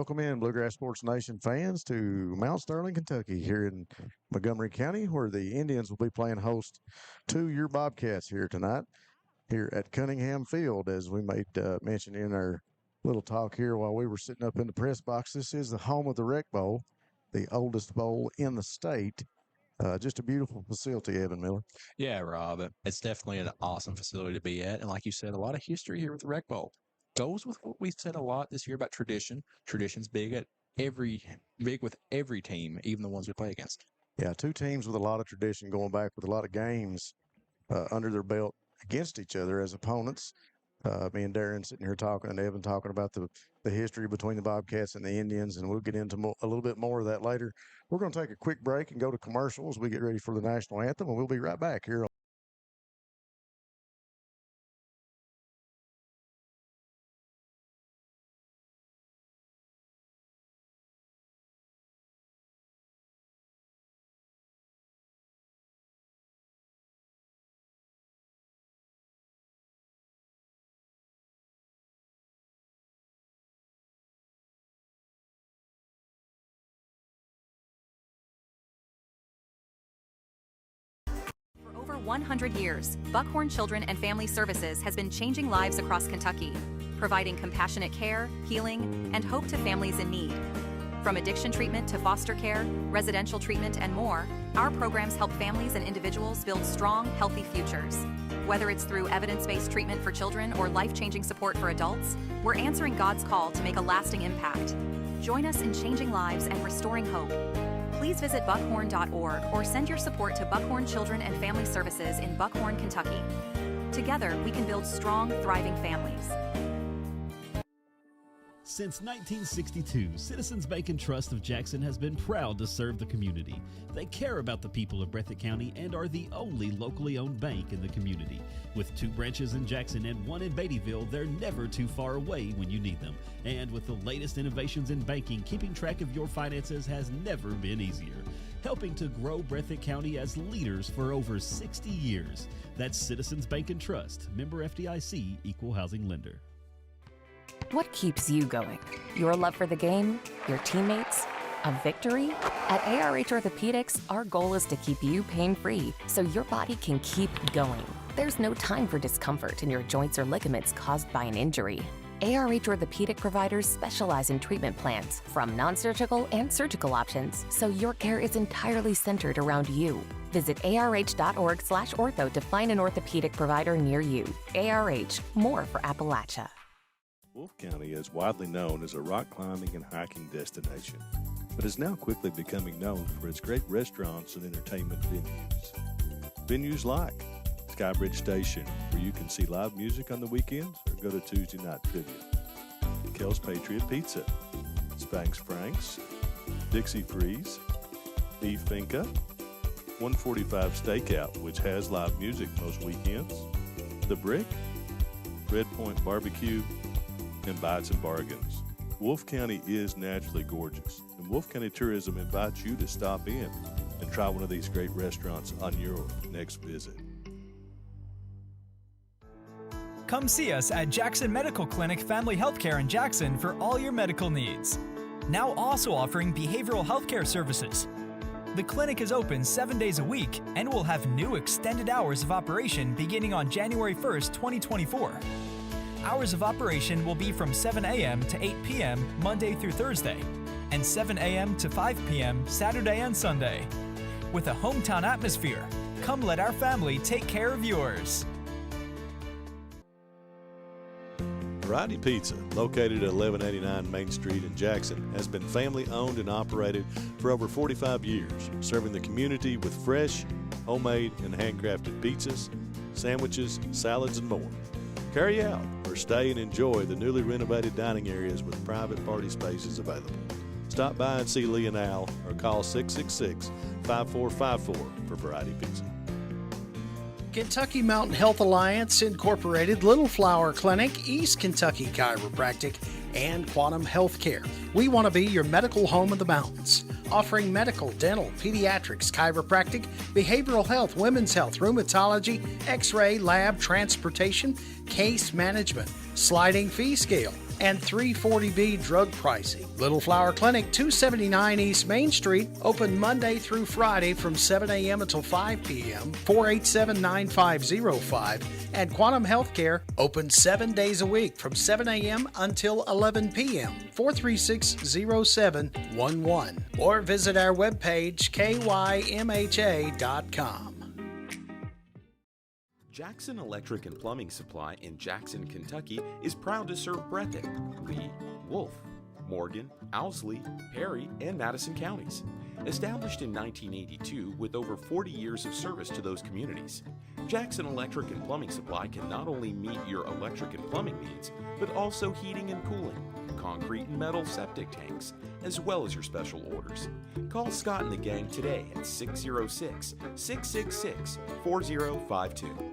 welcome in Bluegrass Sports Nation fans to Mount Sterling, Kentucky, here in Montgomery County, where the Indians will be playing host to your Bobcats here tonight, here at Cunningham Field, as we made mention in our little talk here while we were sitting up in the press box. This is the home of the Rec Bowl, the oldest bowl in the state. Just a beautiful facility, Evan Miller. Yeah, Rob, it's definitely an awesome facility to be at. And like you said, a lot of history here with the Rec Bowl. Goes with what we've said a lot this year about tradition. Tradition's big with every team, even the ones we play against. Yeah, two teams with a lot of tradition going back with a lot of games under their belt against each other as opponents. Me and Darren sitting here talking and Evan talking about the history between the Bobcats and the Indians, and we'll get into a little bit more of that later. We're going to take a quick break and go to commercial as we get ready for the national anthem, and we'll be right back here. For 100 years, Buckhorn Children and Family Services has been changing lives across Kentucky, providing compassionate care, healing, and hope to families in need. From addiction treatment to foster care, residential treatment, and more, our programs help families and individuals build strong, healthy futures. Whether it's through evidence-based treatment for children or life-changing support for adults, we're answering God's call to make a lasting impact. Join us in changing lives and restoring hope. Please visit buckhorn.org or send your support to Buckhorn Children and Family Services in Buckhorn, Kentucky. Together, we can build strong, thriving families. Since 1962, Citizens Bank and Trust of Jackson has been proud to serve the community. They care about the people of Breathitt County and are the only locally owned bank in the community. With 2 branches in Jackson and 1 in Beattyville, they're never too far away when you need them. And with the latest innovations in banking, keeping track of your finances has never been easier. Helping to grow Breathitt County as leaders for over 60 years. That's Citizens Bank and Trust, member FDIC, equal housing lender. What keeps you going? Your love for the game? Your teammates? A victory? At ARH Orthopedics, our goal is to keep you pain-free so your body can keep going. There's no time for discomfort in your joints or ligaments caused by an injury. ARH Orthopedic providers specialize in treatment plans, from non-surgical and surgical options, so your care is entirely centered around you. Visit arh.org/ortho to find an orthopedic provider near you. ARH, more for Appalachia. Wolfe County is widely known as a rock climbing and hiking destination, but is now quickly becoming known for its great restaurants and entertainment venues. Venues like Skybridge Station, where you can see live music on the weekends or go to Tuesday night trivia. Kel's Patriot Pizza, Spanx Frank's, Dixie Freeze, Beef Finca, 145 Stakeout, which has live music most weekends, The Brick, Red Point Barbecue, and Bites and Bargains. Wolfe County is naturally gorgeous, and Wolfe County Tourism invites you to stop in and try one of these great restaurants on your next visit. Come see us at Jackson Medical Clinic Family Healthcare in Jackson for all your medical needs. Now also offering behavioral healthcare services. The clinic is open 7 days a week and will have new extended hours of operation beginning on January 1st, 2024. Hours of operation will be from 7 a.m. to 8 p.m. Monday through Thursday, and 7 a.m. to 5 p.m. Saturday and Sunday. With a hometown atmosphere, come let our family take care of yours. Variety Pizza, located at 1189 Main Street in Jackson, has been family owned and operated for over 45 years, serving the community with fresh, homemade, and handcrafted pizzas, sandwiches, salads, and more. Carry out or stay and enjoy the newly renovated dining areas with private party spaces available. Stop by and see Lee and Al or call 666-5454 for Variety Pizza. Kentucky Mountain Health Alliance Incorporated, Little Flower Clinic, East Kentucky Chiropractic, and Quantum Healthcare. We want to be your medical home of the mountains, offering medical, dental, pediatrics, chiropractic, behavioral health, women's health, rheumatology, x-ray, lab, transportation, case management, sliding fee scale, and 340B drug pricing. Little Flower Clinic, 279 East Main Street, open Monday through Friday from 7 a.m. until 5 p.m., 487-9505, and Quantum Healthcare, open 7 days a week from 7 a.m. until 11 p.m., 436-0711, or visit our webpage, kymha.com. Jackson Electric and Plumbing Supply in Jackson, Kentucky is proud to serve Breathitt, Lee, Wolf, Morgan, Owsley, Perry, and Madison counties. Established in 1982 with over 40 years of service to those communities, Jackson Electric and Plumbing Supply can not only meet your electric and plumbing needs, but also heating and cooling, concrete and metal septic tanks, as well as your special orders. Call Scott and the gang today at 606-666-4052.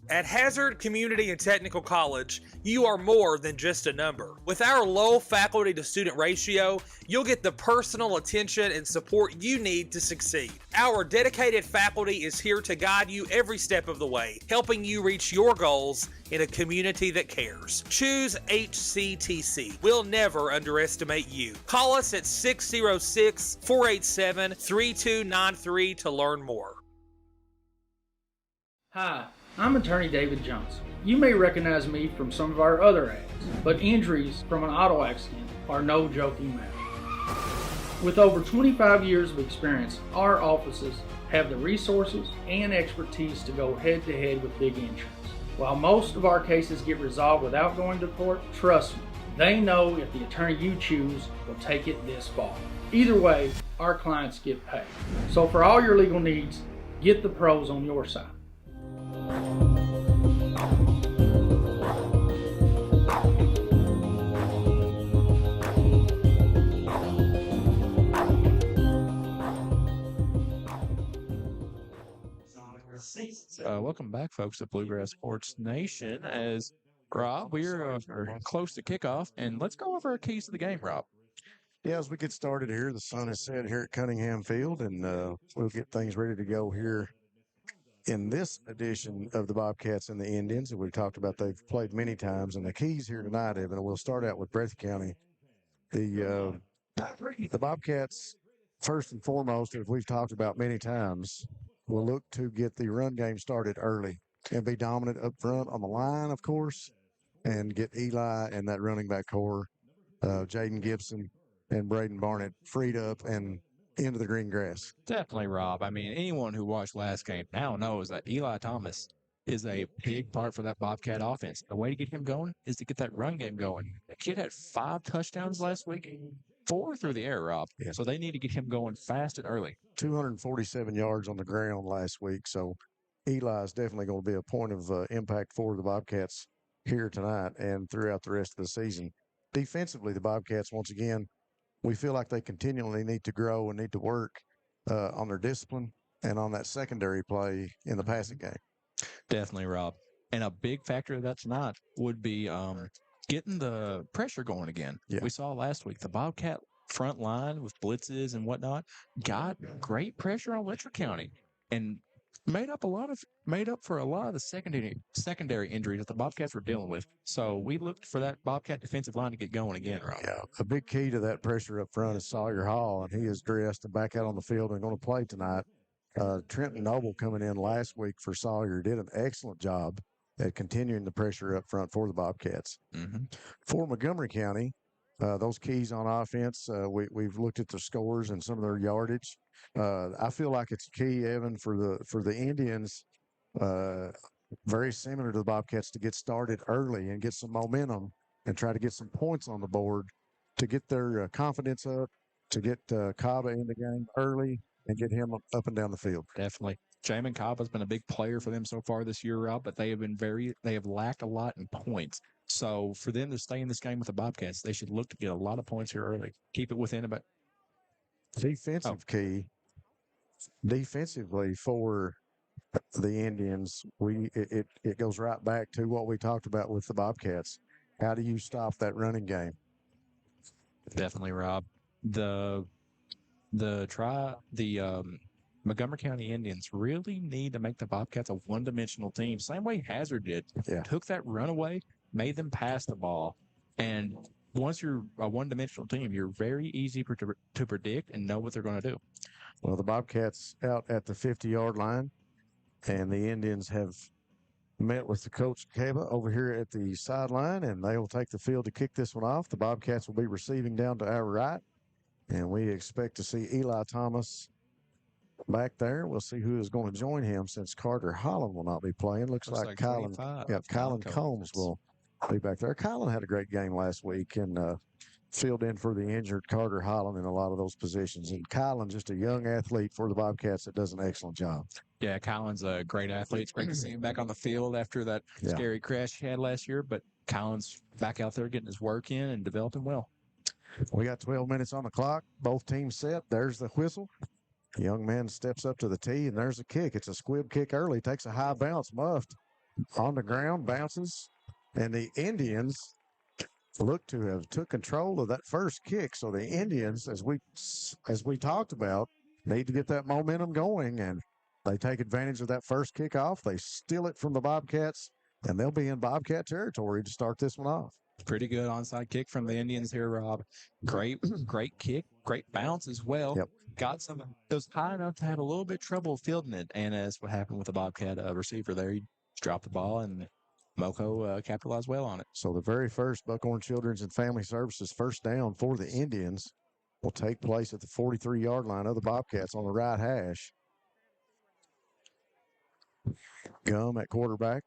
At Hazard Community and Technical College, you are more than just a number. With our low faculty to student ratio, you'll get the personal attention and support you need to succeed. Our dedicated faculty is here to guide you every step of the way, helping you reach your goals in a community that cares. Choose HCTC. We'll never underestimate you. Call us at 606-487-3293 to learn more. Hi, I'm attorney David Johnson. You may recognize me from some of our other ads, but injuries from an auto accident are no joking matter. With over 25 years of experience, our offices have the resources and expertise to go head-to-head with big insurance. While most of our cases get resolved without going to court, trust me, they know if the attorney you choose will take it this far. Either way, our clients get paid. So for all your legal needs, get the pros on your side. Welcome back, folks, to Bluegrass Sports Nation. As Rob, we're close to kickoff, and let's go over our keys to the game, Rob. Yeah, as we get started here, the sun is set here at Cunningham Field, and we'll get things ready to go here in this edition of the Bobcats and the Indians. And we've talked about they've played many times, and the keys here tonight, Evan, we'll start out with Breathitt County. The Bobcats, first and foremost, as we've talked about many times, will look to get the run game started early and be dominant up front on the line, of course, and get Eli and that running back core, Jaden Gibson and Braden Barnett, freed up and into the green grass. Definitely, Rob. I mean, anyone who watched last game now knows that Eli Thomas is a big part for that Bobcat offense. The way to get him going is to get that run game going. The kid had 5 touchdowns last week, 4 through the air, Rob. Yeah. So they need to get him going fast and early. 247 yards on the ground last week. So Eli is definitely going to be a point of impact for the Bobcats here tonight and throughout the rest of the season. Defensively, the Bobcats, once again, we feel like they continually need to grow and need to work on their discipline and on that secondary play in the passing game. Definitely, Rob. And a big factor of that tonight would be getting the pressure going again. Yeah. We saw last week the Bobcat front line with blitzes and whatnot got great pressure on Letcher County and made up for a lot of the secondary injuries that the Bobcats were dealing with. So we looked for that Bobcat defensive line to get going again, Rob. Yeah, a big key to that pressure up front is Sawyer Hall, and he is dressed and back out on the field and going to play tonight. Trenton Noble coming in last week for Sawyer did an excellent job at continuing the pressure up front for the Bobcats. Mm-hmm. For Montgomery County, those keys on offense, we've looked at the scores and some of their yardage. I feel like it's key, Evan, for the Indians, very similar to the Bobcats, to get started early and get some momentum and try to get some points on the board to get their confidence up, to get Kaba in the game early and get him up and down the field. Definitely. Jamin Cobb has been a big player for them so far this year, Rob, but they have lacked a lot in points. So for them to stay in this game with the Bobcats, they should look to get a lot of points here early. Keep it within about Key. Defensively for the Indians, it goes right back to what we talked about with the Bobcats. How do you stop that running game? Definitely, Rob. The Montgomery County Indians really need to make the Bobcats a one-dimensional team. Same way Hazard did. Yeah. Took that run away, made them pass the ball. And once you're a one-dimensional team, you're very easy to predict and know what they're going to do. Well, the Bobcats out at the 50-yard line, and the Indians have met with the coach Caba over here at the sideline, and they will take the field to kick this one off. The Bobcats will be receiving down to our right, and we expect to see Eli Thomas back there. We'll see who is going to join him since Carter Holland will not be playing. Looks like Kylan Combs will be back there. Kylan had a great game last week and filled in for the injured Carter Holland in a lot of those positions. And Kylan, just a young athlete for the Bobcats that does an excellent job. Yeah, Kylan's a great athlete. It's great to see him back on the field after that scary crash he had last year. But Kylan's back out there getting his work in and developing well. We got 12 minutes on the clock. Both teams set. There's the whistle. The young man steps up to the tee, and there's a kick. It's a squib kick early. Takes a high bounce. Muffed on the ground, bounces. And the Indians look to have took control of that first kick. So the Indians, as we talked about, need to get that momentum going, and they take advantage of that first kickoff. They steal it from the Bobcats, and they'll be in Bobcat territory to start this one off. Pretty good onside kick from the Indians here, Rob. Great kick, great bounce as well. Yep. Got some. It was high enough to have a little bit trouble fielding it, and as what happened with the Bobcat receiver there, he dropped the ball, and Moco capitalized well on it. So the very first Buckhorn Children's and Family Services first down for the Indians will take place at the 43-yard line of the Bobcats on the right hash. Gum at quarterback.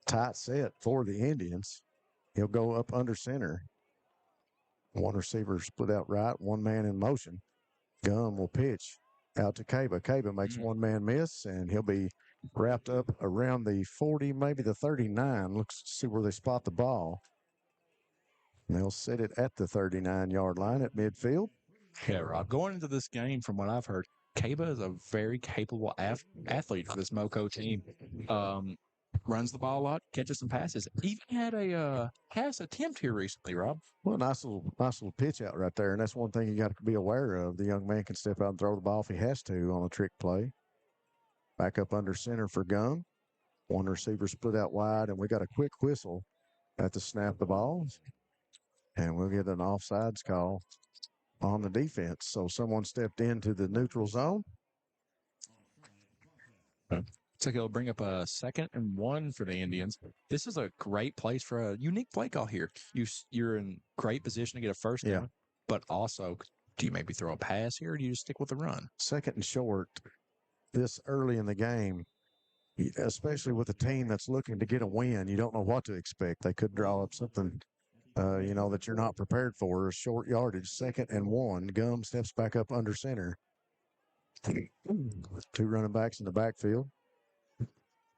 Tight set for the Indians. He'll go up under center. One receiver split out right, one man in motion. Gum will pitch out to Caba. Caba makes one man miss, and he'll be wrapped up around the 40, maybe the 39. Looks to see where they spot the ball. And they'll set it at the 39-yard line at midfield. Yeah, Rob. Going into this game, from what I've heard, Caba is a very capable athlete for this Moco team. Runs the ball a lot, catches some passes. Even had a pass attempt here recently, Rob. Well, nice little pitch out right there, and that's one thing you got to be aware of. The young man can step out and throw the ball if he has to on a trick play. Back up under center for Gum. One receiver split out wide, and we got a quick whistle at the snap the ball, and we'll get an offsides call on the defense. So someone stepped into the neutral zone. So he'll bring up a 2nd and 1 for the Indians. This is a great place for a unique play call here. You're in great position to get a first down, but also, do you maybe throw a pass here, or do you just stick with the run? 2nd and short this early in the game, especially with a team that's looking to get a win. You don't know what to expect. They could draw up something, that you're not prepared for. Short yardage, 2nd and 1. Gum steps back up under center. 2 running backs in the backfield.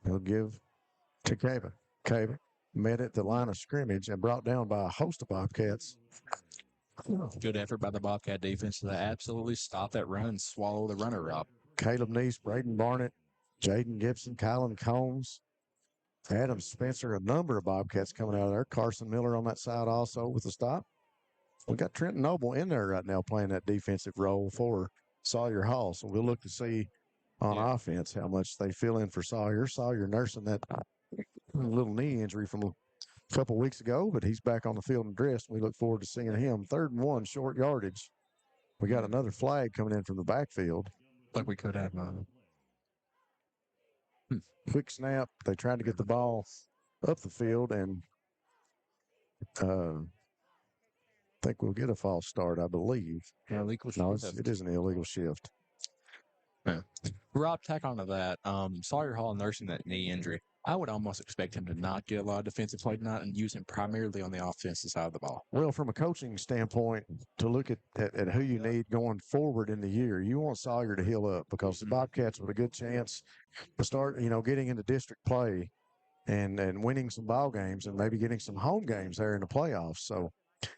He'll give to Caba. Caba met at the line of scrimmage and brought down by a host of Bobcats. Good effort by the Bobcat defense to absolutely stop that run and swallow the runner up. Caleb Neese, Braden Barnett, Jaden Gibson, Kylan Combs, Adam Spencer, a number of Bobcats coming out of there. Carson Miller on that side also with the stop. We got Trenton Noble in there right now playing that defensive role for Sawyer Hall. So we'll look to see on offense how much they fill in for Sawyer. Sawyer nursing that little knee injury from a couple weeks ago, but he's back on the field and dressed. We look forward to seeing him. 3rd and 1, short yardage. We got another flag coming in from the backfield. Like we could have. Quick snap. They tried to get the ball up the field, and I think we'll get a false start, I believe. Illegal shift. No, it is an illegal shift. Yeah. Rob, tack onto that. Sawyer Hall nursing that knee injury. I would almost expect him to not get a lot of defensive play tonight and use him primarily on the offensive side of the ball. Well, from a coaching standpoint, to look at who you need going forward in the year, you want Sawyer to heal up because the Bobcats with a good chance to start, getting into district play and winning some ball games and maybe getting some home games there in the playoffs. So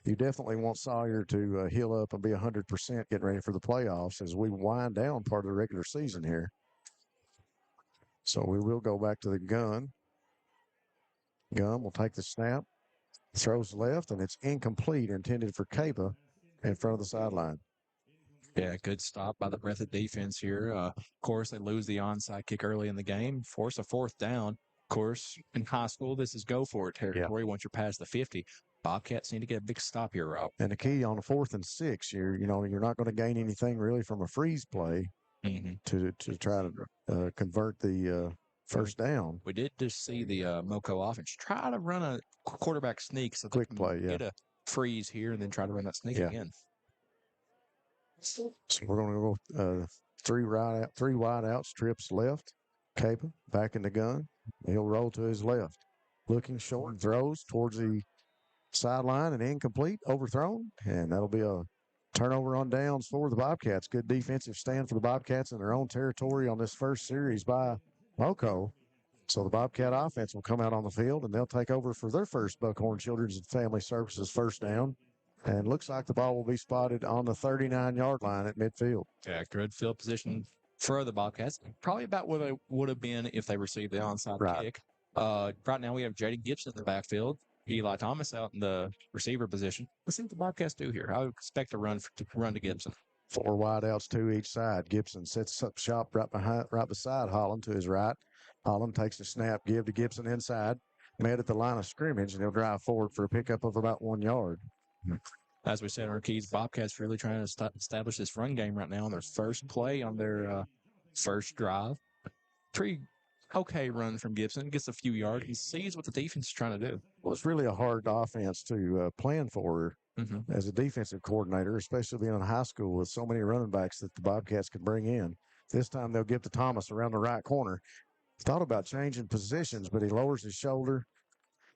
you definitely want Sawyer to heal up and be 100% getting ready for the playoffs as we wind down part of the regular season here. So we will go back to the gun. Gun will take the snap, throws left, and it's incomplete, intended for Capa in front of the sideline. Yeah, good stop by the Breathitt defense here. Of course, they lose the onside kick early in the game, force a fourth down. Of course, in high school, this is go for it territory once you're past the 50. Bobcats need to get a big stop here, Rob. And the key on the 4th and 6, you're not going to gain anything really from a freeze play to try to convert the first down. We did just see the Moco offense try to run a quarterback sneak so quick play, get a freeze here and then try to run that sneak again. So we're going to go three wide outs, trips left. Capa back in the gun. He'll roll to his left. Looking short, throws towards the sideline and incomplete, overthrown. And that'll be a turnover on downs for the Bobcats. Good defensive stand for the Bobcats in their own territory on this first series by Moco. So the Bobcat offense will come out on the field, and they'll take over for their first Buckhorn Children's and Family Services first down. And looks like the ball will be spotted on the 39-yard line at midfield. Yeah, good field position for the Bobcats. Probably about what it would have been if they received the onside kick. Right now we have Jaden Gibson in the backfield. Eli Thomas out in the receiver position. Let's see what the Bobcats do here. I would expect a run to Gibson. 4 wide outs to each side. Gibson sets up shop right beside Holland to his right. Holland takes the snap, give to Gibson inside. Met at the line of scrimmage, and he'll drive forward for a pickup of about 1 yard. As we said in our keys, Bobcats really trying to establish this run game right now on their first play on their first drive. Pretty okay run from Gibson. Gets a few yards. He sees what the defense is trying to do. Well, it's really a hard offense to plan for as a defensive coordinator, especially being in high school with so many running backs that the Bobcats could bring in. This time they'll give to Thomas around the right corner. Thought about changing positions, but he lowers his shoulder.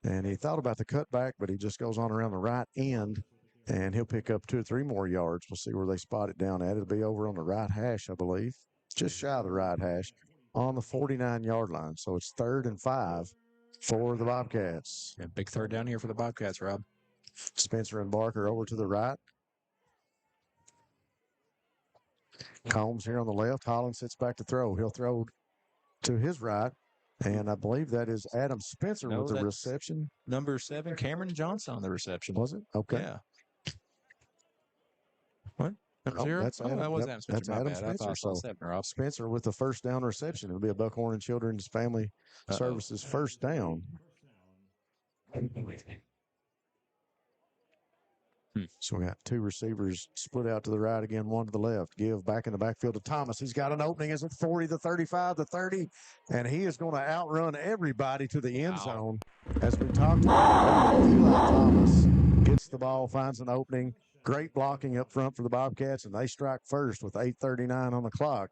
And he thought about the cutback, but he just goes on around the right end, and he'll pick up 2 or 3 more yards. We'll see where they spot it down at. It'll be over on the right hash, I believe. Just shy of the right hash on the 49-yard line. So it's 3rd and 5 for the Bobcats. Yeah, big third down here for the Bobcats, Rob. Spencer and Barker over to the right. Combs here on the left. Holland sits back to throw. He'll throw to his right. And I believe that is Adam Spencer with the reception. Number 7, Cameron Johnson on the reception. Was it? Okay. Yeah. What? Number 0? That's Adam, that was Adam Spencer. That's Adam Spencer. I thought 7, Rob. Spencer with the first down reception. It'll be a Buckhorn and Children's Family Services first down. So we got 2 receivers split out to the right again, 1 to the left. Give back in the backfield to Thomas. He's got an opening. Is it 40, the 35, the 30? And he is going to outrun everybody to the end zone. As we talked about, Eli Thomas gets the ball, finds an opening. Great blocking up front for the Bobcats, and they strike first with 8:39 on the clock.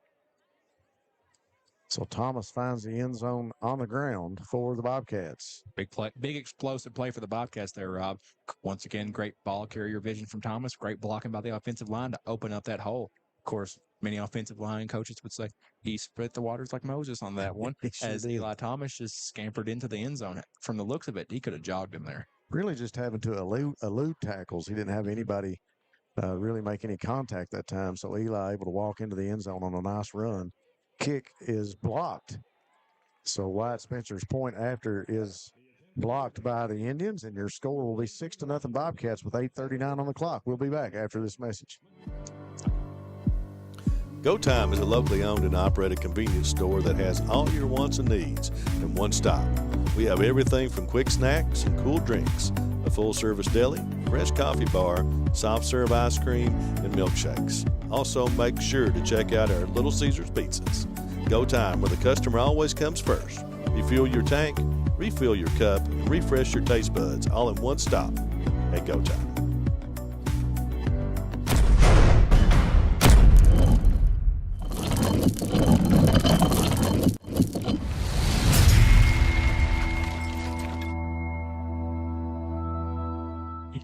So Thomas finds the end zone on the ground for the Bobcats. Big play, big explosive play for the Bobcats there, Rob. Once again, great ball carrier vision from Thomas. Great blocking by the offensive line to open up that hole. Of course, many offensive line coaches would say he split the waters like Moses on that one. As Eli Thomas just scampered into the end zone. From the looks of it, he could have jogged him there. Really just having to elude tackles. He didn't have anybody really make any contact that time. So Eli able to walk into the end zone on a nice run. Kick is blocked. So Wyatt Spencer's point after is blocked by the Indians, and your score will be 6-0 Bobcats with 8:39 on the clock. We'll be back after this message. Go Time is a locally owned and operated convenience store that has all your wants and needs in one stop. We have everything from quick snacks and cool drinks, a full-service deli, fresh coffee bar, soft-serve ice cream, and milkshakes. Also, make sure to check out our Little Caesars pizzas. Go Time, where the customer always comes first. Refuel your tank, refill your cup, and refresh your taste buds all in one stop at Go Time.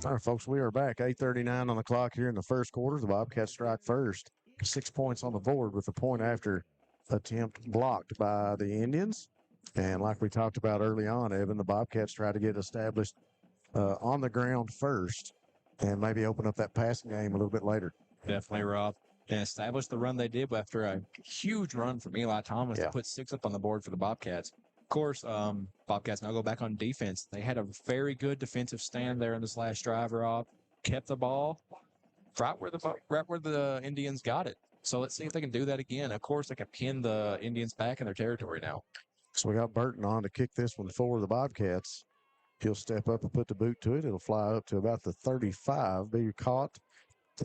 All right, folks, we are back. 8:39 on the clock here in the first quarter. The Bobcats strike first. 6 points on the board with the point after attempt blocked by the Indians. And like we talked about early on, Evan, the Bobcats try to get established on the ground first and maybe open up that passing game a little bit later. Definitely, Rob. And establish the run they did after a huge run from Eli Thomas to put 6 up on the board for the Bobcats. Of course, Bobcats now go back on defense. They had a very good defensive stand there in this last drive, Rob. Kept the ball right where the Indians got it. So let's see if they can do that again. Of course, they can pin the Indians back in their territory now. So we got Burton on to kick this one for the Bobcats. He'll step up and put the boot to it. It'll fly up to about the 35, be caught,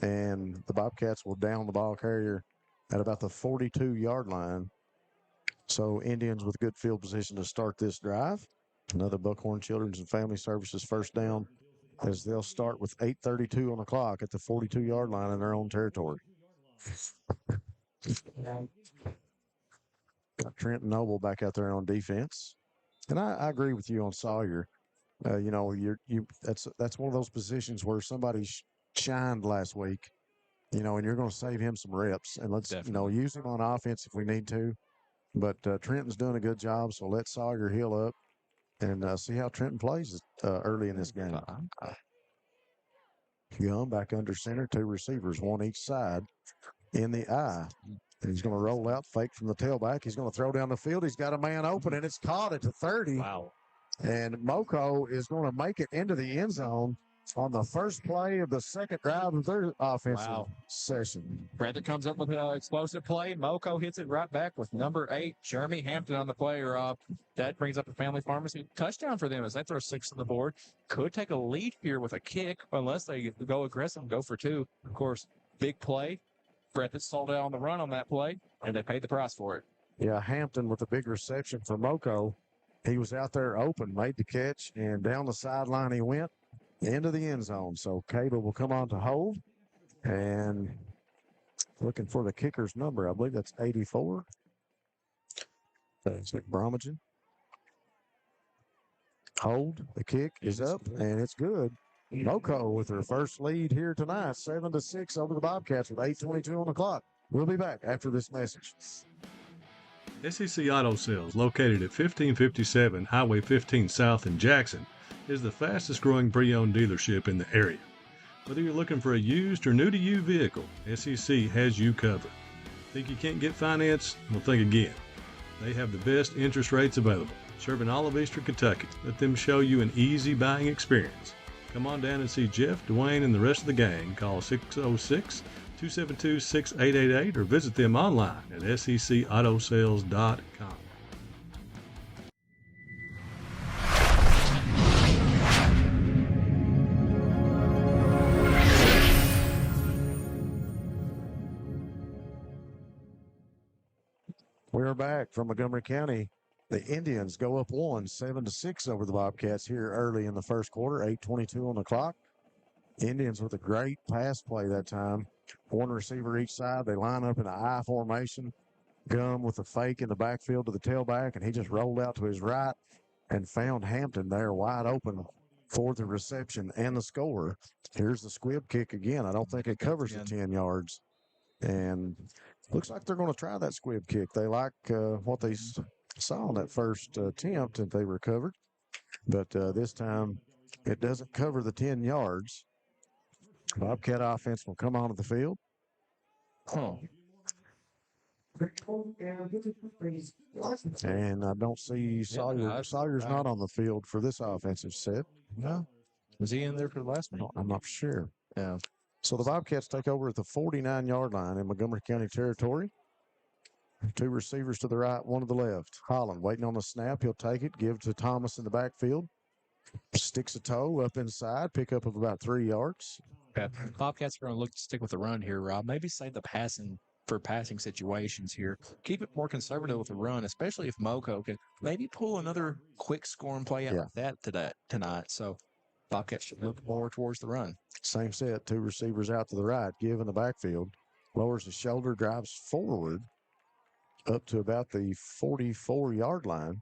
and the Bobcats will down the ball carrier at about the 42-yard line. So Indians with good field position to start this drive. Another Buckhorn Children's and Family Services first down, as they'll start with 8:32 on the clock at the 42-yard line in their own territory. Got Trenton Noble back out there on defense. And I agree with you on Sawyer. That's one of those positions where somebody shined last week, and you're going to save him some reps. And let's, use him on offense if we need to. But Trenton's doing a good job, so let Sawyer heal up and see how Trenton plays early in this game. Young back under center, 2 receivers, 1 each side in the eye. And he's going to roll out, fake from the tailback. He's going to throw down the field. He's got a man open, and it's caught at the 30. Wow. And Moko is going to make it into the end zone on the first play of the second drive of their offensive session. Breathitt comes up with an explosive play. Moko hits it right back with number 8, Jeremy Hampton on the play, Rob. That brings up the Family Pharmacy touchdown for them as they throw 6 on the board. Could take a lead here with a kick unless they go aggressive, go for 2. Of course, big play. Breathitt sold out on the run on that play, and they paid the price for it. Yeah, Hampton with a big reception for Moko. He was out there open, made the catch, and down the sideline he went into the end zone. So Cable will come on to hold, and looking for the kicker's number. I believe that's 84. That's McBromagen. Hold. The kick is up, and it's good. Moko with her first lead here tonight, 7-6 over the Bobcats with 8:22 on the clock. We'll be back after this message. SEC Auto Sales, located at 1557 Highway 15 South in Jackson, is the fastest growing pre-owned dealership in the area. Whether you're looking for a used or new-to-you vehicle, SEC has you covered. Think you can't get finance? Well, think again. They have the best interest rates available, serving all of Eastern Kentucky. Let them show you an easy buying experience. Come on down and see Jeff, Dwayne, and the rest of the gang. Call 606-272-6888 or visit them online at secautosales.com. We're back from Montgomery County. The Indians go up 7-6 over the Bobcats here early in the first quarter, 8:22 on the clock. Indians with a great pass play that time. 1 receiver each side. They line up in an I formation. Gum with a fake in the backfield to the tailback, and he just rolled out to his right and found Hampton there wide open for the reception and the score. Here's the squib kick again. I don't think it covers the 10 yards. And looks like they're going to try that squib kick. They like what they saw on that first attempt that they recovered. But this time it doesn't cover the 10 yards. Bobcat offense will come onto the field. And I don't see Sawyer. Sawyer's not on the field for this offensive set. No. Was he in there for the last one? I'm not sure. Yeah. So the Bobcats take over at the 49-yard line in Montgomery County territory. 2 receivers to the right, 1 to the left. Holland waiting on the snap. He'll take it, give to Thomas in the backfield. Sticks a toe up inside, pickup of about 3 yards. Bobcats are going to look to stick with the run here, Rob. Maybe save the passing for passing situations here. Keep it more conservative with the run, especially if Moko can maybe pull another quick scoring play out like that tonight. So Bobcats should look more towards the run. Same set, 2 receivers out to the right, give in the backfield. Lowers the shoulder, drives forward up to about the 44-yard line.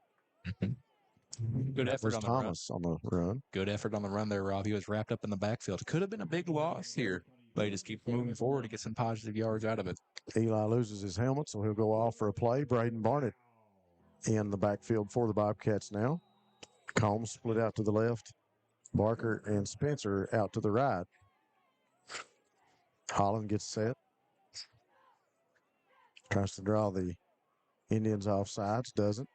Good effort on the Thomas on the run. Good effort on the run there, Rob. He was wrapped up in the backfield. It could have been a big loss here, but he just keeps moving forward to get some positive yards out of it. Eli loses his helmet, so he'll go off for a play. Braden Barnett in the backfield for the Bobcats now. Combs split out to the left. Barker and Spencer out to the right. Holland gets set. Tries to draw the Indians off sides. Doesn't.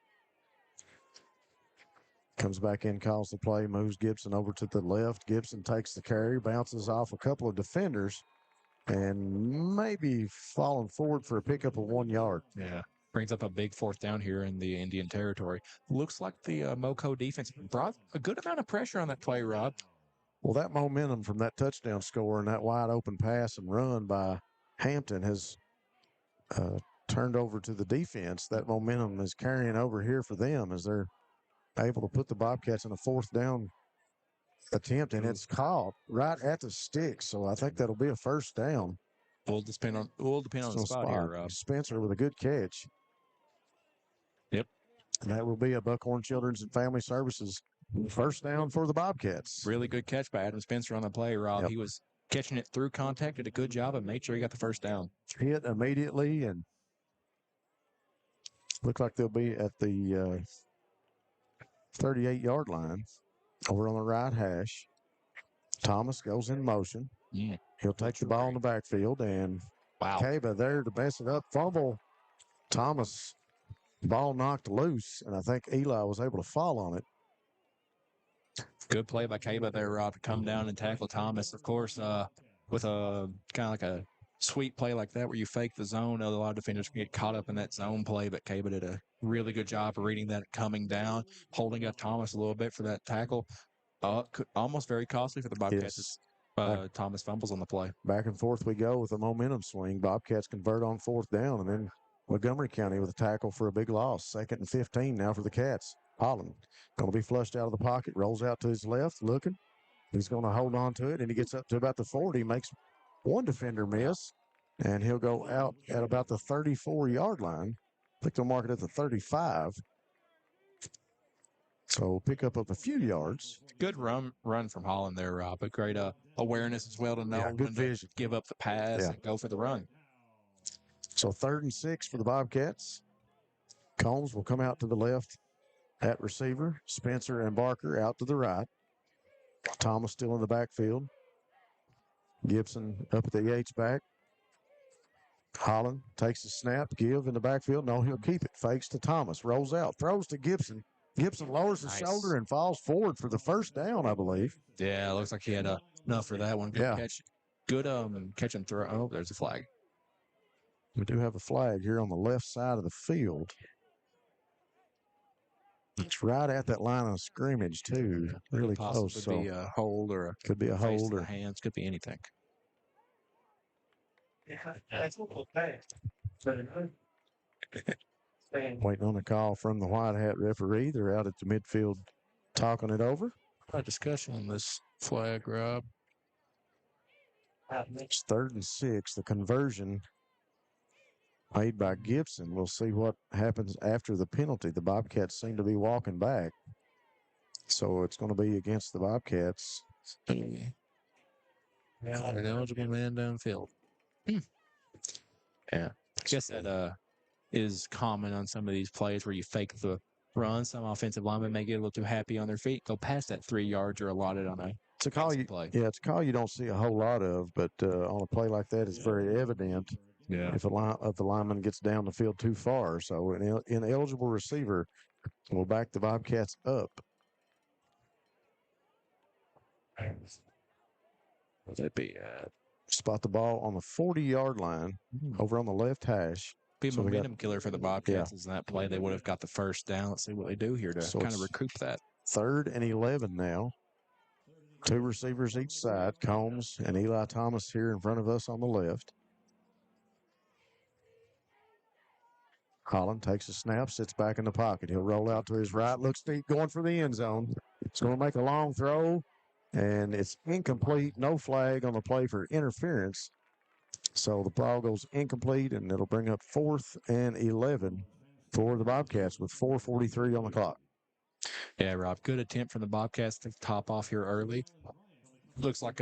Comes back in, calls the play, moves Gibson over to the left. Gibson takes the carry, bounces off a couple of defenders, and maybe falling forward for a pickup of 1 yard. Yeah. Brings up a big fourth down here in the Indian territory. Looks like the Moco defense brought a good amount of pressure on that play, Rob. Well, that momentum from that touchdown score and that wide open pass and run by Hampton has turned over to the defense. That momentum is carrying over here for them as they're able to put the Bobcats in a fourth down attempt, and it's caught right at the stick. So I think that'll be a first down. Will depend on the spot here, Rob. Spencer with a good catch. Yep. And that will be a Buckhorn Children's and Family Services first down for the Bobcats. Really good catch by Adam Spencer on the play, Rob. Yep. He was catching it through contact, did a good job, and made sure he got the first down. Hit immediately, and look like they'll be at the 38-yard line over on the right hash. Thomas goes in motion. Yeah. He'll take the ball in the backfield, and Caba there to mess it up. Fumble. Thomas, ball knocked loose, and I think Eli was able to fall on it. Good play by Caba there, Rob, to come down and tackle Thomas. Of course, with a kind of like a sweet play like that where you fake the zone, a lot of defenders can get caught up in that zone play, but Caba did a really good job of reading that coming down, holding up Thomas a little bit for that tackle. Almost very costly for the Bobcats. Thomas fumbles on the play. Back and forth we go with a momentum swing. Bobcats convert on fourth down, and then Montgomery County with a tackle for a big loss. 2nd and 15 now for the Cats. Holland going to be flushed out of the pocket, rolls out to his left, looking. He's going to hold on to it, and he gets up to about the 40, makes one defender miss, and he'll go out at about the 34-yard line. I think they'll mark it at the 35. So pick up a few yards. Good run from Holland there, Rob. But great awareness as well to know good vision. To give up the pass and go for the run. So 3rd and 6 for the Bobcats. Combs will come out to the left at receiver. Spencer and Barker out to the right. Thomas still in the backfield. Gibson up at the H-back. Holland takes the snap, give in the backfield. No, he'll keep it. Fakes to Thomas, rolls out, throws to Gibson. Gibson lowers his shoulder and falls forward for the first down, I believe. Yeah, looks like he had enough for that one. Good catch. Good catch and throw. Oh, there's a flag. We do have a flag here on the left side of the field. It's right at that line of scrimmage, too. Really close. Could be a hold or could be a hold or hands. Could be anything. Waiting on a call from the white hat referee. They're out at the midfield talking it over. A discussion on this flag, Rob. It's 3rd and 6. The conversion made by Gibson. We'll see what happens after the penalty. The Bobcats seem to be walking back. So it's going to be against the Bobcats. An eligible man downfield. Yeah. I guess that is common on some of these plays where you fake the run. Some offensive linemen may get a little too happy on their feet, go past that 3 yards you're allotted on a It's a call play. Yeah, it's a call you don't see a whole lot of, but on a play like that, it's very evident. Yeah. If the lineman gets down the field too far. So an ineligible receiver will back the Bobcats up. Would that be spot the ball on the 40-yard line over on the left hash. Be a momentum killer for the Bobcats in that play. They would have got the first down. Let's see what they do here to kind of recoup that. 3rd and 11 now. 2 receivers each side. Combs and Eli Thomas here in front of us on the left. Holland takes a snap, sits back in the pocket. He'll roll out to his right, looks deep, going for the end zone. He's going to make a long throw, and it's incomplete. No flag on the play for interference. So the ball goes incomplete, and it'll bring up 4th and 11 for the Bobcats with 4:43 on the clock. Yeah, Rob, good attempt from the Bobcats to top off here early. Looks like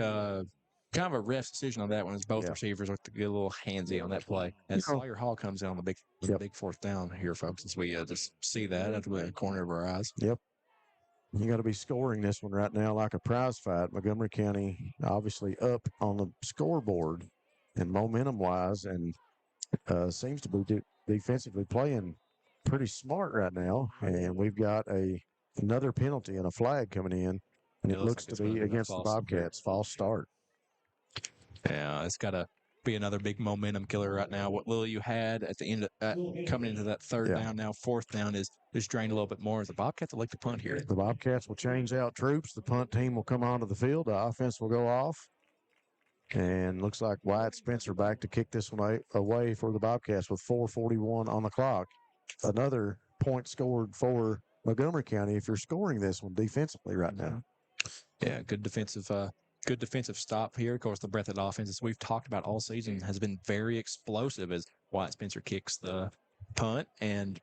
kind of a ref's decision on that one, as both receivers look to get a little handsy on that play. As Sawyer Hall comes in on the big fourth down here, folks, as we just see that at the corner of our eyes. Yep. You got to be scoring this one right now like a prize fight. Montgomery County obviously up on the scoreboard and momentum-wise, and seems to be defensively playing pretty smart right now. And we've got another penalty and a flag coming in, and it looks to be against the Bobcats. False start. Yeah, it's got to be another big momentum killer right now. What little you had at the end of coming into that third down, now fourth down is drained a little bit more, as the Bobcats will like to punt here. The Bobcats will change out troops. The punt team will come onto the field. The offense will go off. And looks like Wyatt Spencer back to kick this one away for the Bobcats with 4:41 on the clock. Another point scored for Montgomery County if you're scoring this one defensively right now. Yeah, good defensive stop here. Of course, the Breathitt offense, as we've talked about all season, has been very explosive as Wyatt Spencer kicks the punt. And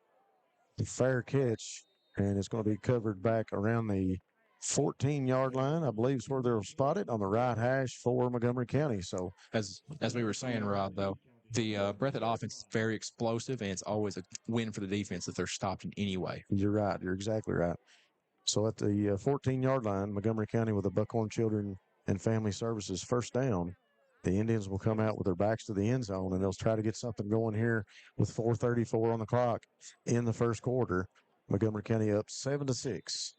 fair catch, and it's going to be covered back around the 14-yard line, I believe, is where they're spotted on the right hash for Montgomery County. So, as we were saying, Rob, though, the Breathitt offense is very explosive, and it's always a win for the defense if they're stopped in any way. You're right. You're exactly right. So at the 14-yard line, Montgomery County with the Buckhorn Children and Family Services first down. The Indians will come out with their backs to the end zone, and they'll try to get something going here with 4:34 on the clock in the first quarter. Montgomery County up 7-6.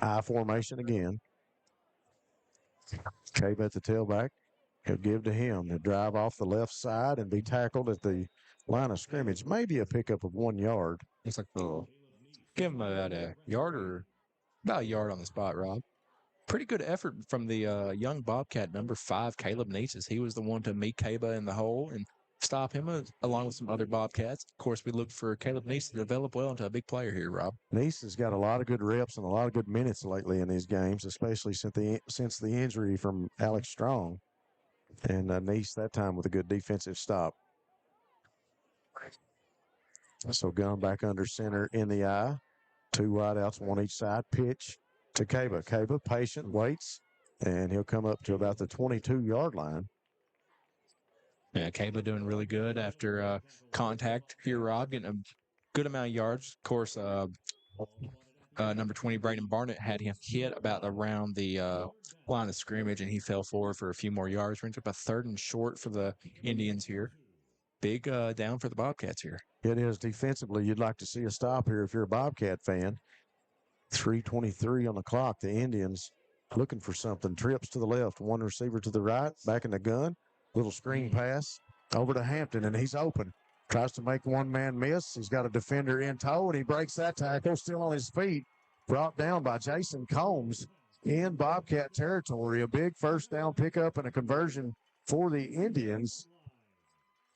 I formation again. Caba at the tailback. He'll give to him to drive off the left side and be tackled at the line of scrimmage. Maybe a pickup of 1 yard. It's like, give him about a yard or about a yard on the spot, Rob. Pretty good effort from the young Bobcat, number 5, Caleb Nietzsche. He was the one to meet Caba in the hole and stop him, along with some other Bobcats. Of course, we looked for Caleb Nietzsche to develop well into a big player here, Rob. Nietzsche has got a lot of good reps and a lot of good minutes lately in these games, especially since the injury from Alex Strong. And Nietzsche that time with a good defensive stop. So gun back under center in the eye. 2 wideouts, 1 each side. Pitch to Caba. Caba, patient, waits, and he'll come up to about the 22-yard line. Yeah, Caba doing really good after contact here, Rob, getting a good amount of yards. Of course, number 20, Braden Barnett, had him hit about around the line of scrimmage, and he fell forward for a few more yards. Brings up a 3rd and short for the Indians here. Big down for the Bobcats here. It is defensively. You'd like to see a stop here if you're a Bobcat fan. 3:23 on the clock. The Indians looking for something. Trips to the left. 1 receiver to the right. Back in the gun. Little screen pass over to Hampton, and he's open. Tries to make one man miss. He's got a defender in tow, and he breaks that tackle. Still on his feet. Brought down by Jason Combs in Bobcat territory. A big first down pickup and a conversion for the Indians.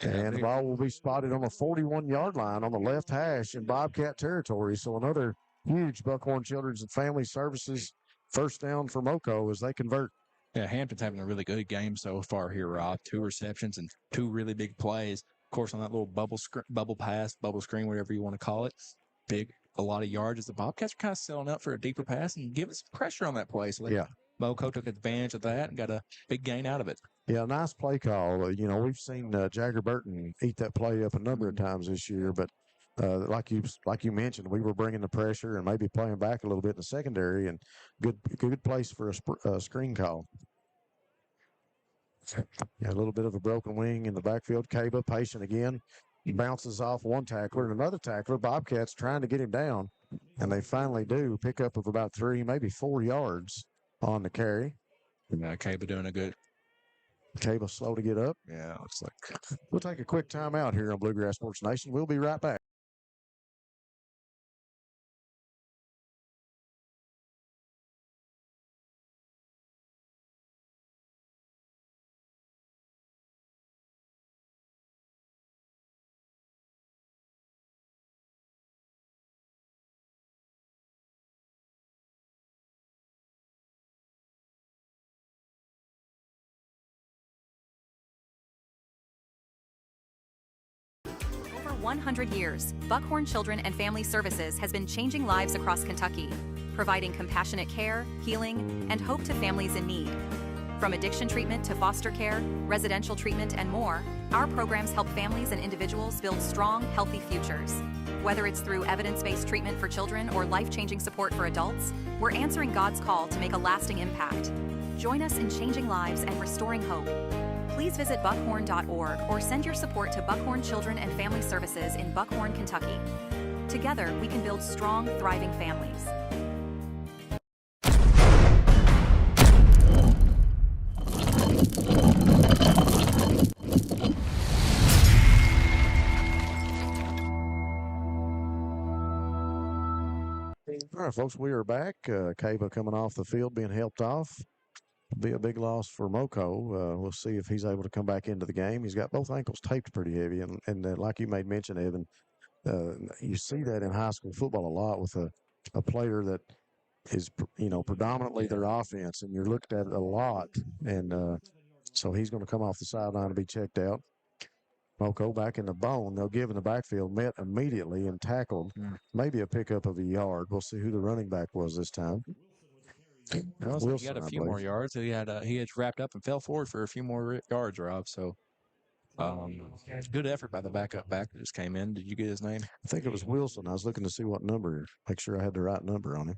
And the ball will be spotted on the 41-yard line on the left hash in Bobcat territory. So another huge Buckhorn Children's and Family Services first down for Moco as they convert. Yeah, Hampton's having a really good game so far here, Rob. 2 receptions and 2 really big plays. Of course, on that little bubble pass, bubble screen, whatever you want to call it. A lot of yards as the Bobcats are kind of selling up for a deeper pass and giving some pressure on that play. So Moco took advantage of that and got a big gain out of it. Yeah, nice play call. We've seen Jagger Burton eat that play up a number of times this year, but like you mentioned, we were bringing the pressure and maybe playing back a little bit in the secondary, and good place for a screen call. Yeah, a little bit of a broken wing in the backfield. Caba patient again. He bounces off one tackler and another tackler. Bobcats trying to get him down, and they finally do. Pick up of about 3, maybe 4 yards on the carry. Caba doing a good. Caba slow to get up. Yeah, looks like. We'll take a quick timeout here on Bluegrass Sports Nation. We'll be right back. For 100 years, Buckhorn Children and Family Services has been changing lives across Kentucky, providing compassionate care, healing, and hope to families in need. From addiction treatment to foster care, residential treatment, and more, our programs help families and individuals build strong, healthy futures. Whether it's through evidence-based treatment for children or life-changing support for adults, we're answering God's call to make a lasting impact. Join us in changing lives and restoring hope. Please visit buckhorn.org or send your support to Buckhorn Children and Family Services in Buckhorn, Kentucky. Together, we can build strong, thriving families. All right, folks, we are back. Cava coming off the field, being helped off. Be a big loss for Moko. We'll see if he's able to come back into the game. He's got both ankles taped pretty heavy, and like you made mention, Evan, you see that in high school football a lot with a player that is, predominantly their offense, and you're looked at it a lot, and so he's going to come off the sideline and be checked out. Moko back in the bone. They'll give in the backfield, met immediately and tackled. Maybe a pickup of a yard. We'll see who the running back was this time. Wilson, he got a few more yards. He had wrapped up and fell forward for a few more yards, Rob. So good effort by the backup back that just came in. Did you get his name? I think it was Wilson. I was looking to see what number, make sure I had the right number on him.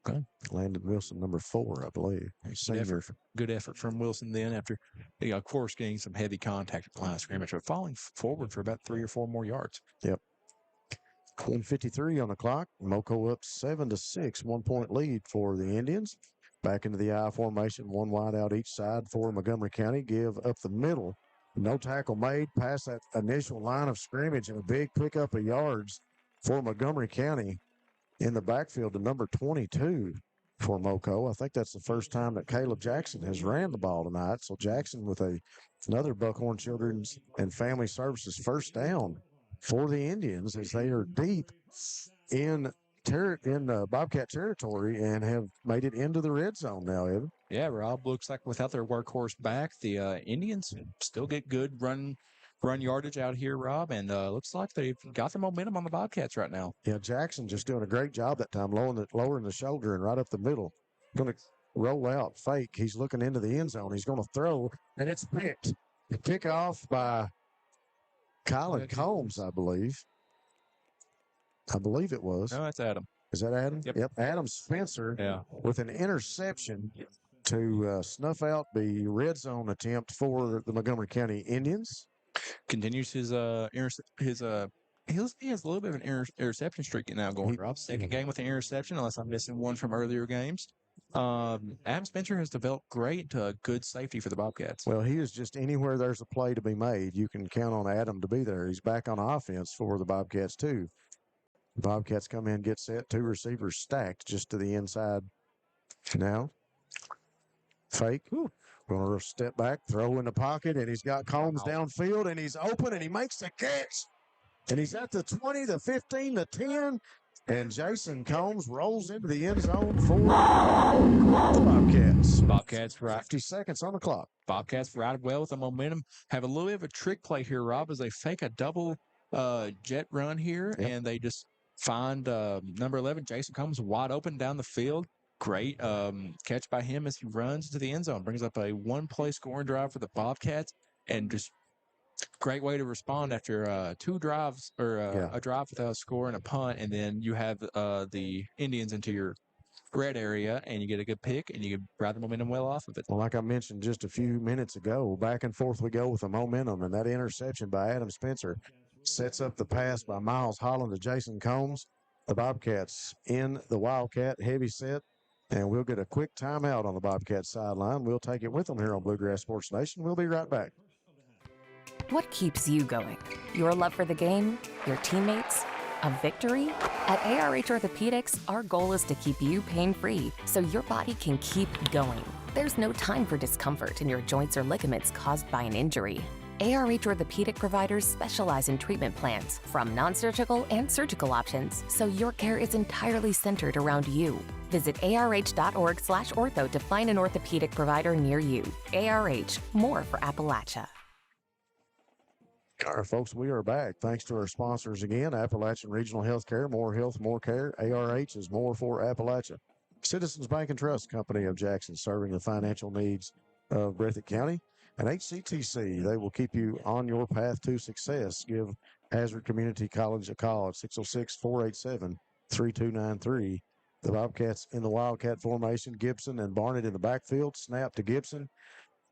Okay. Landon Wilson, number 4, I believe. Good effort from Wilson then after, of course, getting some heavy contact at the line of scrimmage, but falling forward for about 3 or 4 more yards. Yep. 1:53 on the clock. Moko up 7-6, 1-point lead for the Indians. Back into the I formation, one wide out each side for Montgomery County. Give up the middle. No tackle made past that initial line of scrimmage, and a big pickup of yards for Montgomery County in the backfield to number 22 for Moko. I think that's the first time that Caleb Jackson has ran the ball tonight. So Jackson with another Buckhorn Children's and Family Services first down for the Indians as they are deep in Bobcat territory and have made it into the red zone now, Evan. Yeah, Rob, looks like without their workhorse back, the Indians still get good run yardage out here, Rob, and looks like they've got the momentum on the Bobcats right now. Yeah, Jackson just doing a great job that time, lowering the shoulder and right up the middle. Going to roll out, fake. He's looking into the end zone. He's going to throw, and it's picked. The kickoff by Colin Combs, I believe. I believe it was. No, that's Adam. Is that Adam? Yep. Adam Spencer with an interception to snuff out the red zone attempt for the Montgomery County Indians. Continues he has a little bit of an interception streak now going, Rob. Second game with an interception, unless I'm missing one from earlier games. Adam Spencer has developed great good safety for the Bobcats. Well, he is just anywhere there's a play to be made, you can count on Adam to be there. He's back on offense for the Bobcats, too. The Bobcats come in, get set, 2 receivers stacked just to the inside. Now, fake. Going to step back, throw in the pocket, and he's got Combs downfield, and he's open, and he makes the catch. And he's at the 20, the 15, the 10, and Jason Combs rolls into the end zone for the Bobcats. Bobcats right. 50 seconds on the clock. Bobcats ride well with the momentum. Have a little bit of a trick play here, Rob, as they fake a double jet run here, and they just find number 11, Jason Combs, wide open down the field. Great catch by him as he runs to the end zone. Brings up a one-play scoring drive for the Bobcats, and just great way to respond after 2 drives or a drive without a score and a punt, and then you have the Indians into your red area, and you get a good pick, and you ride the momentum well off of it. Well, like I mentioned just a few minutes ago, back and forth we go with the momentum, and that interception by Adam Spencer sets up the pass by Miles Holland to Jason Combs. The Bobcats in the Wildcat heavy set. And we'll get a quick timeout on the Bobcat sideline. We'll take it with them here on Bluegrass Sports Nation. We'll be right back. What keeps you going? Your love for the game? Your teammates? A victory? At ARH Orthopedics, our goal is to keep you pain-free so your body can keep going. There's no time for discomfort in your joints or ligaments caused by an injury. ARH Orthopedic providers specialize in treatment plans, from non-surgical and surgical options, so your care is entirely centered around you. Visit arh.org/ortho to find an orthopedic provider near you. ARH, more for Appalachia. All right, folks, we are back. Thanks to our sponsors again, Appalachian Regional Healthcare, more health, more care. ARH is more for Appalachia. Citizens Bank and Trust Company of Jackson, serving the financial needs of Breathitt County. And HCTC, they will keep you on your path to success. Give Hazard Community College a call at 606-487-3293. The Bobcats in the Wildcat formation, Gibson and Barnett in the backfield, snap to Gibson.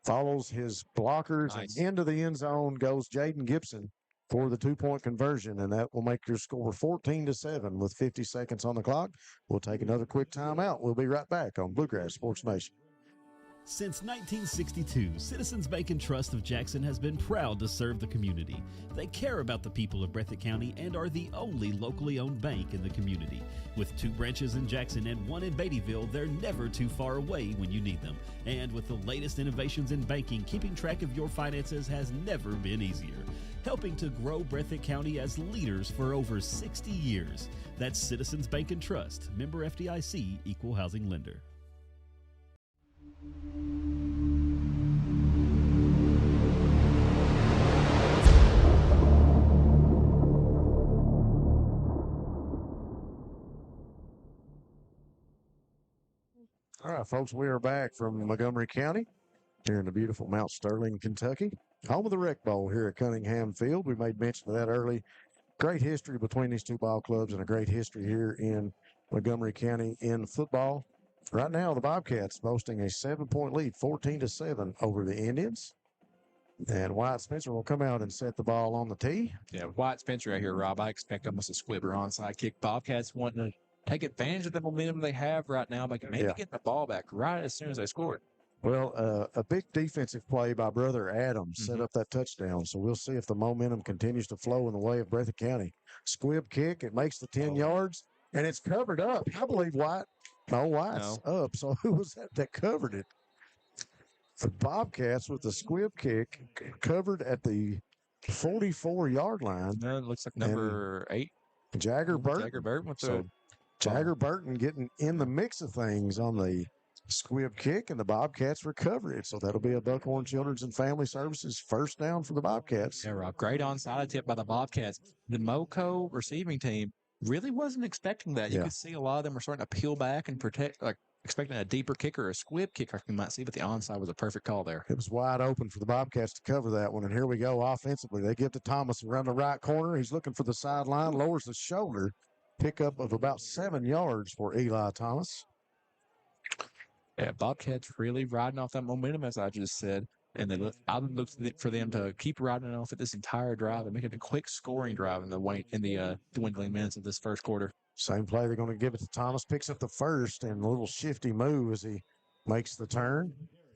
Follows his blockers, Nice. and into the end zone goes Jaden Gibson for the 2-point conversion, and that will make your score 14-7 with 50 seconds on the clock. We'll take another quick timeout. We'll be right back on Bluegrass Sports Nation. Since 1962, Citizens Bank and Trust of Jackson has been proud to serve the community. They care about the people of Breathitt County and are the only locally owned bank in the community. With 2 branches in Jackson and 1 in Beattyville, they're never too far away when you need them. And with the latest innovations in banking, keeping track of your finances has never been easier. Helping to grow Breathitt County as leaders for over 60 years. That's Citizens Bank and Trust, member FDIC, equal housing lender. All right, folks, we are back from Montgomery County here in the beautiful Mount Sterling, Kentucky. Home of the Rec Bowl here at Cunningham Field. We made mention of that early. Great history between these two ball clubs and a great history here in Montgomery County in football. Right now, the Bobcats boasting a 7-point lead, 14-7 over the Indians. And Wyatt Spencer will come out and set the ball on the tee. Yeah, Wyatt Spencer right here, Rob. I expect almost a squibber onside kick. Bobcats wanting to take advantage of the momentum they have right now, but maybe get the ball back right as soon as they score it. Well, a big defensive play by Brother Adams set up that touchdown. So we'll see if the momentum continues to flow in the way of Breathitt County. Squib kick, it makes the 10 yards, and it's covered up. I believe Wyatt's up. So who was that covered it? The Bobcats with the squib kick covered at the 44-yard line. No, it looks like number 8. Jagger Burton. Jagger Burton with So Jagger Burton getting in the mix of things on the squib kick, and the Bobcats recover it. So that'll be a Buckhorn Children's and Family Services first down for the Bobcats. Yeah, Rob. Great onside tip by the Bobcats. The MoCo receiving team really wasn't expecting that. You could see a lot of them were starting to peel back and protect, like expecting a deeper kick or a squib kick, like you might see, but the onside was a perfect call there. It was wide open for the Bobcats to cover that one, and here we go offensively. They give to Thomas around the right corner. He's looking for the sideline, lowers the shoulder. Pickup of about 7 yards for Eli Thomas. Yeah, Bobcats really riding off that momentum, as I just said. And I look for them to keep riding off at this entire drive and make it a quick scoring drive in the dwindling minutes of this first quarter. Same play. They're going to give it to Thomas. Picks up the first, and a little shifty move as he makes the turn.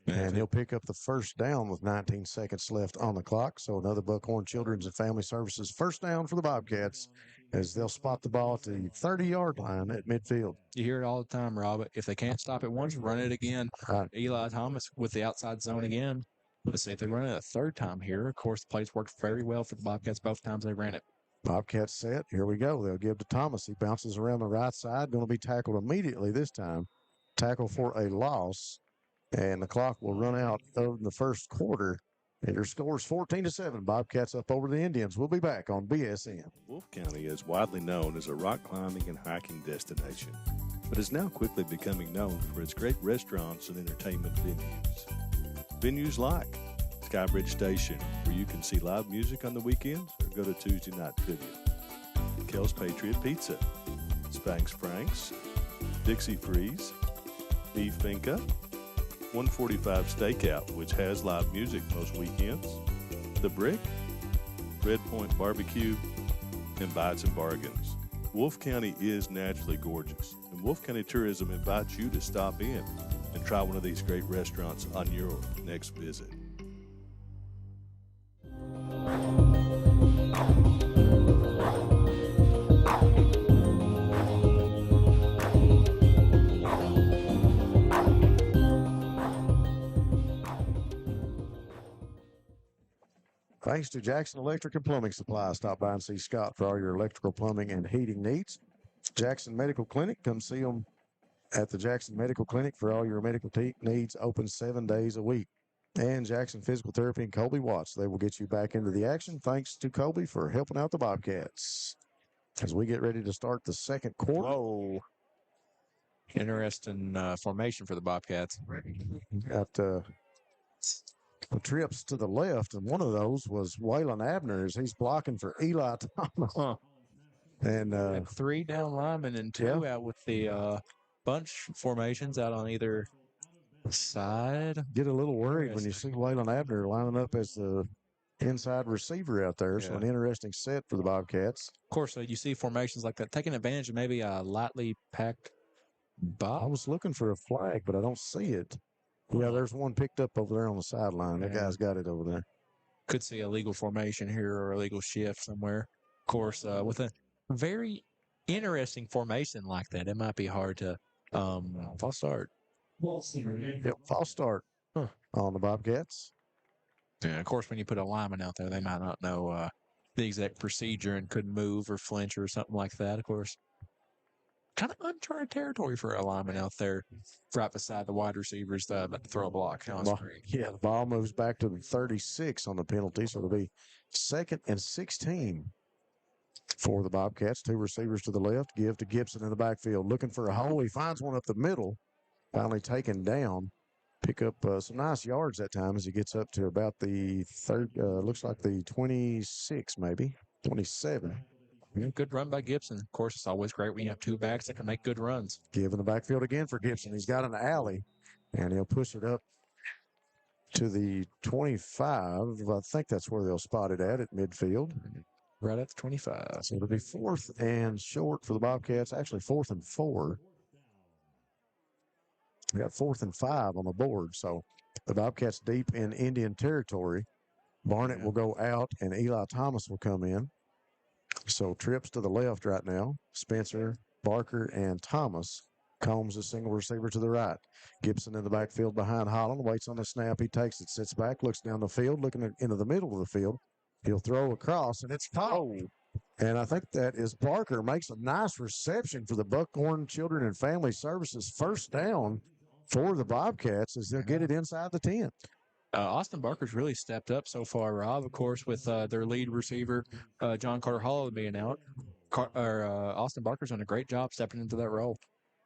And he'll pick up the first down with 19 seconds left on the clock. So another Buckhorn Children's and Family Services first down for the Bobcats, as they'll spot the ball at the 30-yard line at midfield. You hear it all the time, Rob. If they can't stop it once, run it again. Right. Eli Thomas with the outside zone again. Let's see if they run it a third time here. Of course, the plays worked very well for the Bobcats both times they ran it. Bobcats set. Here we go. They'll give to Thomas. He bounces around the right side. Going to be tackled immediately this time. Tackle for a loss. And the clock will run out of the first quarter. And your score is 14-7. Bobcats up over the Indians. We'll be back on BSN. Wolfe County is widely known as a rock climbing and hiking destination, but is now quickly becoming known for its great restaurants and entertainment venues. Venues like Skybridge Station, where you can see live music on the weekends or go to Tuesday night trivia. Kel's Patriot Pizza, Spanx Frank's, Dixie Freeze, Beef Finca, 145 Stakeout, which has live music most weekends, The Brick, Red Point Barbecue, and Bites and Bargains. Wolfe County is naturally gorgeous, and Wolfe County Tourism invites you to stop in and try one of these great restaurants on your next visit. Thanks to Jackson Electric and Plumbing Supply. Stop by and see Scott for all your electrical, plumbing, and heating needs. Jackson Medical Clinic. Come see them at the Jackson Medical Clinic for all your medical needs. Open 7 days a week. and Jackson Physical Therapy and Colby Watts. They will get you back into the action. Thanks to Colby for helping out the Bobcats. As we get ready to start the second quarter. Whoa. Interesting formation for the Bobcats. Got the trips to the left, and one of those was Waylon Abner as he's blocking for Eli Thomas. Huh. And 3 down linemen and 2 out with the bunch formations out on either side. Get a little worried when you see Waylon Abner lining up as the inside receiver out there. So an interesting set for the Bobcats. Of course, you see formations like that, taking advantage of maybe a lightly packed box. I was looking for a flag, but I don't see it. Yeah, there's one picked up over there on the sideline. That guy's got it over there. Could see a legal formation here or a legal shift somewhere. Of course, with a very interesting formation like that, it might be hard to false start. Yep, false start on the Bobcats. Yeah, of course, when you put a lineman out there, they might not know the exact procedure and couldn't move or flinch or something like that, of course. Kind of uncharted territory for a lineman out there right beside the wide receivers about to throw a block. Yeah, the ball moves back to the 36 on the penalty, so it'll be 2nd and 16 for the Bobcats. 2 receivers to the left, give to Gibson in the backfield. Looking for a hole. He finds one up the middle. Finally taken down. Pick up some nice yards that time as he gets up to about the looks like the 26 maybe, 27. Good run by Gibson. Of course, it's always great when you have 2 backs that can make good runs. Give in the backfield again for Gibson. He's got an alley, and he'll push it up to the 25. I think that's where they'll spot it at midfield. Right at the 25. So it'll be 4th and short for the Bobcats. Actually, 4th and 4. We got 4th and 5 on the board. So the Bobcats deep in Indian territory. Barnett will go out, and Eli Thomas will come in. So trips to the left right now. Spencer, Barker, and Thomas. Combs a single receiver to the right. Gibson in the backfield behind Holland. Waits on the snap. He takes it, sits back, looks down the field, looking into the middle of the field. He'll throw across, and it's caught. And I think that is Barker makes a nice reception for the Buckhorn Children and Family Services. First down for the Bobcats as they'll get it inside the 10. Austin Barker's really stepped up so far, Rob, of course, with their lead receiver, John Carter Hollow, being out. Austin Barker's done a great job stepping into that role.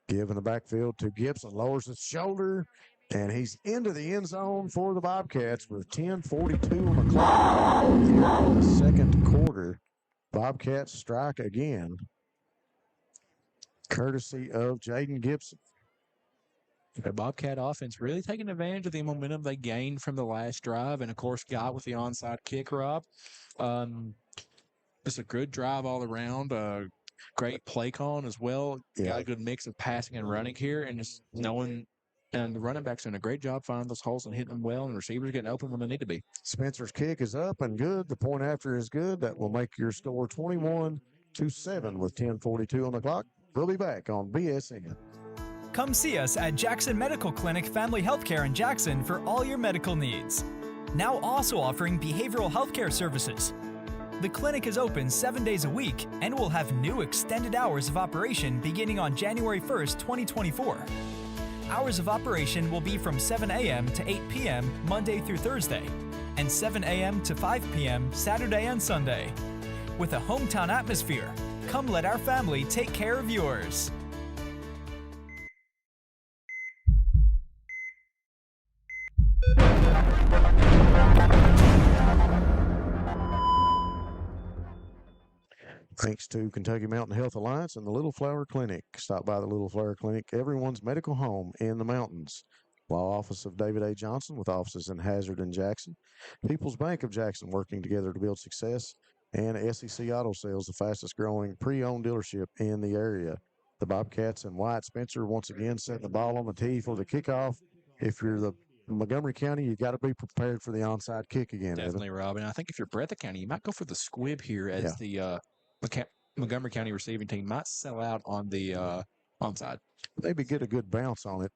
Give in the backfield to Gibson, lowers his shoulder, and he's into the end zone for the Bobcats with 10:42 on the clock in the second quarter. Bobcats strike again, courtesy of Jaden Gibson. The Bobcat offense really taking advantage of the momentum they gained from the last drive, and of course got with the onside kick, Rob. Just a good drive all around. Great play calling as well. Yeah. Got a good mix of passing and running here, and just knowing. And the running backs doing a great job finding those holes and hitting them well, and the receivers getting open when they need to be. Spencer's kick is up and good. The point after is good. That will make your score 21-7 with 10:42 on the clock. We'll be back on BSN. Come see us at Jackson Medical Clinic Family Healthcare in Jackson for all your medical needs. Now also offering behavioral healthcare services. The clinic is open 7 days a week and will have new extended hours of operation beginning on January 1st, 2024. Hours of operation will be from 7 a.m. to 8 p.m. Monday through Thursday, and 7 a.m. to 5 p.m. Saturday and Sunday. With a hometown atmosphere, come let our family take care of yours. Thanks to Kentucky Mountain Health Alliance and the Little Flower Clinic. Stop by the Little Flower Clinic, everyone's medical home in the mountains. Law Office of David A. Johnson with offices in Hazard and Jackson. People's Bank of Jackson working together to build success. And SEC Auto Sales, the fastest growing pre-owned dealership in the area. The Bobcats and Wyatt Spencer once again setting the ball on the tee for the kickoff. If you're the Montgomery County, you got to be prepared for the onside kick again. Definitely, Evan. Rob. And I think if you're Breathitt County, you might go for the squib here as the Montgomery County receiving team might sell out on the onside. Maybe get a good bounce on it.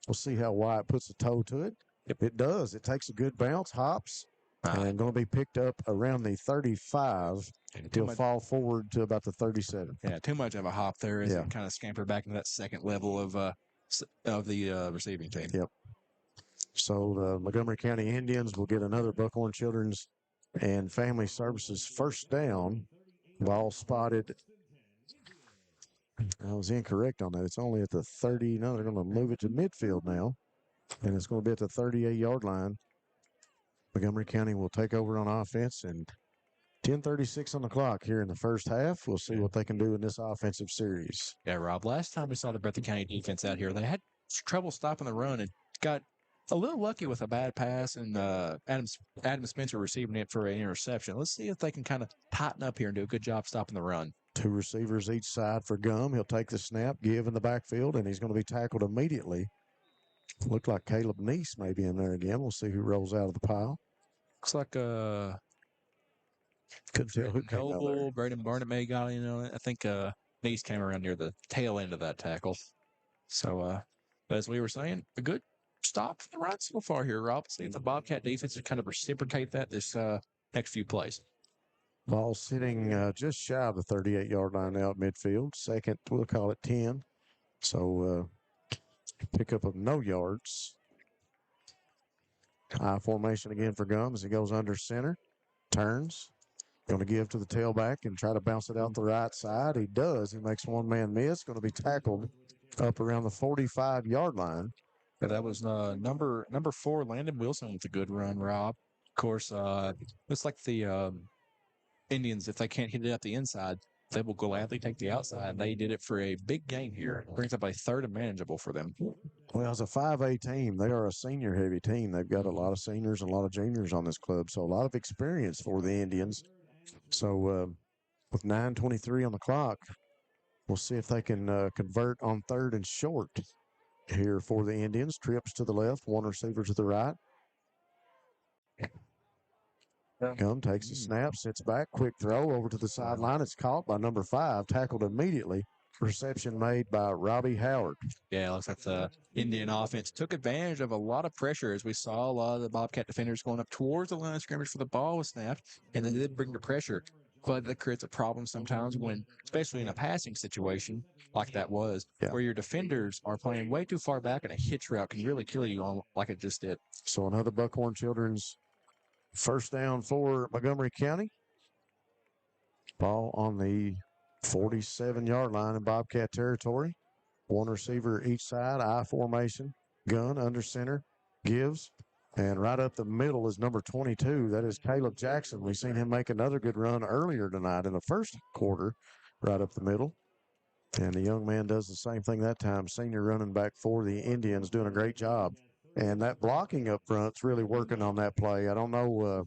We'll see how Wyatt puts a toe to it. If it does, it takes a good bounce, hops, and going to be picked up around the 35. He'll fall forward to about the 37. Yeah, too much of a hop there as it kind of scamper back into that second level of the receiving team. Yep. So the Montgomery County Indians will get another Buckhorn Children's and Family Services first down. Ball spotted. I was incorrect on that. It's only at the 30. No, they're going to move it to midfield now. And it's going to be at the 38-yard line. Montgomery County will take over on offense, and 10:36 on the clock here in the first half. We'll see what they can do in this offensive series. Yeah, Rob, last time we saw the Breathitt County defense out here, they had trouble stopping the run and got a little lucky with a bad pass and Adam Spencer receiving it for an interception. Let's see if they can kind of tighten up here and do a good job stopping the run. Two receivers each side for Gum. He'll take the snap, give in the backfield, and he's going to be tackled immediately. Looked like Caleb Neese may be in there again. We'll see who rolls out of the pile. Looks like couldn't tell who came out there. Noble, Braden Barnett may got in on it. I think Neese came around near the tail end of that tackle. So, as we were saying, a good stop for the run so far here, Rob. See if the Bobcat defense can kind of reciprocate that this next few plays. Ball sitting just shy of the 38-yard line now at midfield. Second, we'll call it 10. So, pickup of no yards. High formation again for Gums. He goes under center, turns. Going to give to the tailback and try to bounce it out the right side. He does. He makes one man miss. Going to be tackled up around the 45-yard line. Yeah, that was number 4, Landon Wilson with a good run, Rob. Of course, looks like the Indians, if they can't hit it at the inside, they will gladly take the outside. They did it for a big game here. It brings up a third and manageable for them. Well, as a 5A team, they are a senior-heavy team. They've got a lot of seniors and a lot of juniors on this club, so a lot of experience for the Indians. So with 9:23 on the clock, we'll see if they can convert on third and short here for the Indians. Trips to the left, one receiver to the right. Gum takes a snap, sits back, quick throw over to the sideline. It's caught by number 5, tackled immediately. Reception made by Robbie Howard. Yeah, it looks like the Indian offense took advantage of a lot of pressure as we saw a lot of the Bobcat defenders going up towards the line of scrimmage for the ball was snapped, and they did bring the pressure. But that creates a problem sometimes when, especially in a passing situation like that was, where your defenders are playing way too far back and a hitch route can really kill you on like it just did. So another Buckhorn Children's first down for Montgomery County. Ball on the 47-yard line in Bobcat territory. One receiver each side, I formation. Gun under center, gives. And right up the middle is number 22. That is Caleb Jackson. We've seen him make another good run earlier tonight in the first quarter, right up the middle. And the young man does the same thing that time. Senior running back for the Indians doing a great job. And that blocking up front's really working on that play. I don't know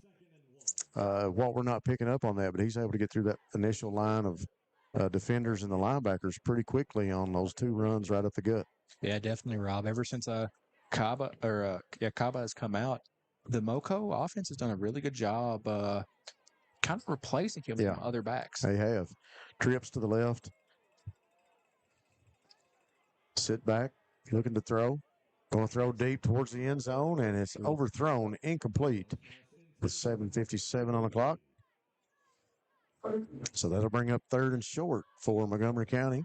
what we're not picking up on that, but he's able to get through that initial line of defenders and the linebackers pretty quickly on those two runs right up the gut. Yeah, definitely, Rob. Ever since Kaba has come out, the Moco offense has done a really good job kind of replacing him with other backs. They have. Trips to the left. Sit back, looking to throw. Going to throw deep towards the end zone, and it's overthrown, incomplete, with 7:57 on the clock. So that'll bring up third and short for Montgomery County.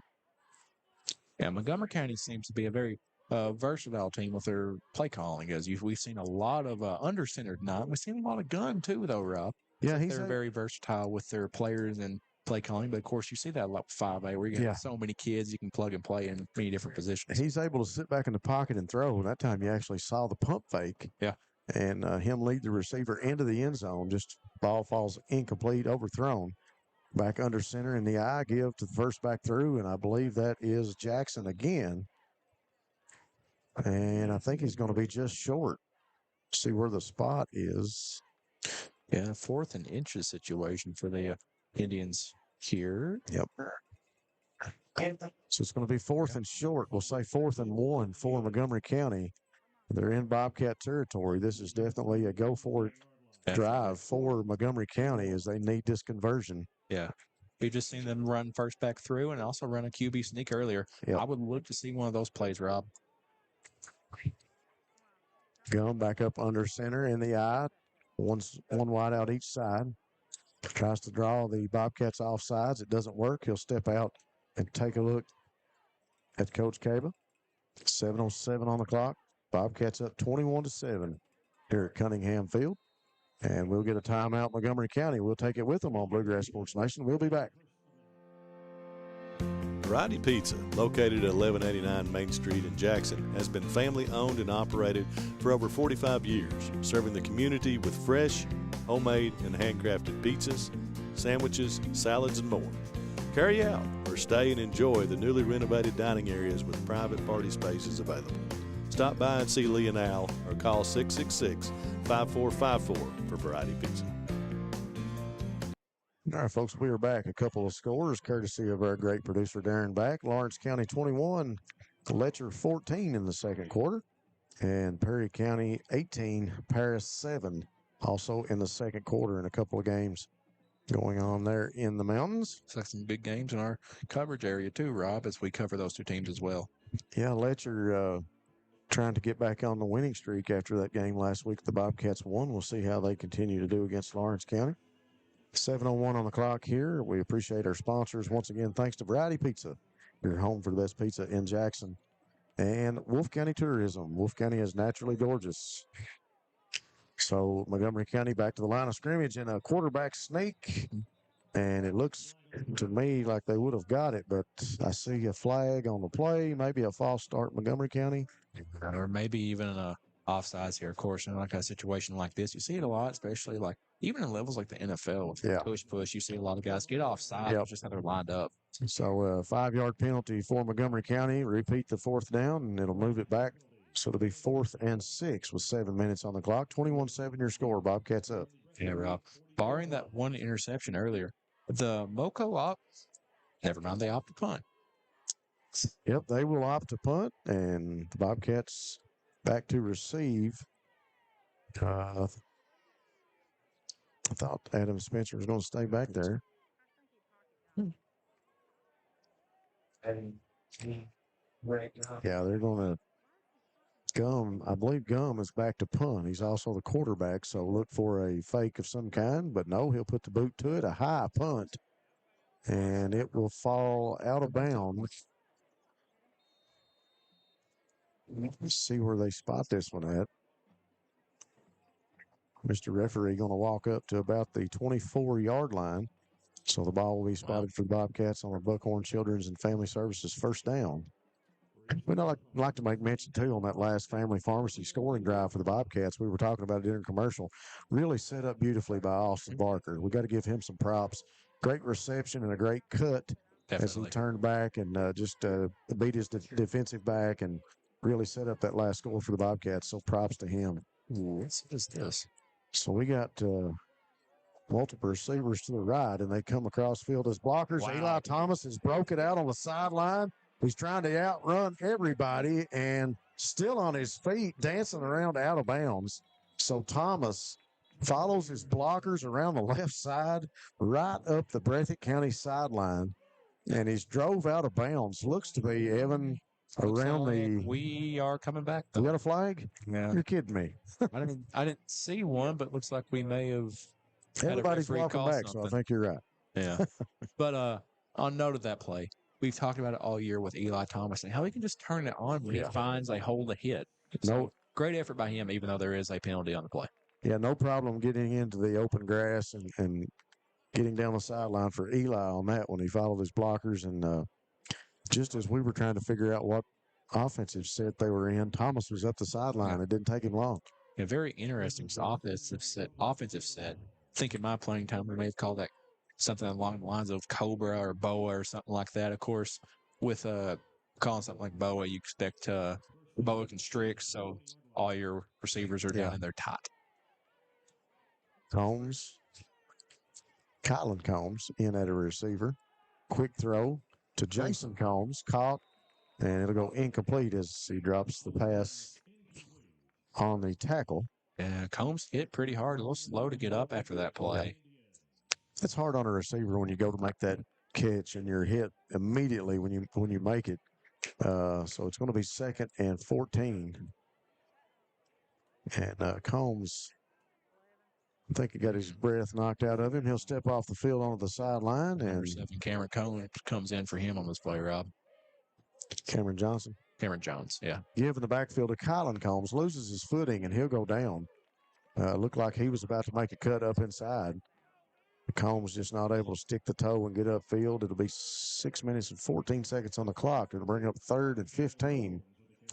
Yeah, Montgomery County seems to be a very versatile team with their play calling. As we've seen a lot of under-center tonight. We've seen a lot of gun, too, though, Rob. Yeah, they're very versatile with their players and play calling, but of course you see that a lot with 5A where you got so many kids you can plug and play in many different positions. He's able to sit back in the pocket and throw. That time you actually saw the pump fake. Yeah. And him lead the receiver into the end zone. Just ball falls incomplete, overthrown. Back under center in the eye, give to the first back through, and I believe that is Jackson again. And I think he's going to be just short. See where the spot is. Yeah, 4th and inches situation for the Indians here. Yep. So it's going to be 4th and short. We'll say 4th and 1 for Montgomery County. They're in Bobcat territory. This is definitely a go-for-it drive for Montgomery County as they need this conversion. Yeah. We've just seen them run first back through and also run a QB sneak earlier. Yep. I would look to see one of those plays, Rob. Gum back up under center in the eye. One wide out each side. Tries to draw the Bobcats off sides. It doesn't work. He'll step out and take a look at Coach Caba. 7:07 on the clock. Bobcats up 21-7 here at Cunningham Field. And we'll get a timeout, Montgomery County. We'll take it with them on Bluegrass Sports Nation. We'll be back. Variety Pizza, located at 1189 Main Street in Jackson, has been family owned and operated for over 45 years, serving the community with fresh, homemade, and handcrafted pizzas, sandwiches, salads, and more. Carry out or stay and enjoy the newly renovated dining areas with private party spaces available. Stop by and see Lee and Al or call 666-5454 for Variety Pizza. All right, folks, we are back. A couple of scores courtesy of our great producer, Darren Back. Lawrence County 21, Letcher 14 in the second quarter. And Perry County 18, Paris 7, also in the second quarter, in a couple of games going on there in the mountains. Looks like some big games in our coverage area too, Rob, as we cover those two teams as well. Yeah, Letcher trying to get back on the winning streak after that game last week. The Bobcats won. We'll see how they continue to do against Lawrence County. 7:01 on the clock here. We appreciate our sponsors. Once again, thanks to Variety Pizza, your home for the best pizza in Jackson. And Wolfe County Tourism. Wolfe County is naturally gorgeous. So Montgomery County back to the line of scrimmage in a quarterback sneak. And it looks to me like they would have got it, but I see a flag on the play, maybe a false start Montgomery County. Or maybe even a offsides here. Of course, in like a situation like this, you see it a lot, especially like even in levels like the NFL. If you push, you see a lot of guys get offside. It's just how they're lined up. So a 5-yard penalty for Montgomery County. Repeat the fourth down, and it'll move it back. So it'll be 4th and 6 with 7 minutes on the clock. 21-7 your score. Bobcats up. Yeah, Rob. Barring that one interception earlier, the Moco op, never mind, they opt to punt. Yep, they will opt to punt, and the Bobcats back to receive. I thought Adam Spencer was going to stay back there. Yeah, they're going to Gum. I believe Gum is back to punt. He's also the quarterback, so look for a fake of some kind. But no, he'll put the boot to it, a high punt, and it will fall out of bounds. Let's see where they spot this one at. Mr. Referee going to walk up to about the 24-yard line. So the ball will be spotted for the Bobcats on the Buckhorn Children's and Family Services first down. We'd like to make mention, too, on that last Family Pharmacy scoring drive for the Bobcats. We were talking about it in a commercial. Really set up beautifully by Austin Barker. We got to give him some props. Great reception and a great cut as he turned back and just beat his defensive back and really set up that last score for the Bobcats. So props to him. What is this? So we got multiple receivers to the right, and they come across field as blockers. Wow. Eli Thomas has broke it out on the sideline. He's trying to outrun everybody and still on his feet, dancing around out of bounds. So Thomas follows his blockers around the left side, right up the Breathitt County sideline, and he's drove out of bounds. Looks to be, Evan, around the... We are coming back, though. We got a flag? Yeah. You're kidding me. I didn't see one, but looks like we may have... Everybody's walking back, so I think you're right. Yeah. But on note of that play, we've talked about it all year with Eli Thomas and how he can just turn it on when he finds a hole to hit. So great effort by him, even though there is a penalty on the play. Yeah, no problem getting into the open grass and getting down the sideline for Eli on that one. He followed his blockers, and just as we were trying to figure out what offensive set they were in, Thomas was up the sideline. It didn't take him long. A very interesting offensive set. I think in my playing time, we may have called that something along the lines of Cobra or Boa or something like that. Of course, with calling something like Boa, you expect Boa constricts, so all your receivers are down in their tight. Kylan Combs in at a receiver. Quick throw to Jason Combs, caught, and it'll go incomplete as he drops the pass on the tackle. Yeah, Combs hit pretty hard, a little slow to get up after that play. It's hard on a receiver when you go to make that catch and you're hit immediately when you make it. So it's going to be 2nd and 14. And Combs, I think he got his breath knocked out of him. He'll step off the field onto the sideline. And Cameron Cohen comes in for him on this play, Rob. Cameron Johnson. Cameron Jones, yeah. Give in the backfield to Colin Combs, loses his footing, and he'll go down. Looked like he was about to make a cut up inside. Combs just not able to stick the toe and get upfield. It'll be 6 minutes and 14 seconds on the clock. It'll bring up 3rd and 15.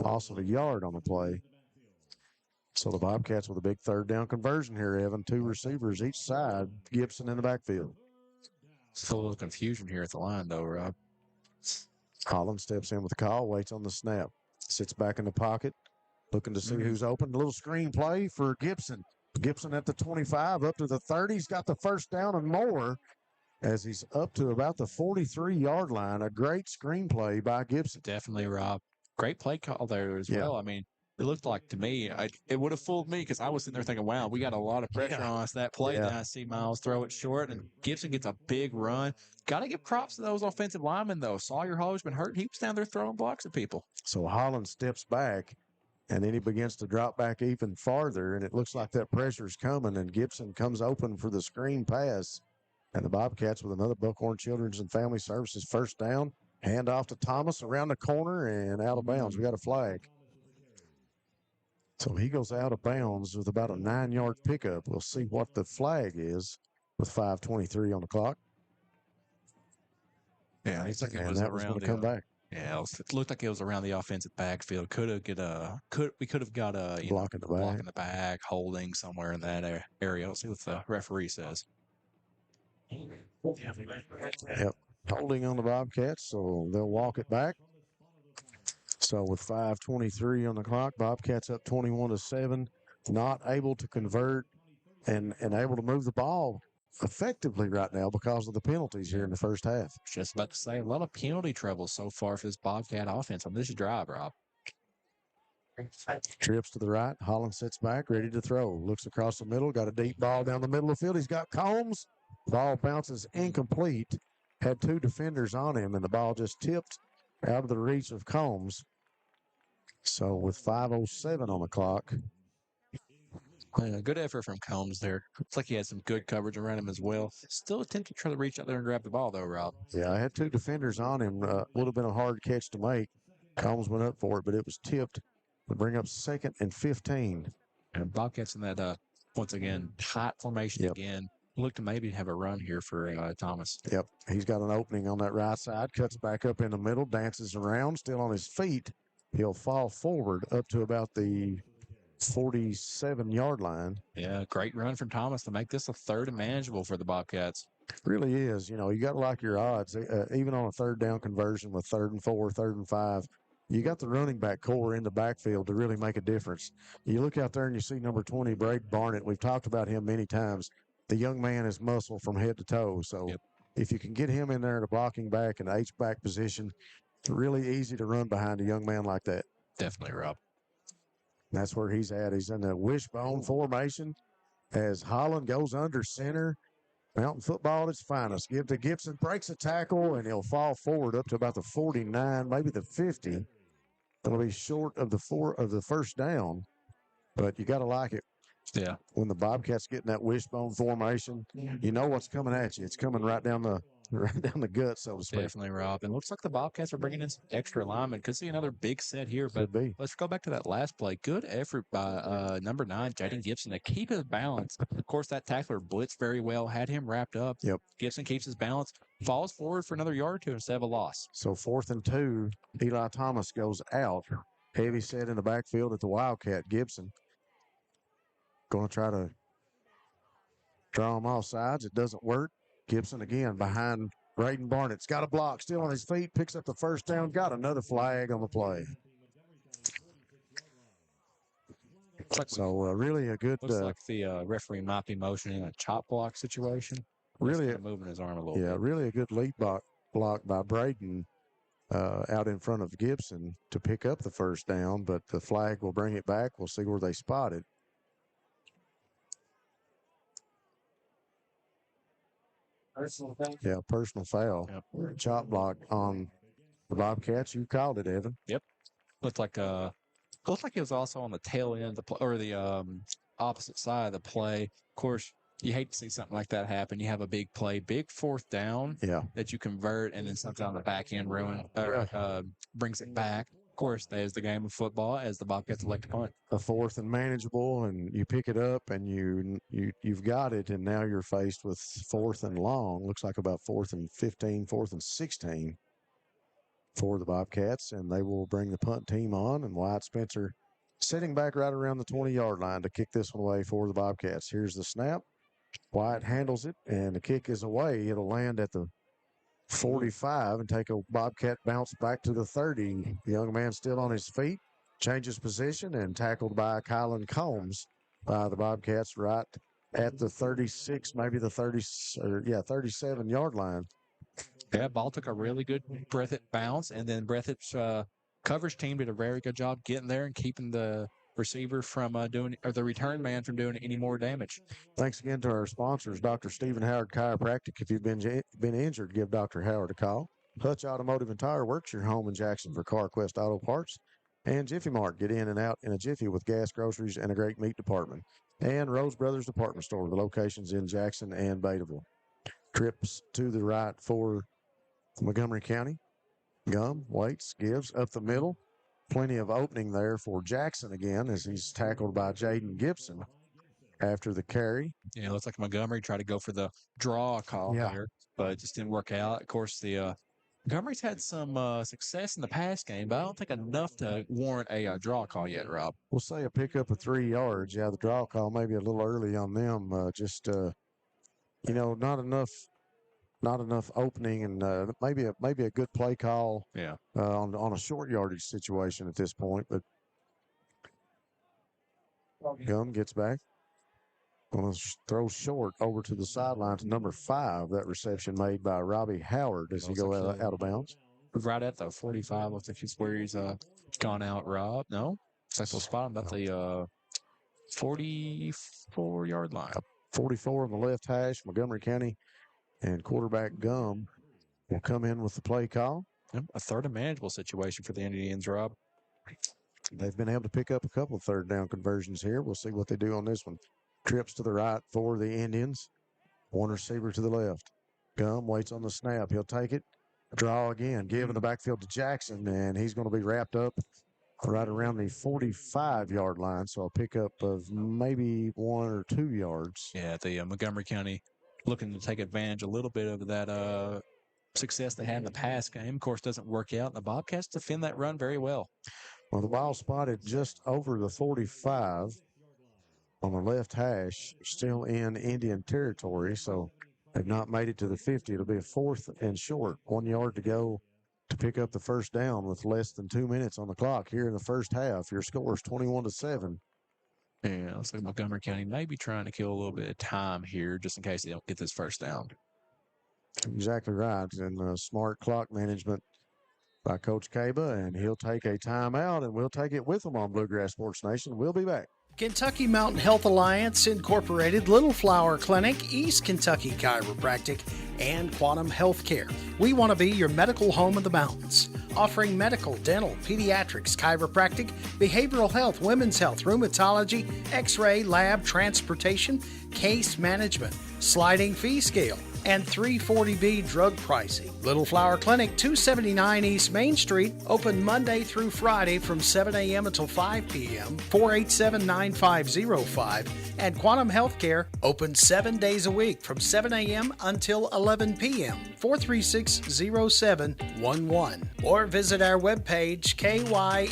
Loss of a yard on the play. So the Bobcats with a big 3rd down conversion here, Evan. 2 receivers each side. Gibson in the backfield. Still a little confusion here at the line, though, Rob. Holland steps in with the call, waits on the snap. Sits back in the pocket, looking to see who's open. A little screen play for Gibson. Gibson at the 25, up to the 30. He's got the 1st down and more as he's up to about the 43-yard line. A great screen play by Gibson. Definitely, Rob. Great play call there as well. I mean, it looked like to me, it would have fooled me because I was sitting there thinking, wow, we got a lot of pressure on us that play. Then I see Miles throw it short, and Gibson gets a big run. Got to give props to those offensive linemen, though. Sawyer Hall's been hurt. He was down there throwing blocks at people. So Holland steps back, and then he begins to drop back even farther, and it looks like that pressure's coming, and Gibson comes open for the screen pass. And the Bobcats with another Buckhorn Children's and Family Services 1st down. Hand off to Thomas around the corner and out of bounds. We got a flag. So he goes out of bounds with about a 9-yard pickup. We'll see what the flag is with 5:23 on the clock. Yeah, he's like it was that was going to come back. Yeah, it looked like it was around the offensive backfield. We could have got a block in the back, holding somewhere in that area. Let's see what the referee says. Yep, holding on the Bobcats, so they'll walk it back. So with 5:23 on the clock, Bobcats up 21-7, not able to convert and able to move the ball effectively right now because of the penalties here in the first half. Just about to say, a lot of penalty trouble so far for this Bobcat offense on this drive, Rob. Trips to the right. Holland sits back, ready to throw. Looks across the middle, got a deep ball down the middle of the field. He's got Combs. Ball bounces incomplete. Had 2 defenders on him, and the ball just tipped out of the reach of Combs. So with 5:07 on the clock. Good effort from Combs there. Looks like he had some good coverage around him as well. Still attempting to try to reach out there and grab the ball, though, Rob. Yeah, I had 2 defenders on him. Would have been a hard catch to make. Combs went up for it, but it was tipped to bring up 2nd and 15. And Bobcats in that, once again, tight formation again. Look to maybe have a run here for Thomas. Yep, he's got an opening on that right side. Cuts back up in the middle, dances around, still on his feet. He'll fall forward up to about the 47-yard line. Yeah, great run from Thomas to make this a 3rd and manageable for the Bobcats. Really is. You know, you got to like your odds. Even on a 3rd down conversion with 3rd and 4, 3rd and 5, you got the running back core in the backfield to really make a difference. You look out there and you see number 20, Braden Barnett. We've talked about him many times. The young man is muscle from head to toe. So if you can get him in there at a blocking back and H-back position, it's really easy to run behind a young man like that. Definitely, Rob. That's where he's at. He's in the wishbone formation as Holland goes under center. Mountain football at its finest. Give to Gibson, breaks a tackle, and he'll fall forward up to about the 49, maybe the 50. It'll be short of the 1st down, but you got to like it. Yeah. When the Bobcats get in that wishbone formation, you know what's coming at you. It's coming right down the gut, so to speak. Definitely, Rob. And looks like the Bobcats are bringing in some extra linemen. Could see another big set here, but let's go back to that last play. Good effort by number 9, Jaden Gibson, to keep his balance. Of course, that tackler blitzed very well, had him wrapped up. Yep. Gibson keeps his balance, falls forward for another yard or 2 instead of a loss. So 4th and 2, Eli Thomas goes out. Heavy set in the backfield at the Wildcat. Gibson going to try to draw him off sides. It doesn't work. Gibson again behind Braden Barnett's got a block, still on his feet, picks up the 1st down, got another flag on the play. So really a good. Looks like the referee might be motioning a chop block situation. Really moving his arm a little bit. Yeah, really a good lead block by Braden out in front of Gibson to pick up the 1st down, but the flag will bring it back. We'll see where they spot it. Personal foul. Yeah, personal foul. Yep. Chop block on the Bobcats. You called it, Evan. Yep. Looked like it was also on the tail end of the play, or the opposite side of the play. Of course, you hate to see something like that happen. You have a big play, big 4th down that you convert, and then something on the back end brings it back. Of course, there's the game of football as the Bobcats elect to punt. A fourth and manageable, and you pick it up, and you've got it, and now you're faced with fourth and long. Looks like about 4th and 15, 4th and 16 for the Bobcats, and they will bring the punt team on, and Wyatt Spencer sitting back right around the 20-yard line to kick this one away for the Bobcats. Here's the snap. Wyatt handles it, and the kick is away. It'll land at the 45 and take a Bobcat bounce back to the 30. The young man still on his feet, changes position, and tackled by Kylan Combs by the Bobcats right at the 36, maybe the 37-yard line. Yeah, ball took a really good Breathitt bounce, and then Breathitt's coverage team did a very good job getting there and keeping the receiver from the return man from doing any more damage. Thanks again to our sponsors, Dr. Stephen Howard Chiropractic. If you've been injured, give Dr. Howard a call. Hutch Automotive and Tire Works, your home in Jackson for CarQuest Auto Parts. And Jiffy Mart, get in and out in a jiffy with gas, groceries, and a great meat department. And Rose Brothers Department Store, the locations in Jackson and Betaville. Trips to the right for Montgomery County. Gum, waits, gives, up the middle. Plenty of opening there for Jackson again as he's tackled by Jaden Gibson after the carry. Yeah, it looks like Montgomery tried to go for the draw call there, but it just didn't work out. Of course, Montgomery's had some success in the pass game, but I don't think enough to warrant a draw call yet, Rob. We'll say a pickup of 3 yards. Yeah, the draw call maybe a little early on them. Not enough opening, and maybe a good play call. Yeah. On a short yardage situation at this point, but Gum gets back. Going to throw short over to the sideline to number 5. That reception made by Robbie Howard as he goes out of bounds. Right at the 45. Looks like he's where he's gone out, Rob. No? Looks like we'll spot him at the 44-yard line. 44 on the left hash, Montgomery County. And quarterback Gum will come in with the play call. Yep, a third and manageable situation for the Indians, Rob. They've been able to pick up a couple of third down conversions here. We'll see what they do on this one. Trips to the right for the Indians. One receiver to the left. Gum waits on the snap. He'll take it. Draw again. Give in the backfield to Jackson, and he's going to be wrapped up right around the 45-yard line. So a pickup of maybe 1 or 2 yards. Yeah, the Montgomery County looking to take advantage a little bit of that success they had in the pass game. Of course, doesn't work out. The Bobcats defend that run very well. Well, the ball spotted just over the 45 on the left hash, still in Indian territory, so they've not made it to the 50. It'll be a 4th and short, 1 yard to go to pick up the first down with less than 2 minutes on the clock here in the first half. Your score is 21-7. Yeah, looks like Montgomery County may be trying to kill a little bit of time here just in case they don't get this first down. Exactly right. And smart clock management by Coach Kaba, and he'll take a timeout, and we'll take it with him on Bluegrass Sports Nation. We'll be back. Kentucky Mountain Health Alliance Incorporated, Little Flower Clinic, East Kentucky Chiropractic, and Quantum Healthcare. We want to be your medical home of the mountains, offering medical, dental, pediatrics, chiropractic, behavioral health, women's health, rheumatology, x-ray, lab, transportation, case management, sliding fee scale, and 340B drug pricing. Little Flower Clinic, 279 East Main Street, open Monday through Friday from 7 a.m. until 5 p.m., 487-9505, and Quantum Healthcare, open 7 days a week from 7 a.m. until 11 p.m., 436-0711, or visit our webpage, kymha.com.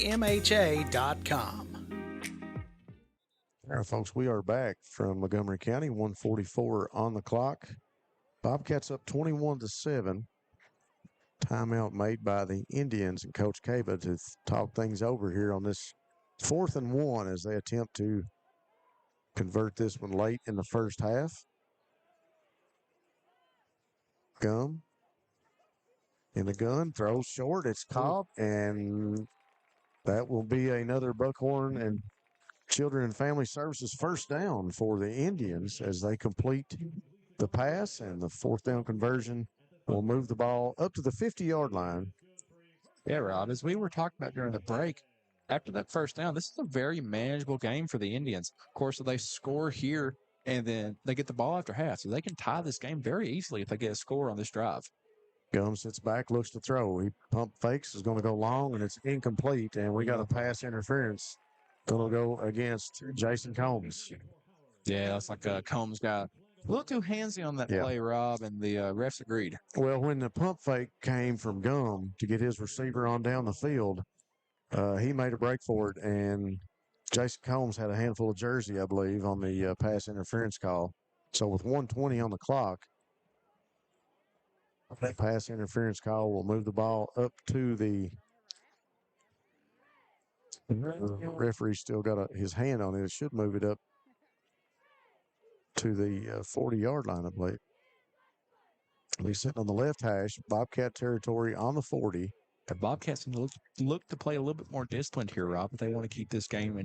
All right, folks, we are back from Montgomery County, 1:44 on the clock. Bobcats up 21-7. Timeout made by the Indians and Coach Kaba to talk things over here on this 4th and 1 as they attempt to convert this one late in the first half. Gum in the gun, throws short. It's caught, and that will be another Buckhorn and Children and Family Services first down for the Indians as they complete the pass, and the 4th down conversion will move the ball up to the 50-yard line. Yeah, Rob, as we were talking about during the break, after that first down, this is a very manageable game for the Indians. Of course, they score here, and then they get the ball after half, so they can tie this game very easily if they get a score on this drive. Gum sits back, looks to throw. He pump fakes, is going to go long, and it's incomplete. And we got a pass interference going to go against Jason Combs. Yeah, that's like Combs got a little too handsy on that play, Rob, and the refs agreed. Well, when the pump fake came from Gum to get his receiver on down the field, he made a break for it, and Jason Combs had a handful of jersey, I believe, on the pass interference call. So with 1:20 on the clock, that pass interference call will move the ball up to the referee. Still got his hand on it. It should move it up to the 40-yard line, I believe. He's sitting on the left hash, Bobcat territory on the 40. The Bobcats look to play a little bit more disciplined here, Rob. If they want to keep this game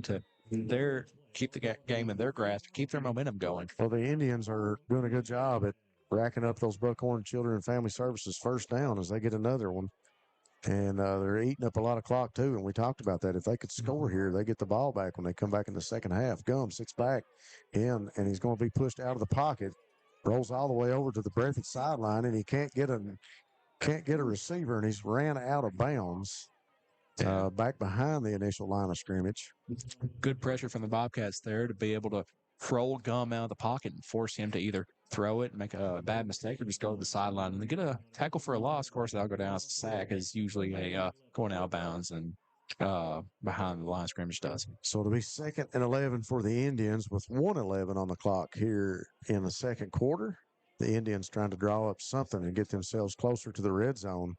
keep the game in their grasp, keep their momentum going. Well, the Indians are doing a good job at racking up those Buckhorn Children and Family Services first down as they get another one. And they're eating up a lot of clock, too. And we talked about that. If they could score here, they get the ball back when they come back in the second half. Gum sits back in, and he's going to be pushed out of the pocket. Rolls all the way over to the Breathitt sideline, and he can't get a receiver, and he's ran out of bounds back behind the initial line of scrimmage. Good pressure from the Bobcats there to be able to roll Gum out of the pocket and force him to either throw it and make a bad mistake or just go to the sideline and get a tackle for a loss. Of course, that'll go down as a sack, is usually a going out of bounds and behind the line of scrimmage does. So it'll be 2nd and 11 for the Indians with 1:11 on the clock here in the second quarter. The Indians trying to draw up something and get themselves closer to the red zone.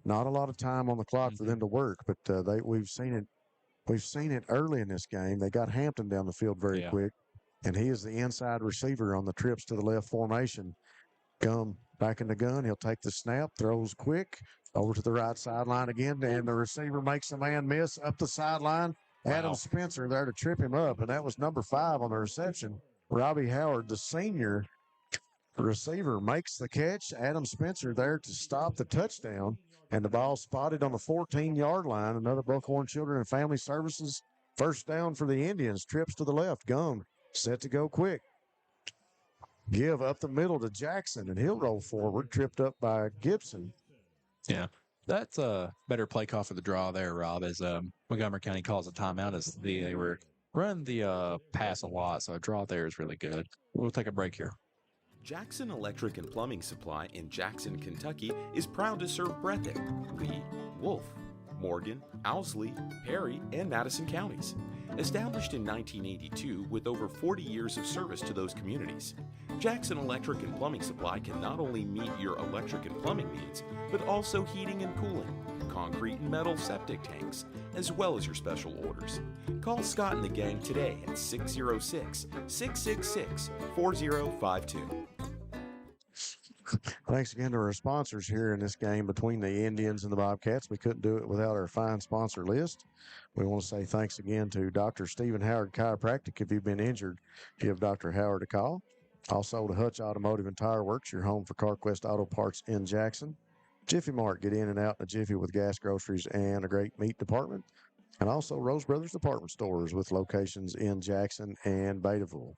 Not a lot of time on the clock for them to work, but we've seen it. We've seen it early in this game. They got Hampton down the field very quick, and he is the inside receiver on the trips to the left formation. Gum back in the gun. He'll take the snap, throws quick over to the right sideline again, and the receiver makes the man miss up the sideline. Adam Spencer there to trip him up, and that was number 5 on the reception. Robbie Howard, the senior receiver, makes the catch. Adam Spencer there to stop the touchdown, and the ball spotted on the 14-yard line. Another Buckhorn Children and Family Services first down for the Indians. Trips to the left. Gum set to go quick. Give up the middle to Jackson, and he'll roll forward, tripped up by Gibson. Yeah, that's a better play call for the draw there, Rob, as Montgomery County calls a timeout as they were running the pass a lot, so a draw there is really good. We'll take a break here. Jackson Electric and Plumbing Supply in Jackson, Kentucky is proud to serve Breathitt, Lee, Wolf, Morgan, Owsley, Perry, and Madison counties. Established in 1982 with over 40 years of service to those communities, Jackson Electric and Plumbing Supply can not only meet your electric and plumbing needs, but also heating and cooling, concrete and metal septic tanks, as well as your special orders. Call Scott and the gang today at 606-666-4052. Thanks again to our sponsors here in this game between the Indians and the Bobcats. We couldn't do it without our fine sponsor list. We want to say thanks again to Dr. Stephen Howard Chiropractic. If you've been injured, give Dr. Howard a call. Also to Hutch Automotive and Tire Works, your home for CarQuest Auto Parts in Jackson. Jiffy Mart, get in and out in a jiffy with gas, groceries, and a great meat department. And also Rose Brothers Department Stores with locations in Jackson and Betaville.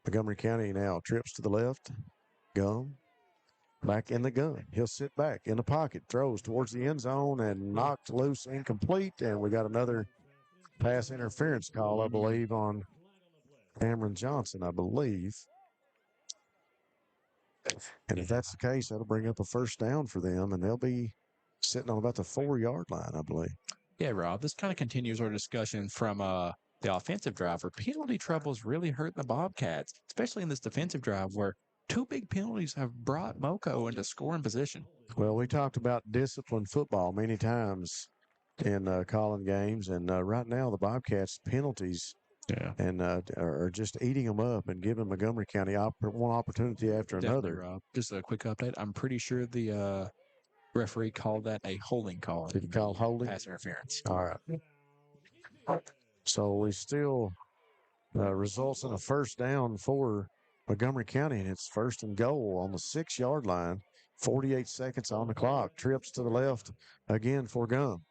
Montgomery County now trips to the left. Gum back in the gun. He'll sit back in the pocket, throws towards the end zone and knocked loose, incomplete. And we got another pass interference call, I believe, on Cameron Johnson, I believe. And if that's the case, that'll bring up a first down for them, and they'll be sitting on about the 4-yard line, I believe. Yeah, Rob, this kind of continues our discussion from the offensive drive where penalty troubles really hurt the Bobcats, especially in this defensive drive where 2 big penalties have brought Moco into scoring position. Well, we talked about disciplined football many times in calling games, and right now the Bobcats penalties and are just eating them up and giving Montgomery County one opportunity after another. Rob. Just a quick update. I'm pretty sure the referee called that a holding call. Did he call holding? Pass interference. All right. So we still results in a first down for Montgomery County, and it's 1st and goal on the 6-yard line. 48 seconds on the clock. Trips to the left again for Gum.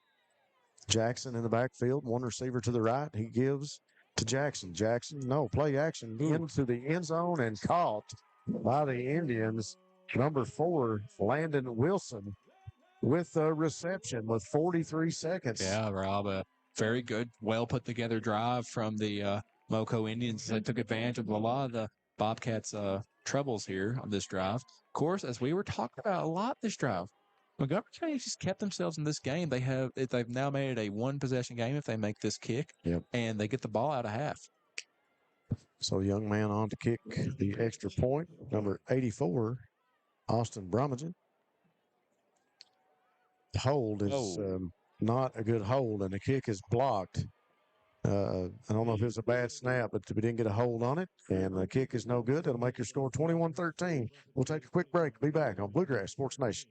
Jackson in the backfield, one receiver to the right. He gives to Jackson. Jackson, no, play action into the end zone and caught by the Indians number 4, Landon Wilson, with a reception with 43 seconds. Yeah, Rob, very good, well put together drive from the Moco Indians. They took advantage of a lot of the Bobcats' troubles here on this drive. Of course, as we were talking about a lot this drive, Montgomery County just kept themselves in this game. They've now made it a one possession game if they make this kick, and they get the ball out of half. So young man on to kick the extra point, number 84, Austin Brummagem. The hold is not a good hold, and the kick is blocked. I don't know if it was a bad snap, but we didn't get a hold on it, and the kick is no good. That'll make your score 21-13. We'll take a quick break. Be back on Bluegrass Sports Nation.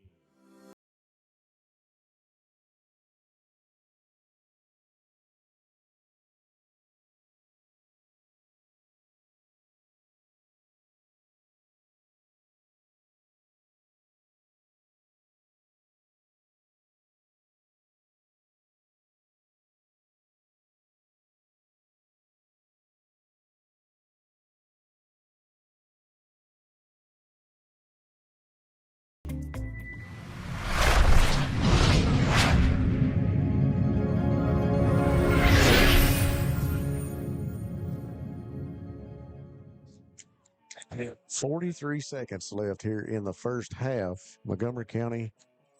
Yeah. 43 seconds left here in the first half. Montgomery County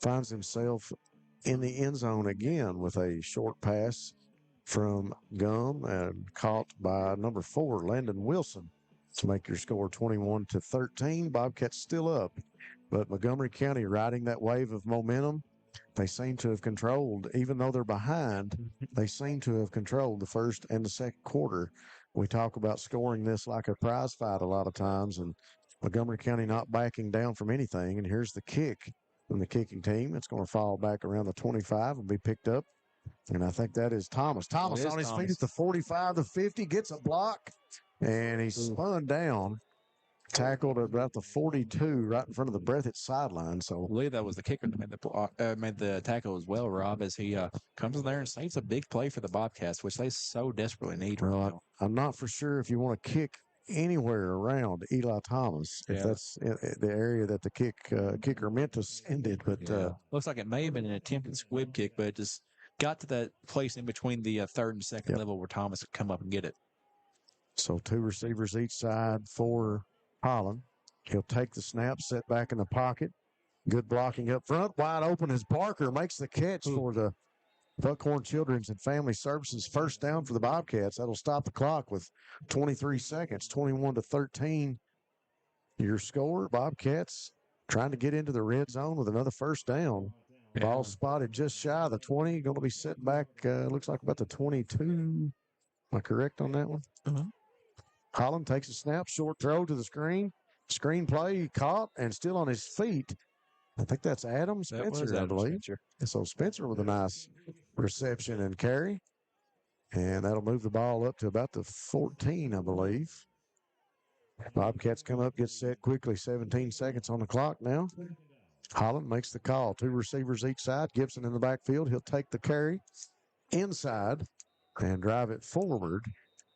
finds himself in the end zone again with a short pass from Gum and caught by number 4, Landon Wilson, to make your score 21-13. Bobcats still up, but Montgomery County riding that wave of momentum. They seem to have controlled, even though they're behind, they seem to have controlled the first and the second quarter. We talk about scoring this like a prize fight a lot of times, and Montgomery County not backing down from anything. And here's the kick from the kicking team. It's going to fall back around the 25 and be picked up. And I think that is Thomas. Thomas on his feet at the 45, the 50, gets a block, and he's spun down. Tackled at about the 42, right in front of the Breathitt sideline. So I believe that was the kicker that made the tackle as well, Rob, as he comes in there and saves a big play for the Bobcats, which they so desperately need right now. I'm not for sure if you want to kick anywhere around Eli Thomas, if that's the area that the kicker meant to send it. But looks like it may have been an attempted squib kick, but it just got to that place in between the third and second level where Thomas could come up and get it. So 2 receivers each side for Holland. He'll take the snap, set back in the pocket. Good blocking up front. Wide open as Barker makes the catch for the Buckhorn Children's and Family Services. First down for the Bobcats. That'll stop the clock with 23 seconds, 21-13. Your score, Bobcats trying to get into the red zone with another first down. Ball spotted just shy of the 20. Going to be set back, looks like about the 22. Am I correct on that one? Holland takes a snap, short throw to the screen. Screen play, caught, and still on his feet. I think that's Adam Spencer, I believe. So Spencer with a nice reception and carry. And that'll move the ball up to about the 14, I believe. Bobcats come up, get set quickly. 17 seconds on the clock now. Holland makes the call. 2 receivers each side. Gibson in the backfield. He'll take the carry inside and drive it forward.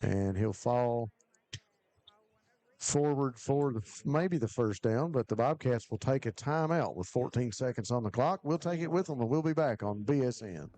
And he'll fall forward for maybe the first down, but the Bobcats will take a timeout with 14 seconds on the clock. We'll take it with them, and we'll be back on BSN.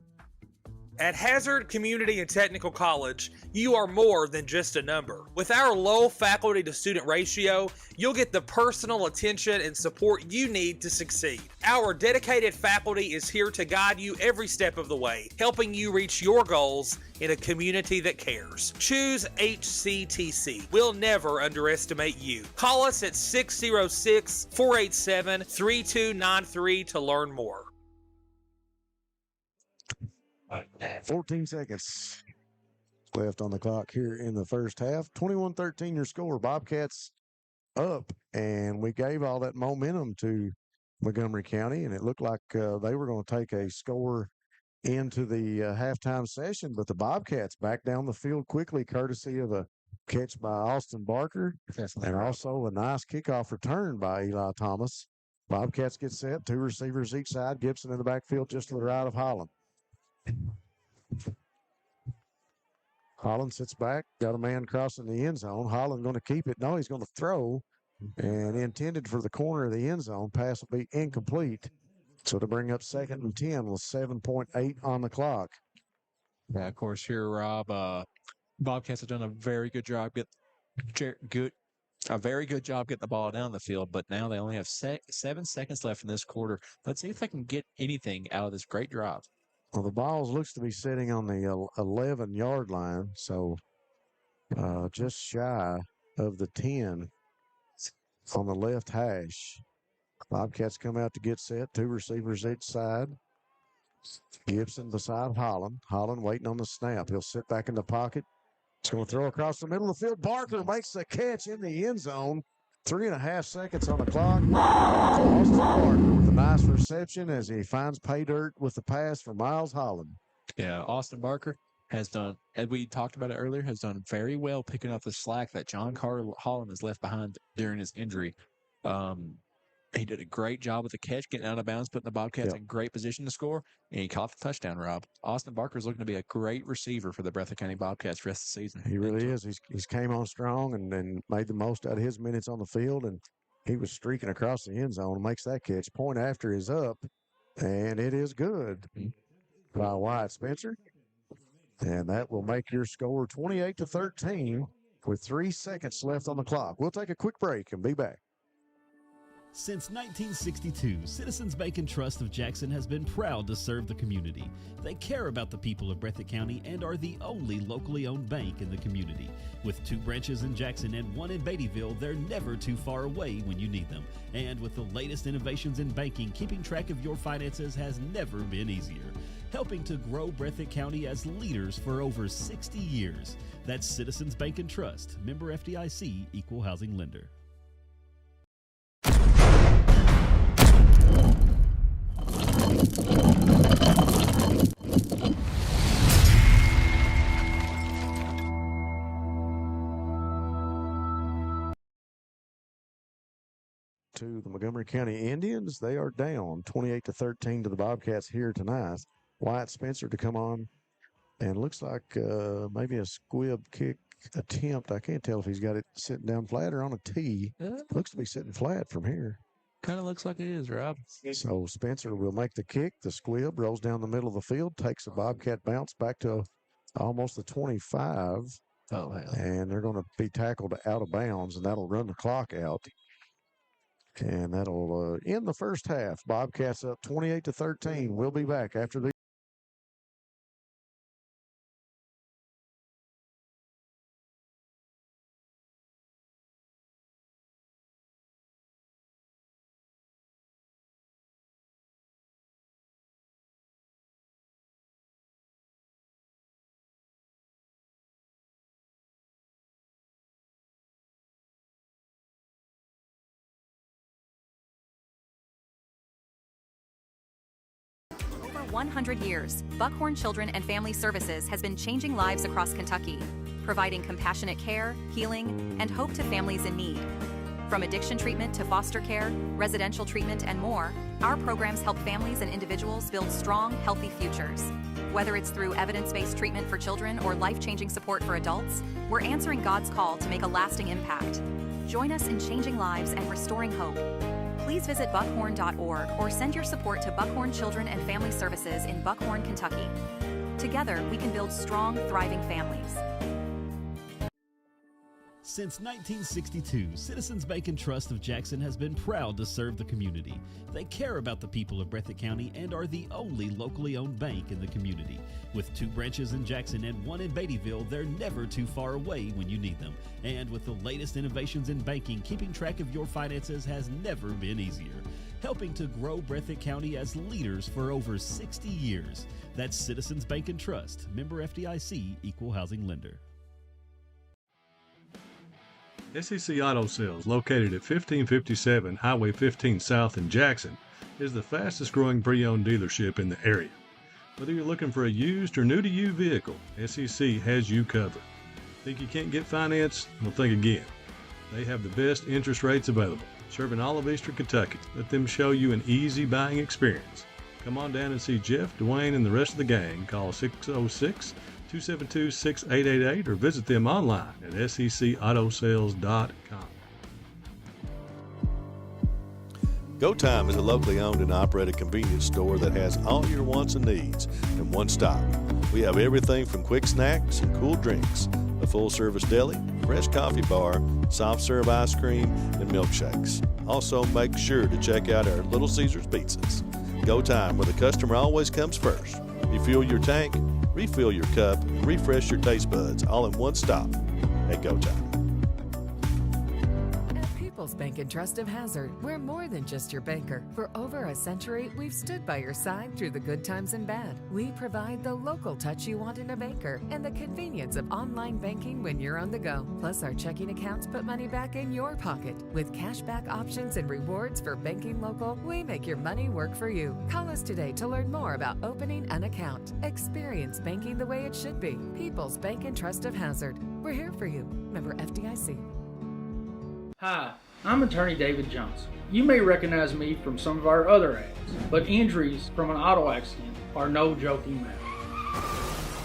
At Hazard Community and Technical College, you are more than just a number. With our low faculty to student ratio, you'll get the personal attention and support you need to succeed. Our dedicated faculty is here to guide you every step of the way, helping you reach your goals in a community that cares. Choose HCTC. We'll never underestimate you. Call us at 606-487-3293 to learn more. 14 seconds left on the clock here in the first half. 21-13 your score. Bobcats up, and we gave all that momentum to Montgomery County, and it looked like they were going to take a score into the halftime session, but the Bobcats back down the field quickly, courtesy of a catch by Austin Barker, and also a nice kickoff return by Eli Thomas. Bobcats get set, 2 receivers each side. Gibson in the backfield just to the right of Holland. Holland sits back, got a man crossing the end zone. Holland going to keep it. No, he's going to throw and intended for the corner of the end zone. Pass will be incomplete. So to bring up 2nd and 10 with 7.8 on the clock. Yeah, of course, here, Rob, Bobcats have done a very good job getting the ball down the field, but now they only have 7 seconds left in this quarter. Let's see if they can get anything out of this great drive. Well, the ball looks to be sitting on the 11-yard line, so just shy of the 10 on the left hash. Bobcats come out to get set. 2 receivers each side. Gibson beside Holland. Holland waiting on the snap. He'll sit back in the pocket. He's going to throw across the middle of the field. Barker makes the catch in the end zone. 3.5 seconds on the clock. Austin Barker with a nice reception as he finds pay dirt with the pass for Miles Holland. Yeah, Austin Barker has done, as we talked about it earlier, has done very well picking up the slack that John Carter Holland has left behind during his injury. He did a great job with the catch, getting out of bounds, putting the Bobcats in great position to score, and he caught the touchdown, Rob. Austin Barker is looking to be a great receiver for the Breathitt County Bobcats the rest of the season. He really is. He's came on strong and made the most out of his minutes on the field, and he was streaking across the end zone and makes that catch. Point after is up, and it is good by Wyatt Spencer. And that will make your score 28-13 with 3 seconds left on the clock. We'll take a quick break and be back. Since 1962, Citizens Bank and Trust of Jackson has been proud to serve the community. They care about the people of Breathitt County and are the only locally owned bank in the community. With 2 branches in Jackson and 1 in Beattyville, they're never too far away when you need them. And with the latest innovations in banking, keeping track of your finances has never been easier. Helping to grow Breathitt County as leaders for over 60 years. That's Citizens Bank and Trust, member FDIC, equal housing lender. To the Montgomery County Indians, they are down 28-13 to the Bobcats here tonight. Wyatt Spencer to come on, and looks like maybe a squib kick attempt. I can't tell if he's got it sitting down flat or on a tee. Looks to be sitting flat from here. Kind of looks like it is, Rob. So Spencer will make the kick. The squib rolls down the middle of the field, takes a Bobcat bounce back to almost the 25. Oh, wow. And they're going to be tackled out of bounds, and that'll run the clock out. And that'll end the first half. Bobcats up 28-13. We'll be back after the. For 100 years, Buckhorn Children and Family Services has been changing lives across Kentucky, providing compassionate care, healing, and hope to families in need. From addiction treatment to foster care, residential treatment, and more, our programs help families and individuals build strong, healthy futures. Whether it's through evidence-based treatment for children or life-changing support for adults, we're answering God's call to make a lasting impact. Join us in changing lives and restoring hope. Please visit buckhorn.org or send your support to Buckhorn Children and Family Services in Buckhorn, Kentucky. Together, we can build strong, thriving families. Since 1962, Citizens Bank and Trust of Jackson has been proud to serve the community. They care about the people of Breathitt County and are the only locally owned bank in the community. With 2 branches in Jackson and 1 in Beattyville, they're never too far away when you need them. And with the latest innovations in banking, keeping track of your finances has never been easier. Helping to grow Breathitt County as leaders for over 60 years. That's Citizens Bank and Trust, member FDIC, equal housing lender. SEC Auto Sales, located at 1557 Highway 15 South in Jackson, is the fastest growing pre-owned dealership in the area. Whether you're looking for a used or new-to-you vehicle, SEC has you covered. Think you can't get finance? Well, think again. They have the best interest rates available, serving all of Eastern Kentucky. Let them show you an easy buying experience. Come on down and see Jeff, Dwayne, and the rest of the gang. Call 606-272-6888 or visit them online at secautosales.com. Go Time is a locally owned and operated convenience store that has all your wants and needs in one stop. We have everything from quick snacks and cool drinks, a full-service deli, fresh coffee bar, soft-serve ice cream, and milkshakes. Also, make sure to check out our Little Caesars pizzas. Go Time, where the customer always comes first. Refuel your tank, refill your cup, and refresh your taste buds all in one stop at Go Time. People's Bank and Trust of Hazard, we're more than just your banker. For over a century, we've stood by your side through the good times and bad. We provide the local touch you want in a banker and the convenience of online banking when you're on the go. Plus, our checking accounts put money back in your pocket. With cashback options and rewards for banking local, we make your money work for you. Call us today to learn more about opening an account. Experience banking the way it should be. People's Bank and Trust of Hazard. We're here for you. Member FDIC. Hi, I'm attorney David Johnson. You may recognize me from some of our other ads, but injuries from an auto accident are no joking matter.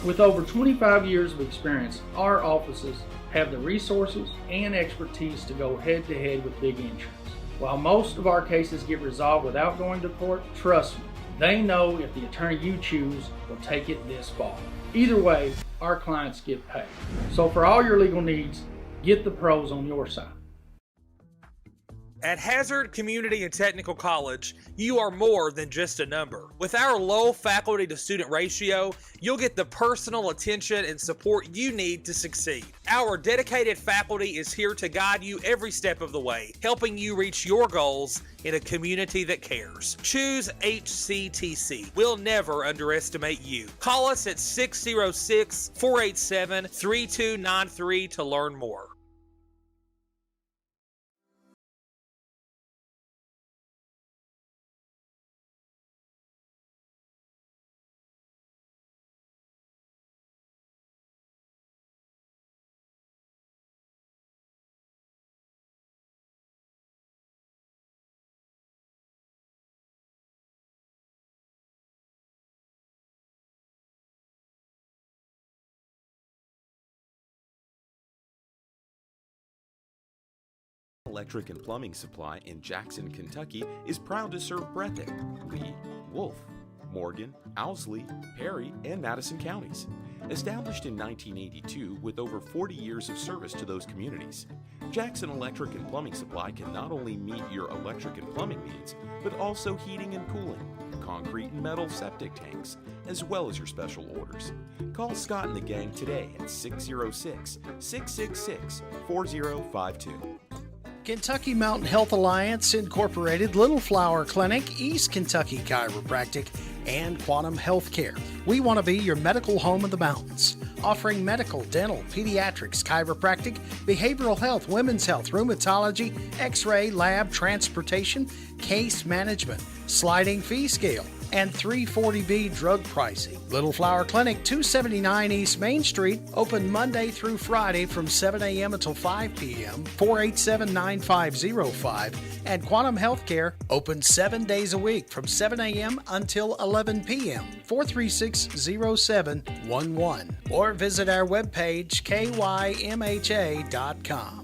With over 25 years of experience, our offices have the resources and expertise to go head to head with big insurance. While most of our cases get resolved without going to court, trust me, they know if the attorney you choose will take it this far. Either way, our clients get paid. So for all your legal needs, get the pros on your side. At Hazard Community and Technical College, you are more than just a number. With our low faculty to student ratio, you'll get the personal attention and support you need to succeed. Our dedicated faculty is here to guide you every step of the way, helping you reach your goals in a community that cares. Choose HCTC. We'll never underestimate you. Call us at 606-487-3293 to learn more. Electric and Plumbing Supply in Jackson, Kentucky is proud to serve Breathitt, Lee, Wolfe, Morgan, Owsley, Perry, and Madison counties. Established in 1982 with over 40 years of service to those communities, Jackson Electric and Plumbing Supply can not only meet your electric and plumbing needs, but also heating and cooling, concrete and metal septic tanks, as well as your special orders. Call Scott and the gang today at 606-666-4052. Kentucky Mountain Health Alliance Incorporated, Little Flower Clinic, East Kentucky Chiropractic, and Quantum Healthcare. We want to be your medical home in the mountains, offering medical, dental, pediatrics, chiropractic, behavioral health, women's health, rheumatology, x-ray, lab, transportation, case management, sliding fee scale, and 340B drug pricing. Little Flower Clinic, 279 East Main Street, open Monday through Friday from 7 a.m. until 5 p.m., 487-9505, and Quantum Healthcare, open 7 days a week from 7 a.m. until 11 p.m., 436-0711, or visit our webpage, kymha.com.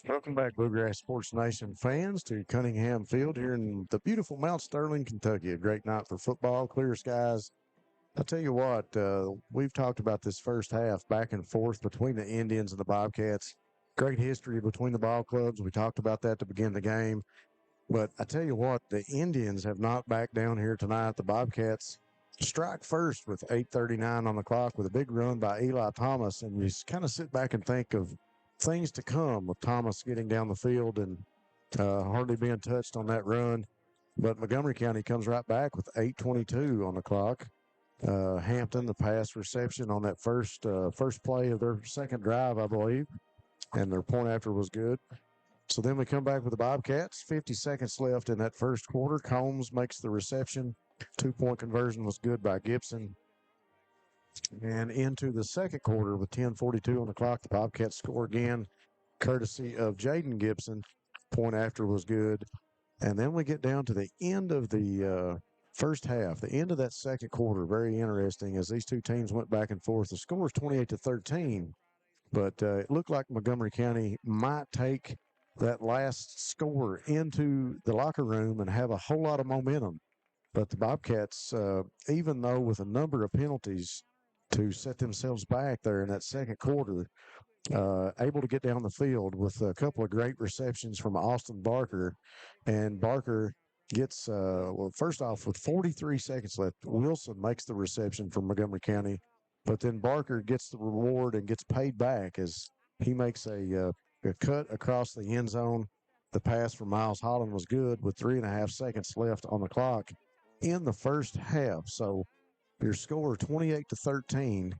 Welcome back, Bluegrass Sports Nation fans, to Cunningham Field here in the beautiful Mount Sterling, Kentucky. A great night for football, clear skies. I'll tell you what, we've talked about this first half back and forth between the Indians and the Bobcats. Great history between the ball clubs. We talked about that to begin the game. But I tell you what, the Indians have not backed down here tonight. The Bobcats strike first with 8:39 on the clock with a big run by Eli Thomas. And you just kind of sit back and think of things to come with Thomas getting down the field and hardly being touched on that run. But Montgomery County comes right back with 8:22 on the clock. Hampton, the pass reception on that first play of their second drive, I believe, and their point after was good. So then we come back with the Bobcats. 50 seconds left in that first quarter. Combs makes the reception. 2-point conversion was good by Gibson. And into the second quarter with 10:42 on the clock, the Bobcats score again, courtesy of Jaden Gibson. Point after was good. And then we get down to the end of the first half, the end of that second quarter, very interesting as these two teams went back and forth. The score was 28-13, but it looked like Montgomery County might take that last score into the locker room and have a whole lot of momentum. But the Bobcats, even though with a number of penalties to set themselves back there in that second quarter, able to get down the field with a couple of great receptions from Austin Barker. And Barker gets, first off, with 43 seconds left, Wilson makes the reception from Montgomery County, but then Barker gets the reward and gets paid back as he makes a cut across the end zone. The pass from Miles Holland was good with 3.5 seconds left on the clock in the first half. So your score 28-13.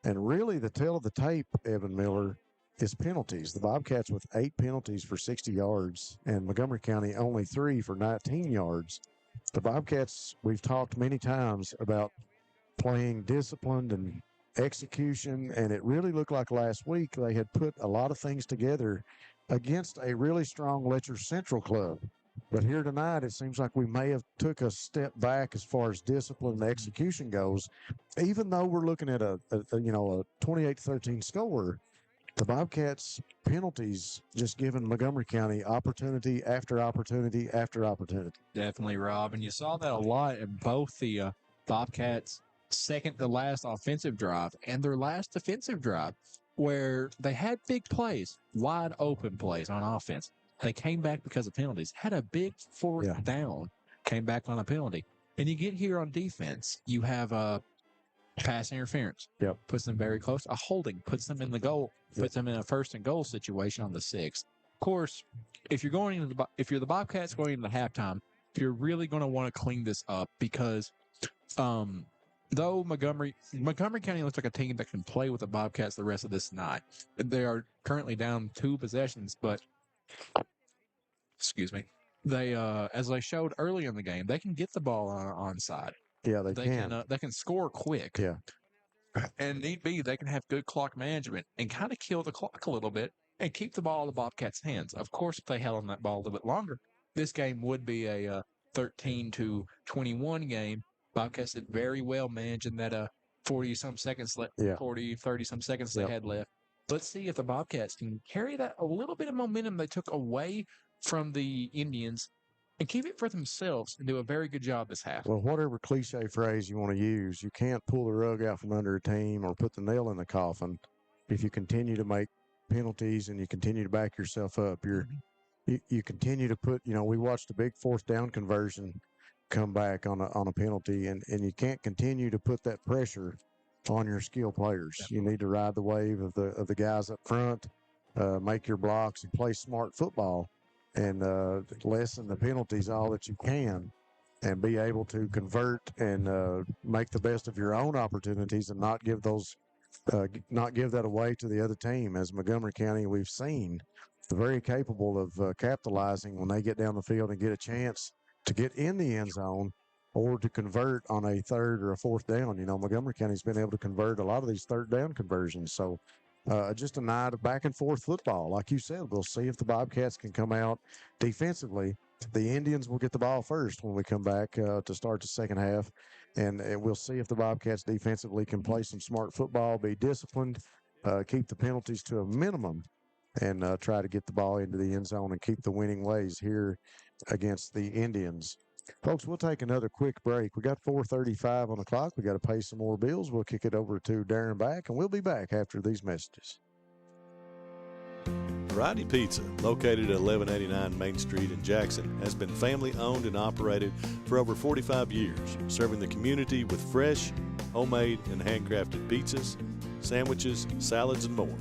And really the tale of the tape, Evan Miller, is penalties. The Bobcats with 8 penalties for 60 yards and Montgomery County only 3 for 19 yards. The Bobcats, we've talked many times about playing disciplined and execution, and it really looked like last week they had put a lot of things together against a really strong Letcher Central club. But here tonight, it seems like we may have took a step back as far as discipline and execution goes. Even though we're looking at a 28-13 score, the Bobcats penalties just giving Montgomery County opportunity after opportunity after opportunity. Definitely, Rob. And you saw that a lot in both the Bobcats' second to last offensive drive and their last defensive drive, where they had big plays, wide open plays on offense. They came back because of penalties, had a big fourth down, came back on a penalty. And you get here on defense, you have a pass interference, puts them very close. A holding puts them in the goal, puts them in a first and goal situation on the 6th. Of course, if you're the Bobcats going into halftime, you're really going to want to clean this up because though Montgomery County looks like a team that can play with the Bobcats the rest of this night. They are currently down 2 possessions, but they as they showed early in the game, they can get the ball on onside. Yeah, they can. They can score quick. Yeah. And need be, they can have good clock management and kind of kill the clock a little bit and keep the ball in the Bobcats' hands. Of course, if they held on that ball a little bit longer, this game would be a 13-21 game. Bobcats did very well managing that 40-some seconds left, 30-some seconds they had left. Let's see if the Bobcats can carry that a little bit of momentum they took away from the Indians and keep it for themselves and do a very good job this half. Well, whatever cliche phrase you want to use, you can't pull the rug out from under a team or put the nail in the coffin if you continue to make penalties and you continue to back yourself up. You continue to put, we watched a big 4th down conversion come back on a penalty, and you can't continue to put that pressure on your skill players. You need to ride the wave of the guys up front, make your blocks and play smart football, and lessen the penalties all that you can, and be able to convert and make the best of your own opportunities and not give that away to the other team. As Montgomery County, we've seen, they're very capable of capitalizing when they get down the field and get a chance to get in the end zone or to convert on a 3rd or a 4th down. Montgomery County's been able to convert a lot of these 3rd down conversions. So just a night of back and forth football. Like you said, we'll see if the Bobcats can come out defensively. The Indians will get the ball first when we come back to start the second half. And we'll see if the Bobcats defensively can play some smart football, be disciplined, keep the penalties to a minimum, and try to get the ball into the end zone and keep the winning ways here against the Indians. Folks, we'll take another quick break. We got 4:35 on the clock. We got to pay some more bills. We'll kick it over to Darren back, and we'll be back after these messages. Variety Pizza, located at 1189 Main Street in Jackson, has been family owned and operated for over 45 years, serving the community with fresh, homemade, and handcrafted pizzas, sandwiches, salads, and more.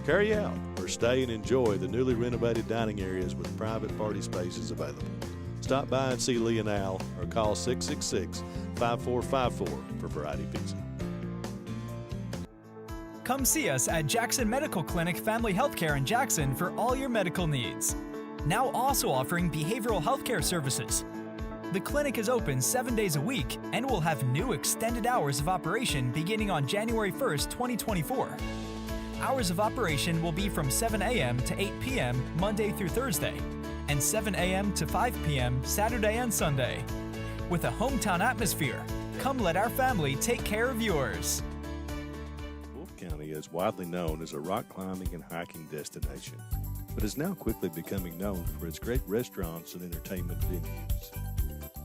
Carry out or stay and enjoy the newly renovated dining areas with private party spaces available. Stop by and see Lee and Al or call 666-5454 for Variety Pizza. Come see us at Jackson Medical Clinic Family Healthcare in Jackson for all your medical needs. Now also offering behavioral healthcare services. The clinic is open 7 days a week and will have new extended hours of operation beginning on January 1st, 2024. Hours of operation will be from 7 a.m. to 8 p.m. Monday through Thursday, and 7 a.m. to 5 p.m. Saturday and Sunday. With a hometown atmosphere, come let our family take care of yours. Wolfe County is widely known as a rock climbing and hiking destination, but is now quickly becoming known for its great restaurants and entertainment venues.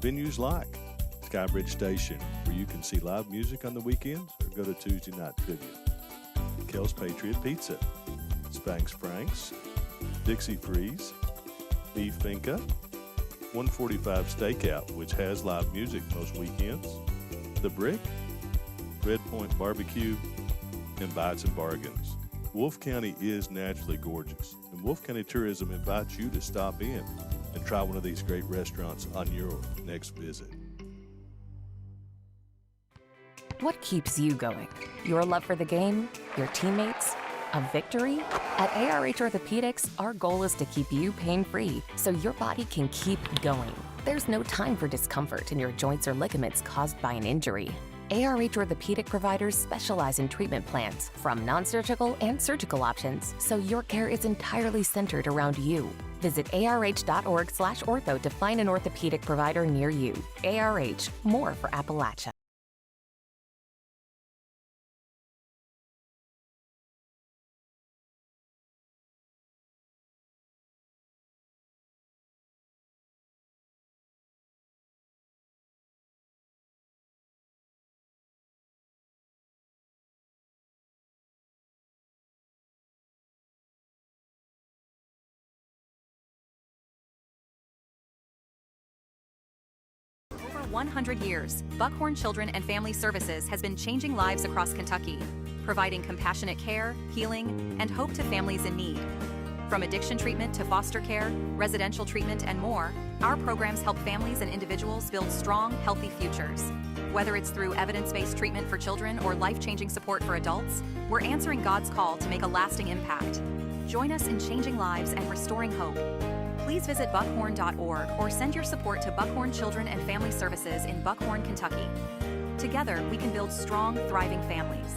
Venues like Skybridge Station, where you can see live music on the weekends or go to Tuesday night trivia. Kel's Patriot Pizza, Spanx Franks, Dixie Freeze, Beef Finca, 145 Stakeout, which has live music most weekends, The Brick, Red Point Barbecue, and Bites and Bargains. Wolfe County is naturally gorgeous, and Wolfe County Tourism invites you to stop in and try one of these great restaurants on your next visit. What keeps you going? Your love for the game? Your teammates? A victory? At ARH Orthopedics, our goal is to keep you pain-free so your body can keep going. There's no time for discomfort in your joints or ligaments caused by an injury. ARH Orthopedic providers specialize in treatment plans, from non-surgical and surgical options, so your care is entirely centered around you. Visit arh.org/ortho to find an orthopedic provider near you. ARH, more for Appalachia. For 100 years, Buckhorn Children and Family Services has been changing lives across Kentucky, providing compassionate care, healing, and hope to families in need. From addiction treatment to foster care, residential treatment, and more, our programs help families and individuals build strong, healthy futures. Whether it's through evidence-based treatment for children or life-changing support for adults, we're answering God's call to make a lasting impact. Join us in changing lives and restoring hope. Please visit buckhorn.org or send your support to Buckhorn Children and Family Services in Buckhorn, Kentucky. Together, we can build strong, thriving families.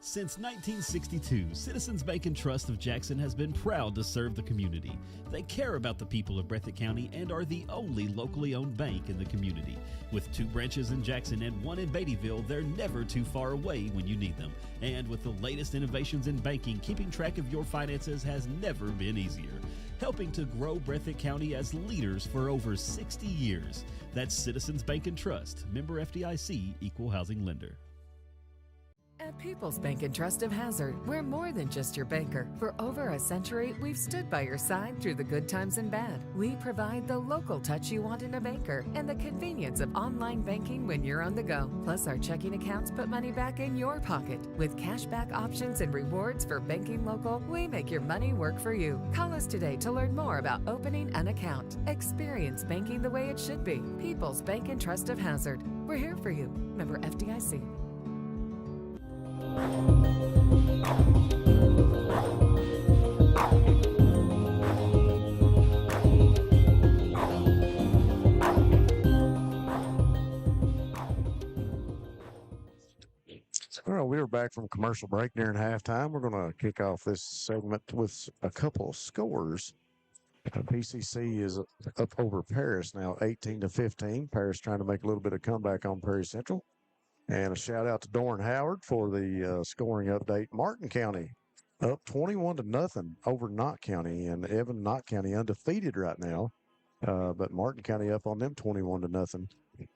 Since 1962, Citizens Bank and Trust of Jackson has been proud to serve the community. They care about the people of Breathitt County and are the only locally owned bank in the community. With 2 branches in Jackson and 1 in Beattyville, they're never too far away when you need them. And with the latest innovations in banking, keeping track of your finances has never been easier. Helping to grow Breathitt County as leaders for over 60 years. That's Citizens Bank and Trust, member FDIC, equal housing lender. At People's Bank and Trust of Hazard, we're more than just your banker. For over a century, we've stood by your side through the good times and bad. We provide the local touch you want in a banker and the convenience of online banking when you're on the go. Plus, our checking accounts put money back in your pocket. With cashback options and rewards for banking local, we make your money work for you. Call us today to learn more about opening an account. Experience banking the way it should be. People's Bank and Trust of Hazard. We're here for you. Member FDIC. Well, we are back from commercial break nearing halftime. We're going to kick off this segment with a couple of scores. PCC is up over Paris now, 18-15. Paris trying to make a little bit of comeback on Perry Central. And a shout out to Doran Howard for the scoring update. Martin County up 21-0 over Knott County, and Evan Knott County undefeated right now. But Martin County up on them 21-0.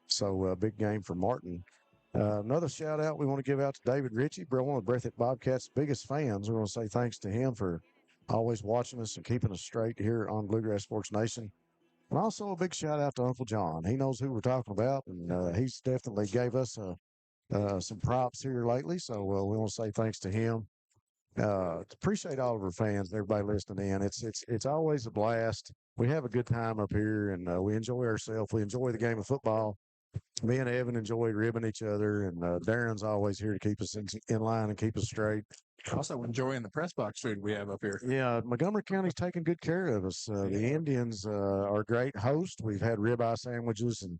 So big game for Martin. Another shout out we want to give out to David Ritchie, one of Breathitt Bobcats' biggest fans. We want to say thanks to him for always watching us and keeping us straight here on Bluegrass Sports Nation. And also a big shout out to Uncle John. He knows who we're talking about, and he's definitely gave us some props here lately. So we want to say thanks to him. Appreciate all of our fans and everybody listening in. It's always a blast. We have a good time up here, and we enjoy ourselves. We enjoy the game of football. Me and Evan enjoy ribbing each other, and Darren's always here to keep us in line and keep us straight. Also enjoying the press box food we have up here. Yeah, Montgomery County's taking good care of us. The Indians are great hosts. We've had ribeye sandwiches and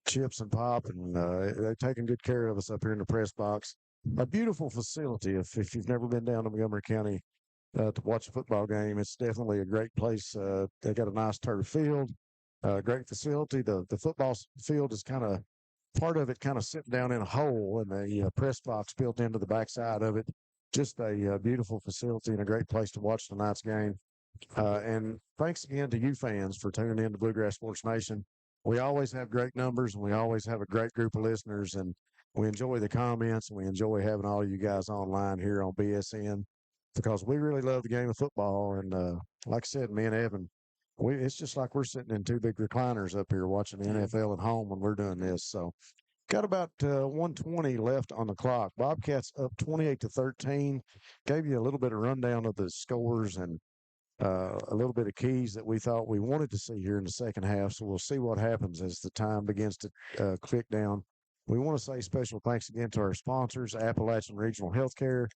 chips and pop, and they're taking good care of us up here in the press box. A beautiful facility. If you've never been down to Montgomery County to watch a football game, it's definitely a great place. They got a nice turf field. Great facility. The football field is kind of part of it kind of sitting down in a hole, and the press box built into the backside of it. Just a beautiful facility and a great place to watch tonight's game. And thanks again to you fans for tuning in to Bluegrass Sports Nation. We always have great numbers, and we always have a great group of listeners, and we enjoy the comments, and we enjoy having all of you guys online here on BSN because we really love the game of football. And like I said, me and Evan, it's just like we're sitting in two big recliners up here watching the NFL at home when we're doing this. So got about 1:20 left on the clock. Bobcats up 28-13. Gave you a little bit of rundown of the scores and a little bit of keys that we thought we wanted to see here in the second half. So we'll see what happens as the time begins to click down. We want to say special thanks again to our sponsors, Appalachian Regional Healthcare,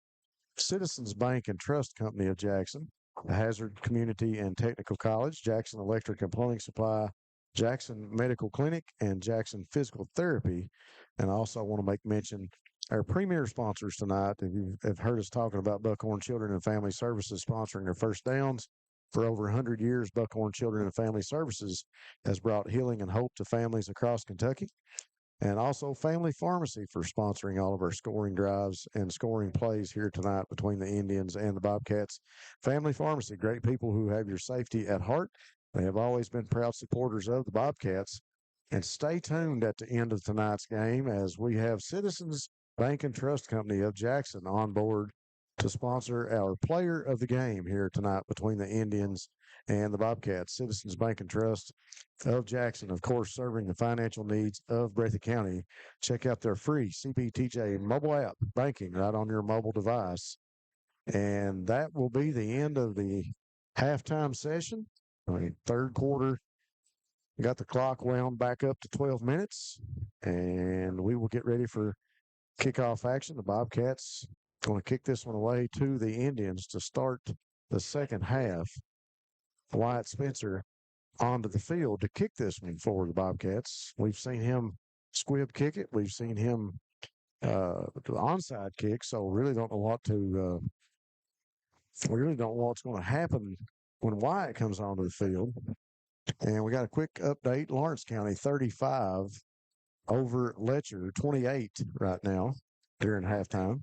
Citizens Bank and Trust Company of Jackson, the Hazard Community and Technical College, Jackson Electric and Plumbing Supply, Jackson Medical Clinic, and Jackson Physical Therapy. And I also want to make mention our premier sponsors tonight. If you have heard us talking about Buckhorn Children and Family Services sponsoring their first downs for over 100 years, Buckhorn Children and Family Services has brought healing and hope to families across Kentucky. And also Family Pharmacy for sponsoring all of our scoring drives and scoring plays here tonight between the Indians and the Bobcats. Family Pharmacy, great people who have your safety at heart. They have always been proud supporters of the Bobcats. And stay tuned at the end of tonight's game as we have Citizens Bank and Trust Company of Jackson on board to sponsor our player of the game here tonight between the Indians and the Bobcats. Citizens Bank and Trust of Jackson, of course, serving the financial needs of Breathitt County. Check out their free CBTJ mobile app banking right on your mobile device. And that will be the end of the halftime session. Third quarter, got the clock wound back up to 12 minutes, and we will get ready for kickoff action. The Bobcats going to kick this one away to the Indians to start the second half. Wyatt Spencer onto the field to kick this one for the Bobcats. We've seen him squib kick it. We've seen him onside kick, so really don't know what to we really don't know what's going to happen when Wyatt comes onto the field. And we got a quick update. Lawrence County 35 over Letcher 28 right now during halftime.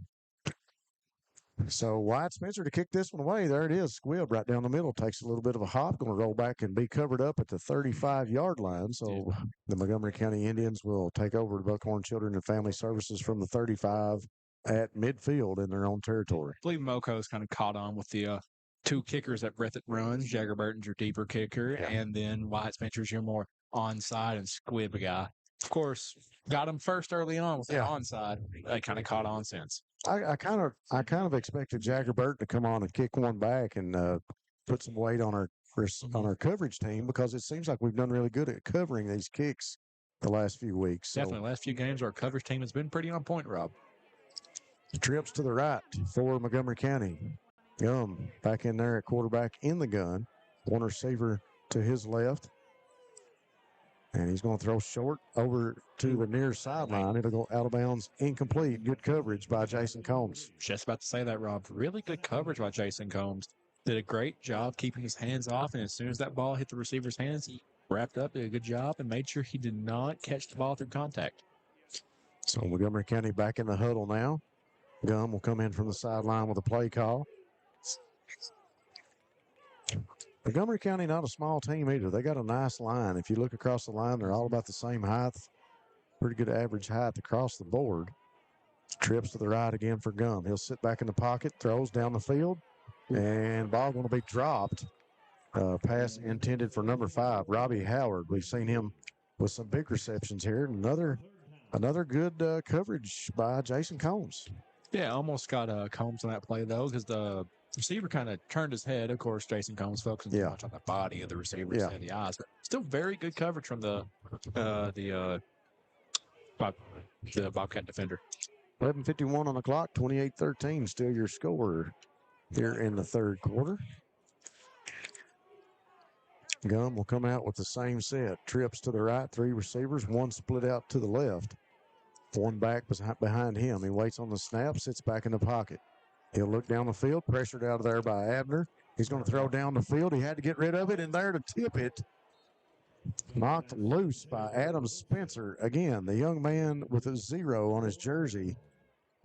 So Wyatt Spencer to kick this one away. There it is. Squibb right down the middle. Takes a little bit of a hop. Going to roll back and be covered up at the 35-yard line. So the Montgomery County Indians will take over the Buckhorn Children and Family Services from the 35 at midfield in their own territory. I believe Moco's kind of caught on with the two kickers that Breathitt runs. Jagger Burton's your deeper kicker, and then Wyatt Spencer's your more onside and squib guy. Of course, got him first early on with the onside. They kind of caught on since. I kind of expected Jagger Burton to come on and kick one back and put some weight on our coverage team because it seems like we've done really good at covering these kicks the last few weeks. So. Definitely, last few games our coverage team has been pretty on point, Rob. Trips to the right for Montgomery County. Gum back in there at quarterback in the gun. One receiver to his left. And he's going to throw short over to the near sideline. It'll go out of bounds, incomplete. Good coverage by Jason Combs. Just about to say that, Rob. Really good coverage by Jason Combs. Did a great job keeping his hands off, and as soon as that ball hit the receiver's hands, he wrapped up, did a good job, and made sure he did not catch the ball through contact. So Montgomery County back in the huddle now. Gum will come in from the sideline with a play call. Montgomery County, not a small team either. They got a nice line. If you look across the line, they're all about the same height. Pretty good average height across the board. Trips to the right again for Gum. He'll sit back in the pocket, throws down the field, and ball going to be dropped. Pass intended for number 5, Robbie Howard. We've seen him with some big receptions here. Another good coverage by Jason Combs. Yeah, almost got Combs on that play, though, because the receiver kind of turned his head. Of course, Jason Combs focusing too much on the body of the receiver and the eyes. But still very good coverage from the Bobcat defender. 11:51 on the clock, 28-13, still your score here in the third quarter. Gum will come out with the same set. Trips to the right, 3 receivers, 1 split out to the left. 1 back behind him. He waits on the snap, sits back in the pocket. He'll look down the field, pressured out of there by Abner. He's going to throw down the field. He had to get rid of it, and there to tip it Knocked loose by Adam Spencer. Again, the young man with a 0 on his jersey.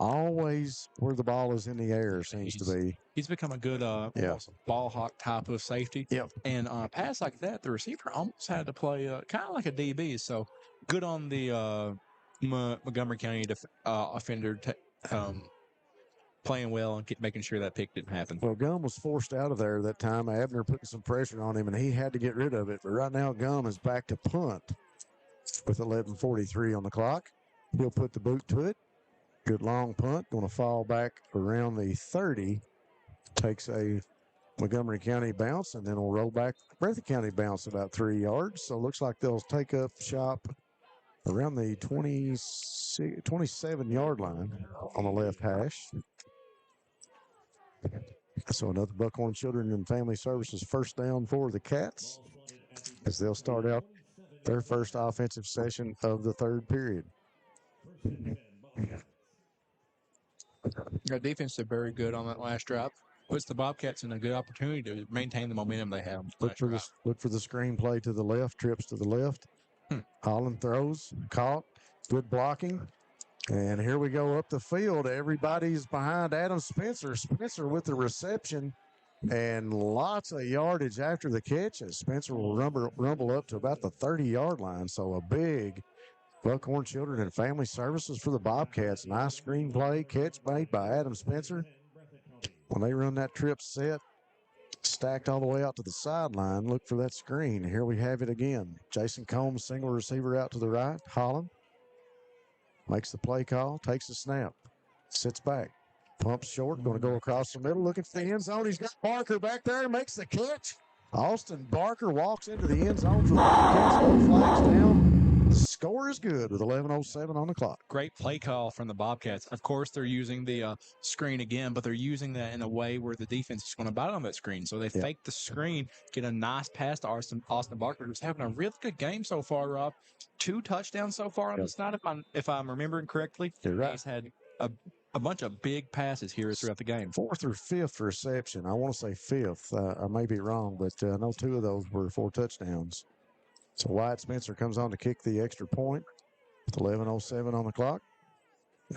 Always where the ball is in the air seems to be. He's become a good almost ball hawk type of safety. Yep. And on a pass like that, the receiver almost had to play kind of like a DB. So good on the Montgomery County offender playing well and making sure that pick didn't happen. Well, Gum was forced out of there that time. Abner putting some pressure on him, and he had to get rid of it. But right now, Gum is back to punt with 11:43 on the clock. He'll put the boot to it. Good long punt. Going to fall back around the 30. Takes a Montgomery County bounce, and then will roll back Breathitt County bounce about 3 yards. So it looks like they'll take up shop around the 27-yard line on the left hash. So another Buckhorn Children and Family Services first down for the Cats as they'll start out their first offensive session of the third period. Their defense did very good on that last drive. Puts the Bobcats in a good opportunity to maintain the momentum they have. Look for the screenplay to the left, trips to the left. Holland throws, caught, good blocking. And here we go up the field. Everybody's behind Adam Spencer. Spencer with the reception and lots of yardage after the catch as Spencer will rumble up to about the 30-yard line. So a big Buckhorn Children and Family Services for the Bobcats. Nice screenplay, catch made by Adam Spencer. When they run that trip set, stacked all the way out to the sideline, look for that screen. Here we have it again. Jason Combs, single receiver out to the right. Holland makes the play call, takes the snap, sits back, pumps short, going to go across the middle, looking for the end zone. He's got Barker back there, makes the catch. Austin Barker walks into the end zone for the Bobcats. No flags down. The score is good with 11:07 on the clock. Great play call from the Bobcats. Of course, they're using the screen again, but they're using that in a way where the defense is going to bite on that screen. So they fake the screen, get a nice pass to Austin Barker, who's having a really good game so far, Rob. 2 touchdowns so far on this night, if I'm remembering correctly. You're right. He's had a bunch of big passes here throughout the game. 4th or 5th reception. I want to say 5th. I may be wrong, but I know 2 of those were 4 touchdowns. So Wyatt Spencer comes on to kick the extra point with 11:07 on the clock.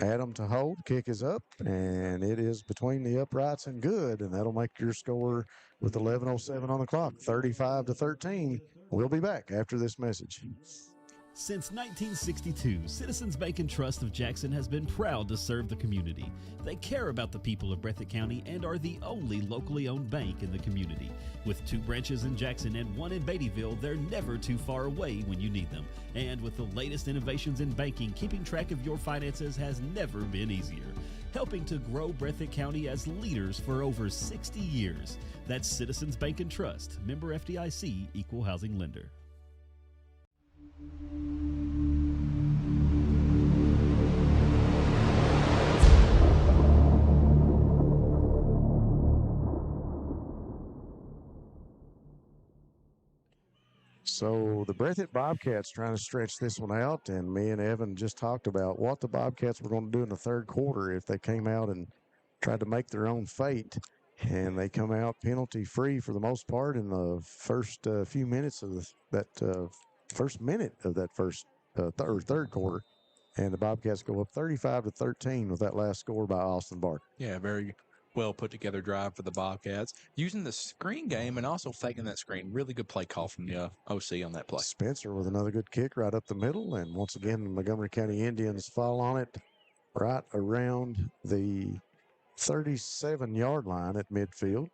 Adam to hold. Kick is up, and it is between the uprights and good, and that'll make your score with 11:07 on the clock, 35-13. We'll be back after this message. Since 1962, Citizens Bank and Trust of Jackson has been proud to serve the community. They care about the people of Breathitt County and are the only locally owned bank in the community. With 2 branches in Jackson and 1 in Beattyville, they're never too far away when you need them. And with the latest innovations in banking, keeping track of your finances has never been easier. Helping to grow Breathitt County as leaders for over 60 years. That's Citizens Bank and Trust, member FDIC, equal housing lender. So the Breathitt Bobcats trying to stretch this one out, and me and Evan just talked about what the Bobcats were going to do in the third quarter if they came out and tried to make their own fate. And they come out penalty-free for the most part in the first few minutes of first minute of that third quarter. And the Bobcats go up 35-13 with that last score by Austin Barker. Yeah, very well put together drive for the Bobcats, using the screen game and also faking that screen. Really good play call from the OC on that play. Spencer with another good kick right up the middle, and once again the Montgomery County Indians fall on it right around the 37-yard line at midfield.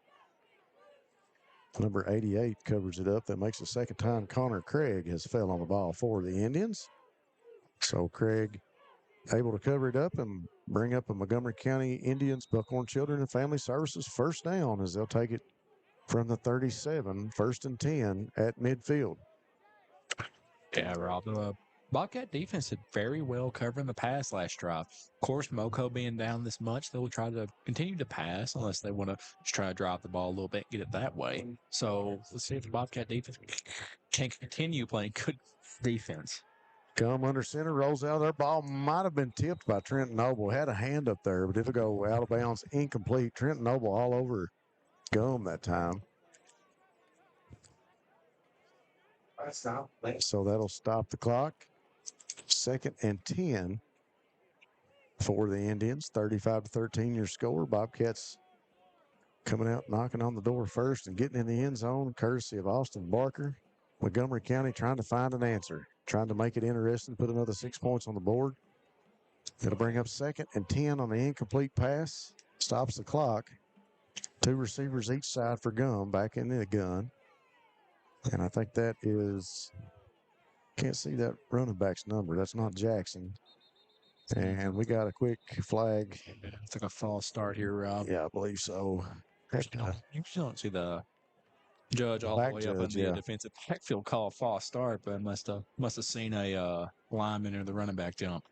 Number 88 covers it up. That makes the second time Connor Craig has fell on the ball for the Indians. So Craig able to cover it up and bring up a Montgomery County Indians Buckhorn Children and Family Services first down as they'll take it from the 37, 1st and 10 at midfield. Yeah, Rob. The Bobcat defense did very well covering the pass last drive. Of course, Moco being down this much, they'll try to continue to pass unless they want to just try to drop the ball a little bit and get it that way. So let's see if the Bobcat defense can continue playing good defense. Come under center, rolls out. Their ball might have been tipped by Trenton Noble. Had a hand up there, but it'll go out of bounds, incomplete. Trenton Noble all over Gum that time. So that'll stop the clock. 2nd and 10 for the Indians. 35-13 your score. Bobcats coming out, knocking on the door first and getting in the end zone, courtesy of Austin Barker. Montgomery County trying to find an answer, trying to make it interesting, put another 6 points on the board. It'll bring up 2nd and 10 on the incomplete pass. Stops the clock. 2 receivers each side for Gum, back in the gun. And I think that is, can't see that running back's number. That's not Jackson. And we got a quick flag. It's like a false start here, Rob. Yeah, I believe so. You don't see the judge all the way up in the defensive backfield call a false start, but must have seen a lineman or the running back jump.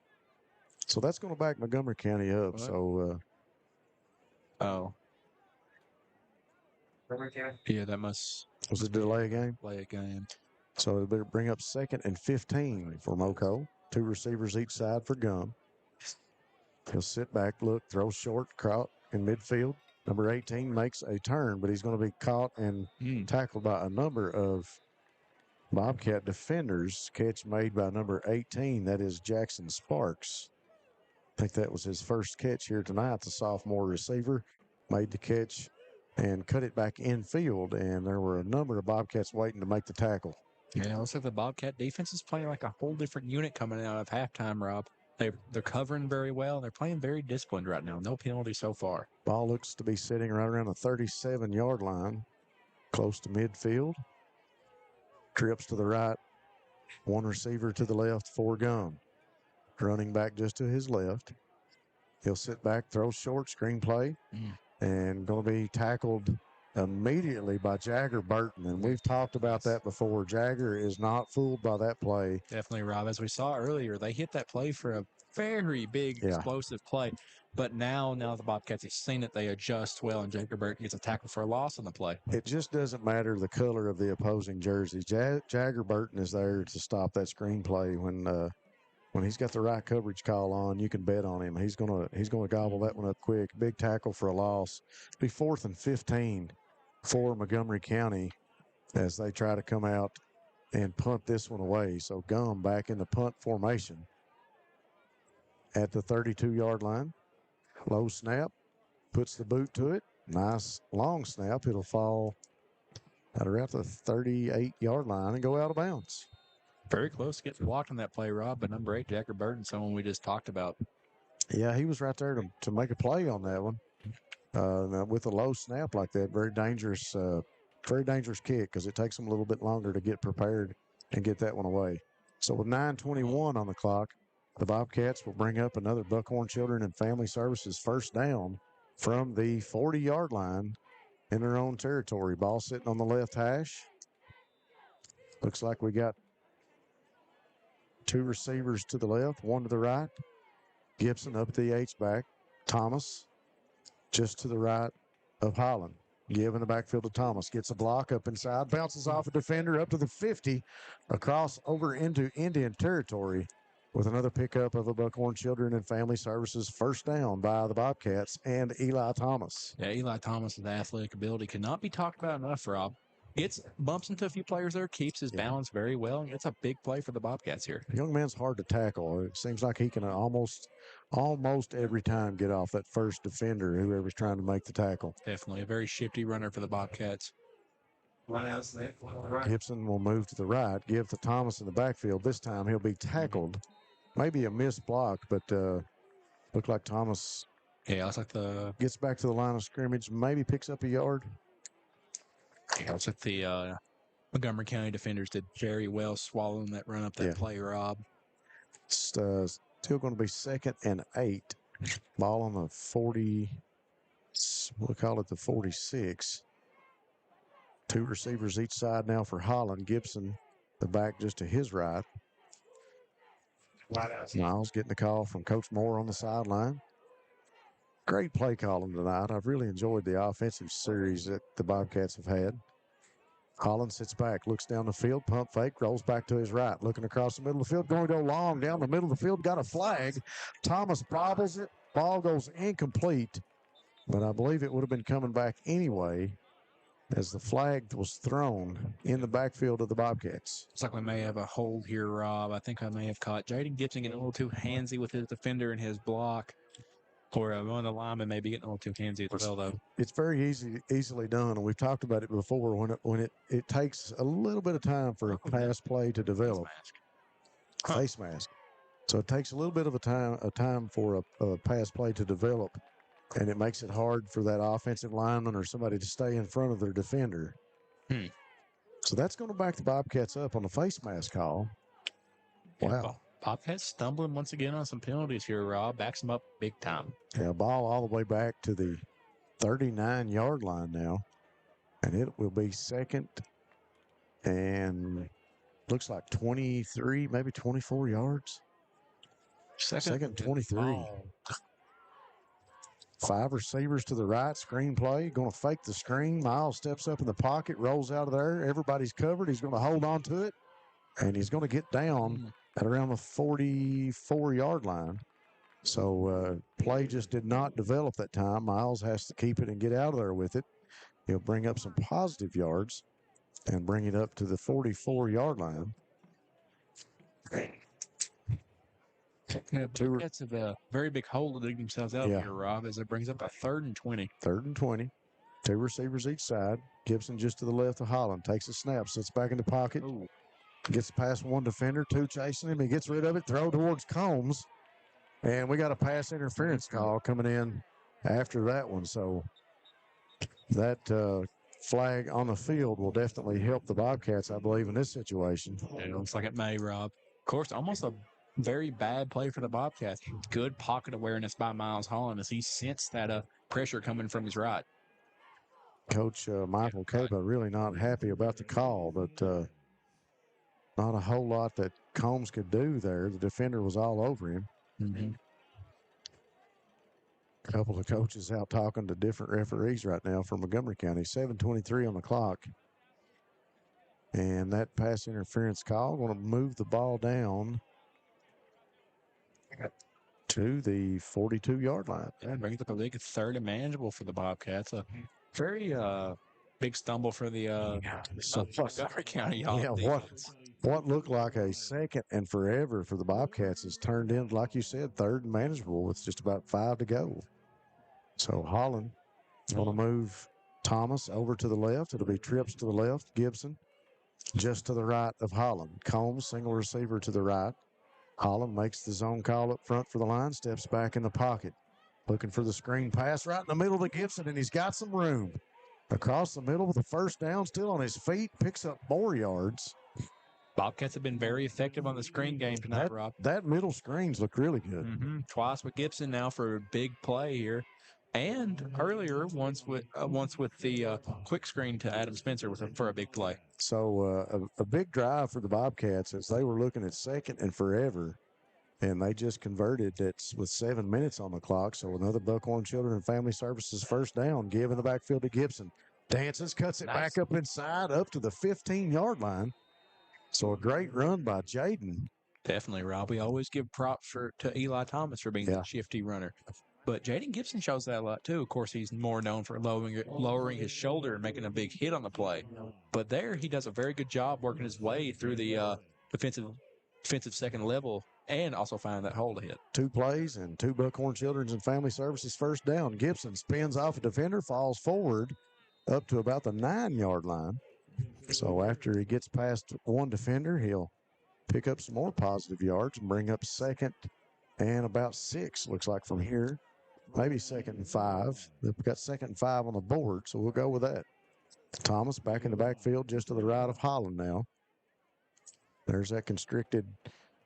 So that's going to back Montgomery County up. What? So, yeah, that was a delay game. Play a game. So it better bring up 2nd and 15 for Moco. 2 receivers each side for Gum. He'll sit back, look, throw short, caught in midfield. Number 18 makes a turn, but he's going to be caught and tackled by a number of Bobcat defenders. Catch made by number 18. That is Jackson Sparks. I think that was his first catch here tonight. The sophomore receiver made the catch and cut it back infield, and there were a number of Bobcats waiting to make the tackle. Yeah, it looks like the Bobcat defense is playing like a whole different unit coming out of halftime, Rob. They're covering very well. They're playing very disciplined right now. No penalties so far. Ball looks to be sitting right around the 37-yard line, close to midfield. Trips to the right, 1 receiver to the left for Gum. Running back just to his left. He'll sit back, throw short, screen play, and going to be tackled immediately by Jagger Burton. And we've talked about that before. Jagger is not fooled by that play. Definitely, Rob. As we saw earlier, they hit that play for a very big, explosive play. But now the Bobcats have seen it, they adjust well, and Jagger Burton gets a tackle for a loss on the play. It just doesn't matter the color of the opposing jersey. Jagger Burton is there to stop that screen play. When he's got the right coverage call on, you can bet on him. He's gonna gobble that one up quick. Big tackle for a loss. It'll be 4th and 15 for Montgomery County as they try to come out and punt this one away. So Gum back in the punt formation at the 32-yard line. Low snap, puts the boot to it. Nice long snap. It'll fall at around the 38-yard line and go out of bounds. Very close to getting blocked on that play, Rob, but number 8, Jagger Burton, someone we just talked about. Yeah, he was right there to make a play on that one. With a low snap like that, very dangerous kick because it takes them a little bit longer to get prepared and get that one away. So with 9:21 on the clock, the Bobcats will bring up another Buckhorn Children and Family Services first down from the 40-yard line in their own territory. Ball sitting on the left hash. Looks like we got 2 receivers to the left, 1 to the right. Gibson up the H-back. Thomas just to the right of Holland. Giving the backfield to Thomas. Gets a block up inside. Bounces off a defender up to the 50. Across over into Indian territory with another pickup of a Buckhorn Children and Family Services first down by the Bobcats and Eli Thomas. Yeah, Eli Thomas's athletic ability cannot be talked about enough, Rob. Bumps into a few players there, keeps his balance very well. It's a big play for the Bobcats here. The young man's hard to tackle. It seems like he can almost every time get off that first defender, whoever's trying to make the tackle. Definitely a very shifty runner for the Bobcats. Gibson will move to the right, give to Thomas in the backfield. This time he'll be tackled. Maybe a missed block, but looked like Thomas looks like gets back to the line of scrimmage, maybe picks up a yard. Yeah, looks like the Montgomery County defenders did very well swallowing that run up that play, Rob. Still going to be 2nd and 8. Ball on the 40, we'll call it the 46. 2 receivers each side now for Holland. Gibson, the back just to his right. Niles getting the call from Coach Moore on the sideline. Great play calling tonight. I've really enjoyed the offensive series that the Bobcats have had. Holland sits back, looks down the field, pump fake, rolls back to his right, looking across the middle of the field, going to go long down the middle of the field, got a flag. Thomas bobbles it, ball goes incomplete, but I believe it would have been coming back anyway. as the flag was thrown in the backfield of the Bobcats. Looks like we may have a hold here, Rob. I think I may have caught Jaden Gibson getting a little too handsy with his defender and his block. Or one of the linemen maybe getting a little too handsy as well, though. It's very easily done, and we've talked about it before. When it takes a little bit of time for a pass play to develop. Face mask. So it takes a little bit of a time for a pass play to develop, and it makes it hard for that offensive lineman or somebody to stay in front of their defender. So that's going to back the Bobcats up on the face mask call. Wow. Bobcats stumbling once again on some penalties here, Rob. Backs them up big time. Yeah, ball all the way back to the 39-yard line now. And it will be second and looks like 23, maybe 24 yards. Second 23. 5 receivers to the right, screen play. Going to fake the screen. Miles steps up in the pocket, rolls out of there. Everybody's covered. He's going to hold on to it. And he's going to get down at around the 44-yard line. So play just did not develop that time. Miles has to keep it and get out of there with it. He'll bring up some positive yards and bring it up to the 44-yard line. That's a very big hole to dig themselves out here, Rob, as it brings up a 3rd and 20. 3rd and 20. 2 receivers each side. Gibson just to the left of Holland. Takes a snap, sits back in the pocket. Gets past 1 defender, 2 chasing him. He gets rid of it, throw towards Combs. And we got a pass interference call coming in after that one. So that flag on the field will definitely help the Bobcats, I believe, in this situation. It looks like it may, Rob. Of course, almost a very bad play for the Bobcats. Good pocket awareness by Miles Holland as he sensed that pressure coming from his right. Coach Michael Caba really not happy about the call, but not a whole lot that Combs could do there. The defender was all over him. A couple of coaches out talking to different referees right now from Montgomery County. 7:23 on the clock. And that pass interference call going to move the ball down to the 42-yard line. Yeah, brings up a big 3rd and manageable for the Bobcats. A very big stumble for the Montgomery County offense. What looked like a 2nd and forever for the Bobcats has turned in, like you said, 3rd and manageable with just about 5 to go. So Holland is going to move Thomas over to the left. It'll be trips to the left. Gibson just to the right of Holland. Combs, single receiver to the right. Holland makes the zone call up front for the line, steps back in the pocket. Looking for the screen pass right in the middle to Gibson, and he's got some room. Across the middle with a 1st down, still on his feet, picks up more yards. Bobcats have been very effective on the screen game tonight, Rob. That middle screens look really good. Twice with Gibson now for a big play here. And earlier, once with the quick screen to Adam Spencer for a big play. So a big drive for the Bobcats as they were looking at 2nd and forever, and they just converted it with 7 minutes on the clock. So another Buckhorn Children and Family Services 1st down, give in the backfield to Gibson. Dances, cuts it back up inside, up to the 15-yard line. So a great run by Jaden. Definitely, Rob. We always give props to Eli Thomas for being the shifty runner. But Jaden Gibson shows that a lot, too. Of course, he's more known for lowering his shoulder and making a big hit on the play. But there, he does a very good job working his way through the defensive 2nd level and also finding that hole to hit. 2 plays and 2 Buckhorn Children's and Family Services 1st down. Gibson spins off a defender, falls forward up to about the 9-yard line. So after he gets past 1 defender, he'll pick up some more positive yards and bring up 2nd and about 6, looks like from here. Maybe 2nd and 5. They've got 2nd and 5 on the board, so we'll go with that. Thomas back in the backfield just to the right of Holland now. There's that constricted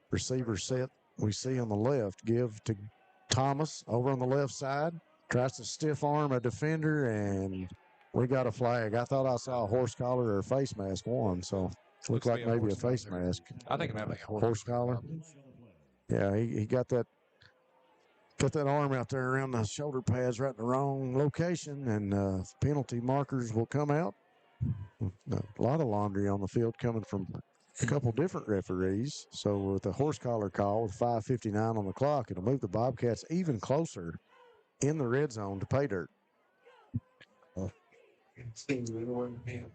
receiver set we see on the left. Give to Thomas over on the left side. Tries to stiff arm a defender, and we got a flag. I thought I saw a horse collar or a face mask one, so it looked like maybe a face mask. I think it might be a horse collar. Yeah, he got that arm out there around the shoulder pads right in the wrong location, and penalty markers will come out. A lot of laundry on the field coming from a couple different referees. So with the horse collar call with 5:59 on the clock, it'll move the Bobcats even closer in the red zone to pay dirt.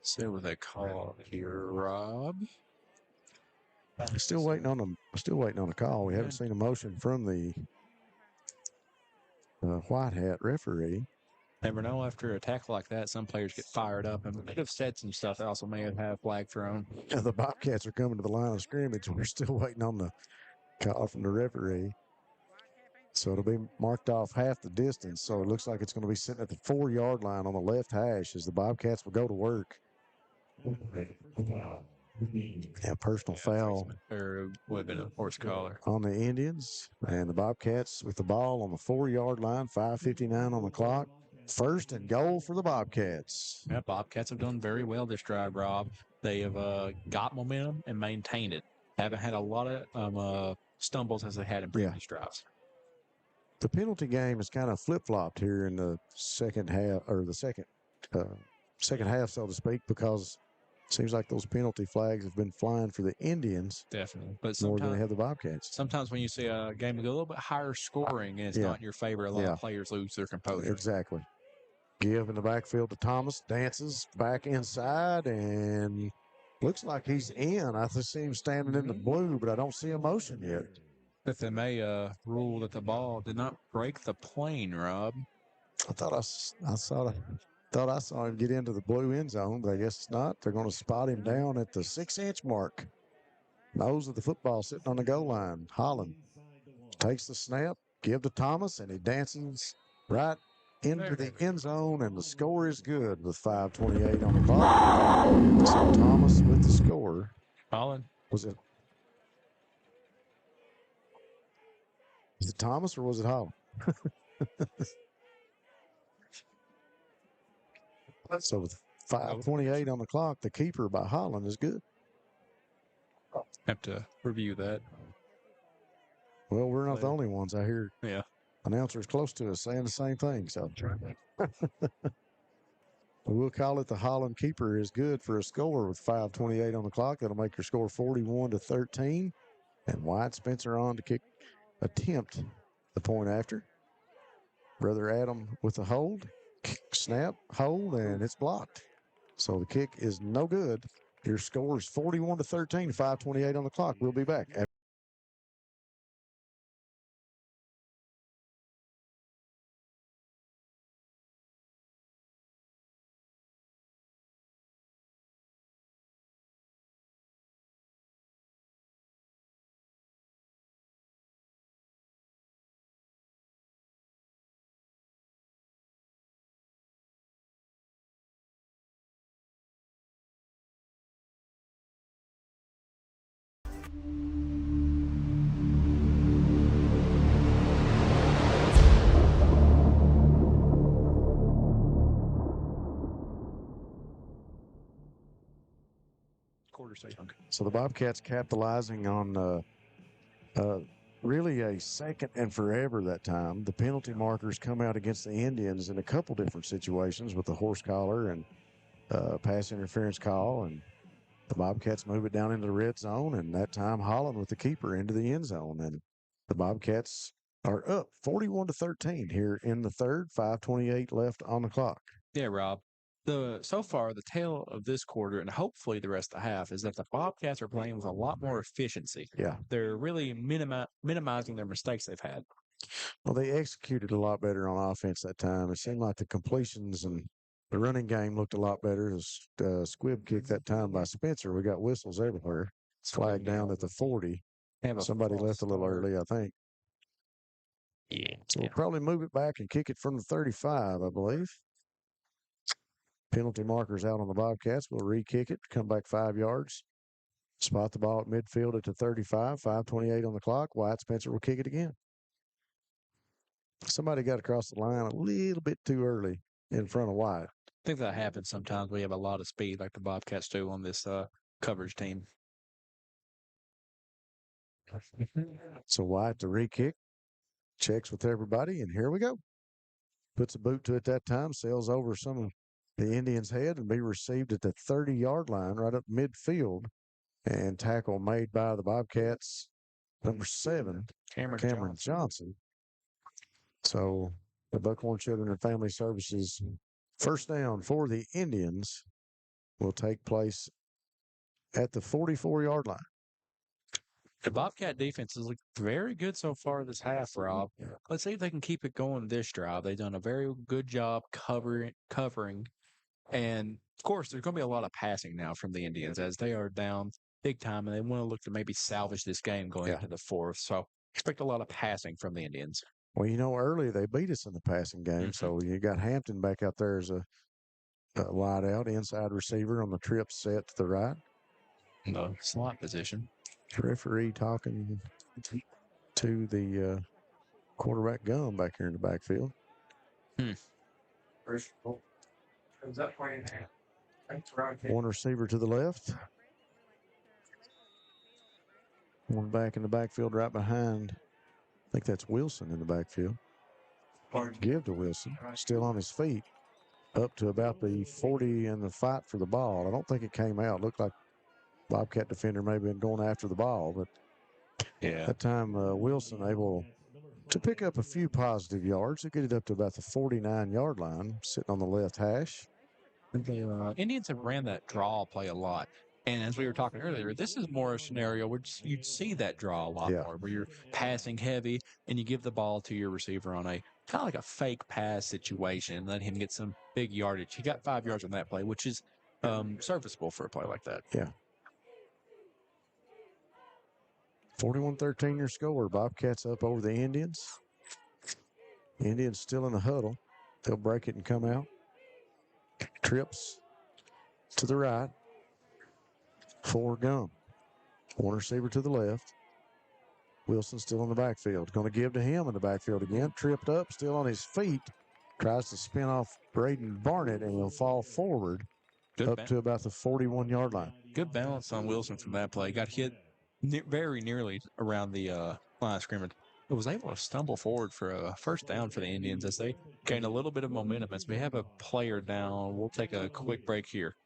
So with a call here, Rob. Still waiting on the call. We haven't seen a motion from the white hat referee. Never know, after a tackle like that, some players get fired up and could have said some stuff that also may have had a flag thrown. The Bobcats are coming to the line of scrimmage. We're still waiting on the call from the referee. So it'll be marked off half the distance. So it looks like it's going to be sitting at the 4-yard line on the left hash as the Bobcats will go to work. Yeah, personal foul. Or would have been a horse collar. On the Indians. And the Bobcats with the ball on the 4-yard line, 5:59 on the clock. First and goal for the Bobcats. Yeah, Bobcats have done very well this drive, Rob. They have got momentum and maintained it. Haven't had a lot of stumbles as they had in previous drives. The penalty game is kind of flip-flopped here in the second half, or the second half, so to speak, because it seems like those penalty flags have been flying for the Indians. Definitely. But more than they have the Bobcats. Sometimes when you see a game go a little bit higher scoring and it's not in your favor, a lot of players lose their composure. Exactly. Give in the backfield to Thomas. Dances back inside and looks like he's in. I see him standing in the blue, but I don't see a motion yet. If they may rule that the ball did not break the plane, Rob. I thought I saw him get into the blue end zone, but I guess it's not. They're going to spot him down at the 6-inch mark. Nose of the football sitting on the goal line. Holland takes the snap, give to Thomas, and he dances right into the end zone, and the score is good with 5:28 on the clock. So Thomas with the score. Holland. Was it Thomas or was it Holland? So with 5:28 on the clock, the keeper by Holland is good. Have to review that. Well, we're not the only ones. I hear announcers close to us saying the same thing. So we'll call it the Holland keeper is good for a score with 5:28 on the clock. That'll make your score 41-13. And Wyatt Spencer on to attempt the point after. Brother Adam with the hold. Snap, hold, and it's blocked. So the kick is no good. Your score is 41-13, 5:28 on the clock. We'll be back. So the Bobcats capitalizing on really a second and forever that time. The penalty markers come out against the Indians in a couple different situations with the horse collar and pass interference call, and the Bobcats move it down into the red zone, and that time Holland with the keeper into the end zone, and the Bobcats are up 41-13 here in the third, 5:28 left on the clock. Yeah, Rob. So far, the tale of this quarter and hopefully the rest of the half is that the Bobcats are playing with a lot more efficiency. Yeah. They're really minimizing their mistakes they've had. Well, they executed a lot better on offense that time. It seemed like the completions and the running game looked a lot better. The squib kick that time by Spencer. We got whistles everywhere. It's flagged down at the 40. Somebody left a little early, I think. Yeah. So we'll probably move it back and kick it from the 35, I believe. Penalty markers out on the Bobcats. We'll re-kick it, come back 5 yards. Spot the ball at midfield at the 35, 5:28 on the clock. Wyatt Spencer will kick it again. Somebody got across the line a little bit too early in front of Wyatt. I think that happens sometimes. We have a lot of speed like the Bobcats do on this coverage team. So Wyatt to re-kick. Checks with everybody, and here we go. Puts a boot to it that time, sails over some of the Indians' head and be received at the 30-yard line right up midfield. And tackle made by the Bobcats, number 7, Cameron Johnson. So the Buckhorn Children and Family Services First down for the Indians will take place at the 44-yard line. The Bobcat defense has looked very good so far this half, Rob. Let's see if they can keep it going this drive. They've done a very good job covering. And, of course, there's going to be a lot of passing now from the Indians as they are down big time, and they want to look to maybe salvage this game going into the fourth. So expect a lot of passing from the Indians. Well, early they beat us in the passing game, so you got Hampton back out there as a wide out inside receiver on the trip set to the right. No slot position. Referee talking to the quarterback Gum back here in the backfield. One receiver to the left. One back in the backfield right behind. I think that's Wilson in the backfield. Give to Wilson. Still on his feet. Up to about the 40 in the fight for the ball. I don't think it came out. Looked like Bobcat defender may have been going after the ball, but that time Wilson able to pick up a few positive yards to get it up to about the 49-yard line, sitting on the left hash. The Indians have ran that draw play a lot. And as we were talking earlier, this is more a scenario where you'd see that draw a lot more, where you're passing heavy and you give the ball to your receiver on a kind of like a fake pass situation and let him get some big yardage. He got 5 yards on that play, which is serviceable for a play like that. Yeah. 41-13 your score. Bobcats up over the Indians. Indians still in the huddle. They'll break it and come out. Trips to the right. For Gum. One receiver to the left. Wilson still in the backfield. Going to give to him in the backfield again. Tripped up, still on his feet. Tries to spin off Braden Barnett, and he'll fall forward up to about the 41-yard line. Good balance on Wilson from that play. Got hit very nearly around the line of scrimmage. It was able to stumble forward for a first down for the Indians as they gain a little bit of momentum. As we have a player down, we'll take a quick break here.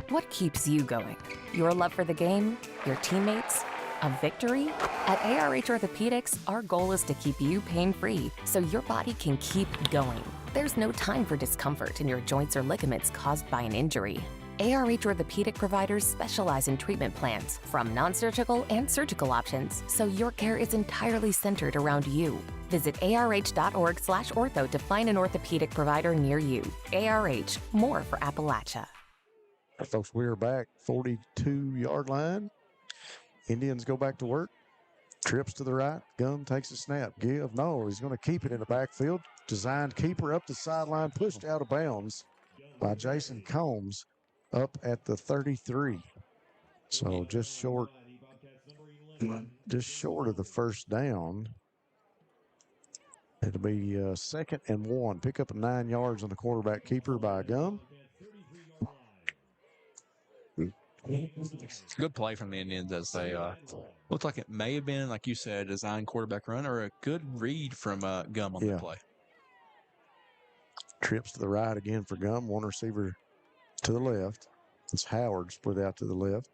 What keeps you going? Your love for the game? Your teammates? A victory? At ARH Orthopedics, our goal is to keep you pain-free so your body can keep going. There's no time for discomfort in your joints or ligaments caused by an injury. ARH Orthopedic providers specialize in treatment plans, from non-surgical and surgical options, so your care is entirely centered around you. Visit arh.org/ortho to find an orthopedic provider near you. ARH, more for Appalachia. Folks, we are back 42-yard line. Indians go back to work. Trips to the right. Gum takes a snap. Give. No, he's going to keep it in the backfield. Designed keeper up the sideline. Pushed out of bounds by Jason Combs up at the 33. So just short of the first down. It'll be 2nd and 1. Pick up 9 yards on the quarterback keeper by Gum. Good play from the Indians as they looked like it may have been, like you said, a design quarterback run or a good read from Gum on the play. Trips to the right again for Gum. One receiver to the left. It's Howard split out to the left.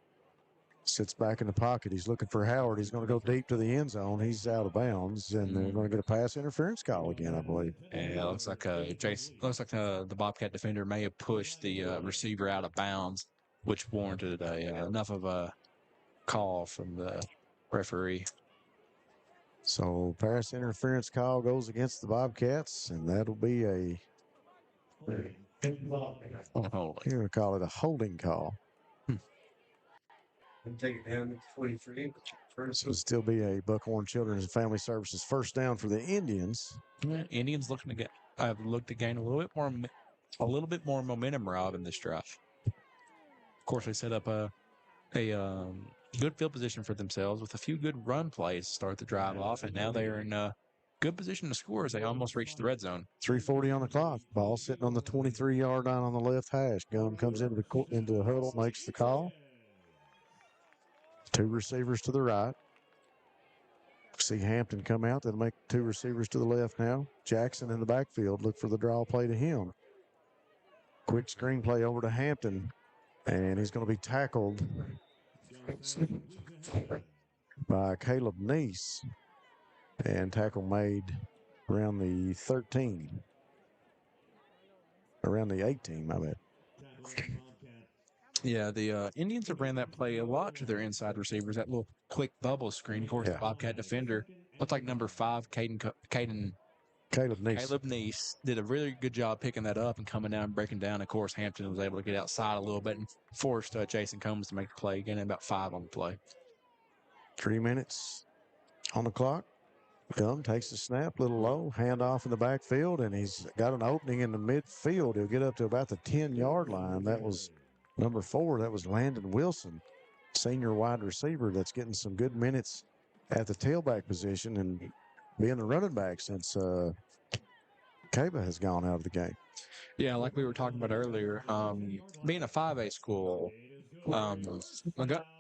Sits back in the pocket. He's looking for Howard. He's going to go deep to the end zone. He's out of bounds, and they're going to get a pass interference call again, I believe. Yeah, it looks like the Bobcat defender may have pushed the receiver out of bounds, which warranted enough of a call from the referee. So pass interference call goes against the Bobcats, and that'll be a here we call it a holding call. Take it down to 23. So it'll still be a Buckhorn Children's and Family Services first down for the Indians. Yeah, Indians looking to get looked to gain a little bit more momentum, Rob, in this drive. Of course, they set up a good field position for themselves with a few good run plays to start the drive off, and now they are in a good position to score as they almost reach the red zone. 3:40 on the clock. Ball sitting on the 23-yard line on the left hash. Gum comes into the huddle, makes the call. 2 receivers to the right. See Hampton come out. They'll make 2 receivers to the left now. Jackson in the backfield. Look for the draw play to him. Quick screen play over to Hampton. And he's going to be tackled by Caleb Neese. And tackle made around the 13. around the 8 team, I bet. Yeah, the Indians have ran that play a lot to their inside receivers. That little quick bubble screen. Of course, Yeah. the Bobcat defender looked like number 5, Caleb Neese. Caleb Neese did a really good job picking that up and coming down and breaking down. Of course, Hampton was able to get outside a little bit and forced Jason Combs to make the play, getting about 5 on the play. 3 minutes on the clock. Gum takes the snap, little low, handoff in the backfield, and he's got an opening in the midfield. He'll get up to about the 10-yard line. That was number 4. That was Landon Wilson, senior wide receiver that's getting some good minutes at the tailback position and being a running back since Caba has gone out of the game. Yeah, like we were talking about earlier, being a 5A school,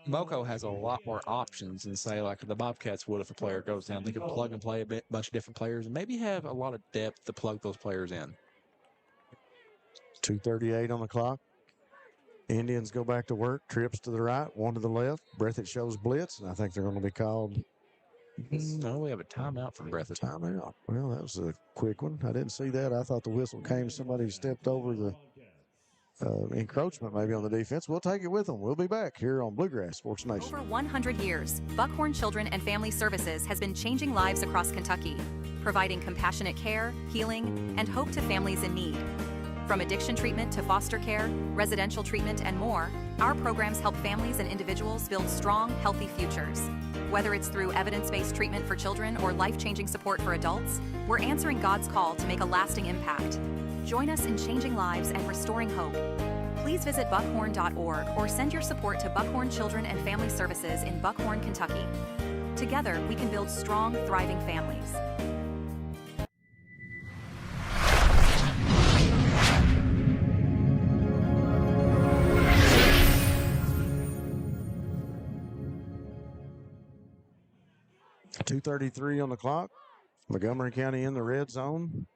Moco has a lot more options than, say, like the Bobcats would if a player goes down. They could plug and play bunch of different players and maybe have a lot of depth to plug those players in. 2:38 on the clock. Indians go back to work. Trips to the right, one to the left. Breathitt shows blitz, and I think they're going to be called. No, we have a timeout from Breathitt. Timeout. Well, that was a quick one. I didn't see that. I thought the whistle came. Somebody stepped over the encroachment maybe on the defense. We'll take it with them. We'll be back here on Bluegrass Sports Nation. Over 100 years, Buckhorn Children and Family Services has been changing lives across Kentucky, providing compassionate care, healing, and hope to families in need. From addiction treatment to foster care, residential treatment, and more, our programs help families and individuals build strong, healthy futures. Whether it's through evidence-based treatment for children or life-changing support for adults, we're answering God's call to make a lasting impact. Join us in changing lives and restoring hope. Please visit buckhorn.org or send your support to Buckhorn Children and Family Services in Buckhorn, Kentucky. Together, we can build strong, thriving families. .233 on the clock. Montgomery County in the red zone.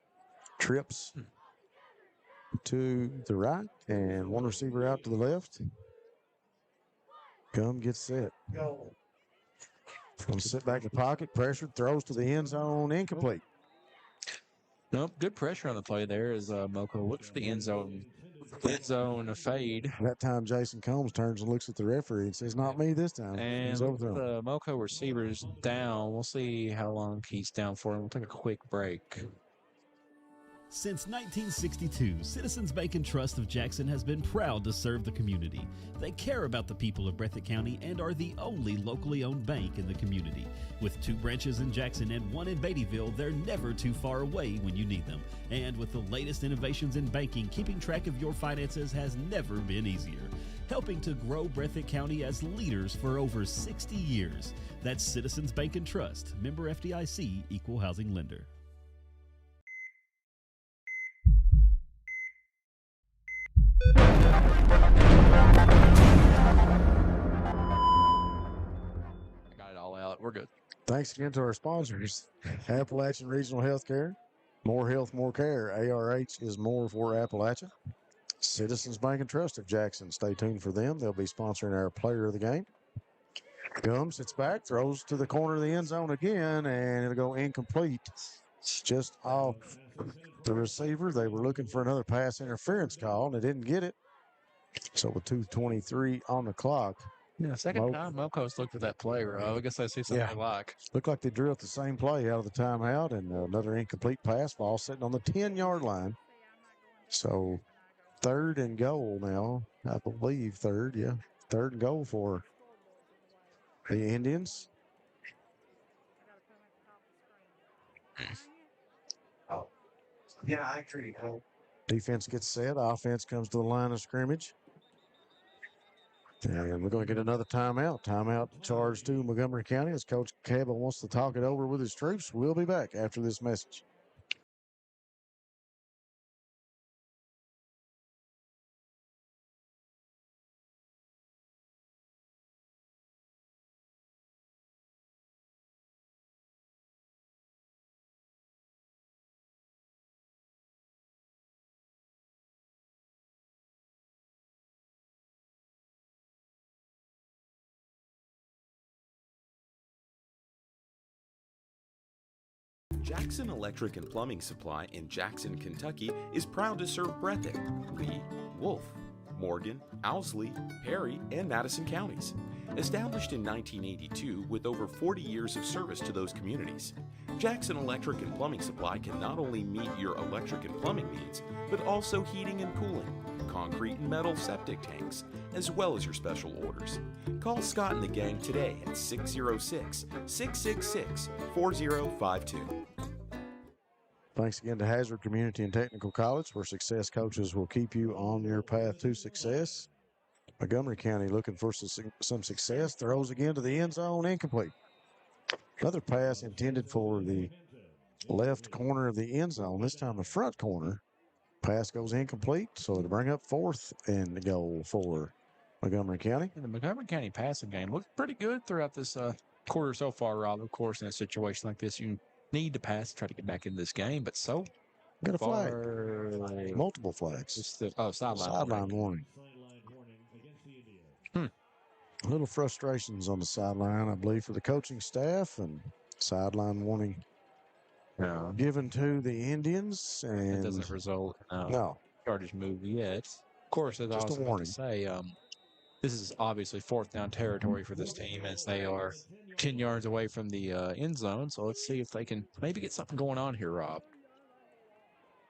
Trips to the right and one receiver out to the left. Gum gets set. Going to sit back in the pocket, pressured, throws to the end zone, incomplete. Nope, good pressure on the play there as Moco looks for the end zone fade. That time Jason Combs turns and looks at the referee and says, not me this time. And the Moco receiver's down. We'll see how long he's down for. We'll take a quick break. Since 1962, Citizens Bank and Trust of Jackson has been proud to serve the community. They care about the people of Breathitt County and are the only locally owned bank in the community. With 2 branches in Jackson and 1 in Beattyville, they're never too far away when you need them. And with the latest innovations in banking, keeping track of your finances has never been easier. Helping to grow Breathitt County as leaders for over 60 years. That's Citizens Bank and Trust, member FDIC, equal housing lender. I got it all out. We're good. Thanks again to our sponsors, Appalachian Regional Healthcare, More Health, More Care. ARH is more for Appalachia. Citizens Bank and Trust of Jackson. Stay tuned for them. They'll be sponsoring our player of the game. Gum sits back, throws to the corner of the end zone again, and it'll go incomplete. It's just off the receiver. They were looking for another pass interference call, and they didn't get it. So with 2:23 on the clock. Yeah, second time Moco's looked at that play, I guess I see something I like. Looked like they drew up the same play out of the timeout, and another incomplete pass ball sitting on the 10-yard line. So 3rd and goal now, I believe 3rd, yeah. 3rd and goal for the Indians. Oh, yeah, I agree. Defense gets set. Offense comes to the line of scrimmage. And we're going to get another timeout. Timeout charged to Montgomery County as Coach Cabell wants to talk it over with his troops. We'll be back after this message. Jackson Electric and Plumbing Supply in Jackson, Kentucky is proud to serve Breathitt, Lee, Wolf, Morgan, Owsley, Perry, and Madison counties. Established in 1982 with over 40 years of service to those communities, Jackson Electric and Plumbing Supply can not only meet your electric and plumbing needs, but also heating and cooling, concrete and metal septic tanks, as well as your special orders. Call Scott and the gang today at 606-666-4052. Thanks again to Hazard Community and Technical College, where success coaches will keep you on your path to success. Montgomery County looking for some success. Throws again to the end zone, incomplete. Another pass intended for the left corner of the end zone, this time the front corner. Pass goes incomplete, so to bring up 4th and goal for Montgomery County. And the Montgomery County passing game looked pretty good throughout this quarter so far, Rob. Of course, in a situation like this, you need to pass to try to get back in this game, but so got a far, flag. Multiple flags. Sideline warning. A little frustrations on the sideline, I believe, for the coaching staff, and sideline warning given to the Indians. And it doesn't result no charges move yet. Of course, as just I was a warning. To say, this is obviously 4th down territory for this team, as they are 10 yards away from the end zone. So let's see if they can maybe get something going on here, Rob.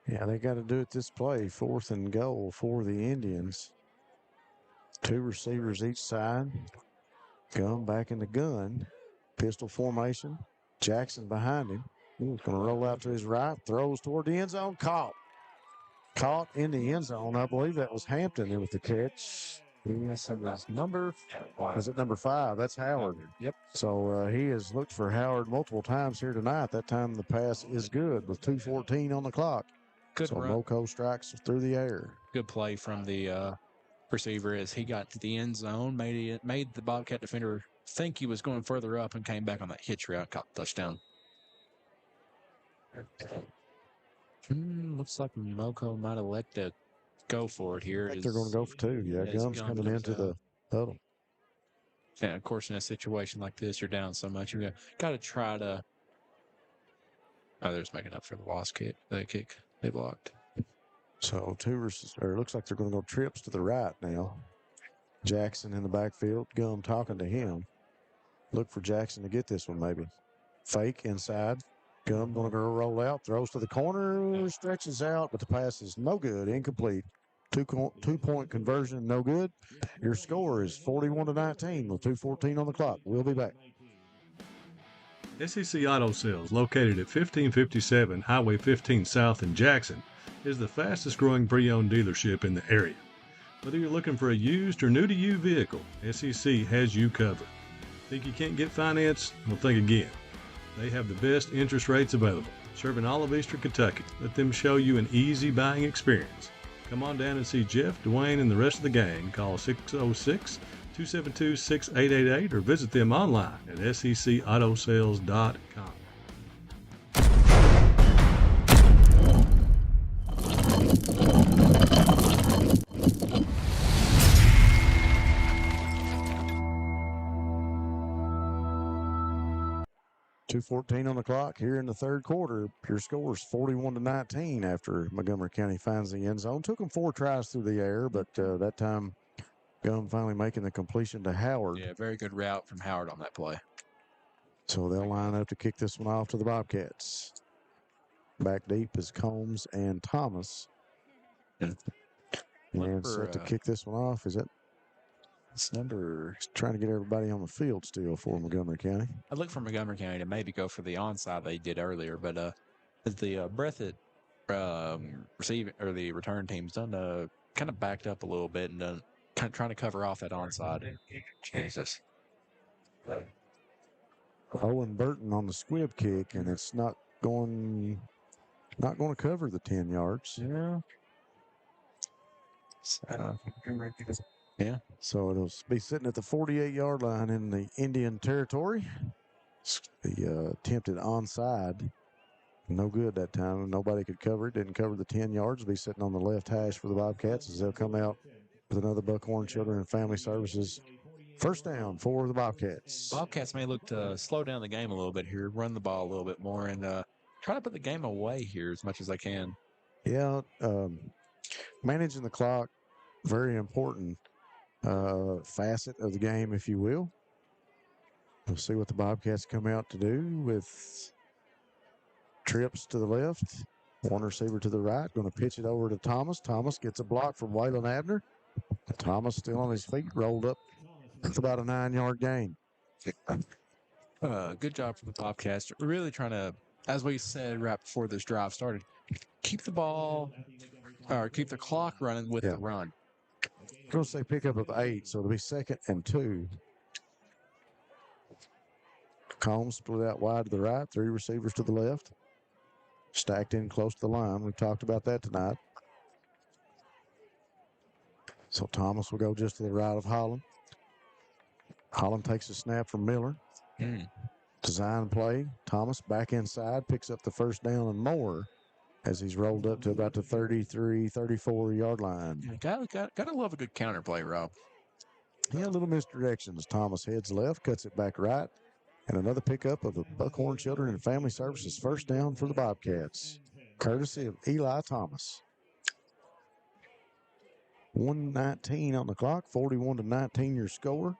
Yeah, they got to do it this play. 4th and goal for the Indians. 2 receivers each side. Gun back in the gun. Pistol formation. Jackson behind him. He's going to roll out to his right. Throws toward the end zone. Caught in the end zone. I believe that was Hampton there with the catch. Yes, that's number 5. Is it number 5? That's Howard. Yep. So he has looked for Howard multiple times here tonight. That time the pass is good with 2:14 on the clock. Good so run. Moco strikes through the air. Good play from the receiver as he got to the end zone, made the Bobcat defender think he was going further up and came back on that hitch route, caught the touchdown. Looks like Moco might elect to go for it here. They're going to go for 2. Yeah, Gum's coming into the huddle. Yeah, of course, in a situation like this, you're down so much. You got to try to. Oh, they're just making up for the lost kick. The kick they blocked. So it looks like they're going to go trips to the right now. Jackson in the backfield. Gum talking to him. Look for Jackson to get this one maybe. Fake inside. Gum going to go roll out. Throws to the corner. Stretches out, but the pass is no good. Incomplete. 2-point conversion, no good. Your score is 41-19 with 2:14 on the clock. We'll be back. SEC Auto Sales, located at 1557 Highway 15 South in Jackson, is the fastest growing pre-owned dealership in the area. Whether you're looking for a used or new-to-you vehicle, SEC has you covered. Think you can't get finance? Well, think again. They have the best interest rates available, serving all of Eastern Kentucky. Let them show you an easy buying experience. Come on down and see Jeff, Dwayne, and the rest of the gang. Call 606-272-6888 or visit them online at secautosales.com. .2:14 on the clock here in the third quarter. Your score is 41-19 after Montgomery County finds the end zone. Took them 4 tries through the air, but that time Gum finally making the completion to Howard. Yeah, very good route from Howard on that play. So they'll line up to kick this one off to the Bobcats. Back deep is Combs and Thomas. And set to kick this one off. Is it? It's number. Trying to get everybody on the field still for Montgomery County. I'd look for Montgomery County to maybe go for the onside they did earlier, but the Breathitt receiving or the return team's done kind of backed up a little bit and done kind of trying to cover off that onside. Jesus. Owen Burton on the squib kick, and it's not going to cover the 10 yards. Yeah. So it'll be sitting at the 48-yard line in the Indian territory. The attempted onside, no good that time. Nobody could cover it. Didn't cover the 10 yards. It'll be sitting on the left hash for the Bobcats as they'll come out with another Buckhorn Children and Family Services first down for the Bobcats. Bobcats may look to slow down the game a little bit here, run the ball a little bit more, and try to put the game away here as much as they can. Yeah, managing the clock, very important facet of the game, if you will. We'll see what the Bobcats come out to do with trips to the left, one receiver to the right, going to pitch it over to Thomas. Thomas gets a block from Waylon Abner. Thomas still on his feet, rolled up. It's about a 9-yard gain. Good job for the Bobcats. Really trying to, as we said right before this drive started, keep the ball or keep the clock running with the run. I'm going to say pickup of 8, so it'll be 2nd and 2. Combs split out wide to the right, 3 receivers to the left. Stacked in close to the line. We've talked about that tonight. So Thomas will go just to the right of Holland. Holland takes a snap from Miller. Design play. Thomas back inside, picks up the first down and more as he's rolled up to about the 33, 34-yard line. Gotta love a good counterplay, Rob. Yeah, a little misdirection as Thomas heads left, cuts it back right, and another pickup of the Buckhorn Children and Family Services first down for the Bobcats, courtesy of Eli Thomas. 1:19 on the clock, 41-19 your score.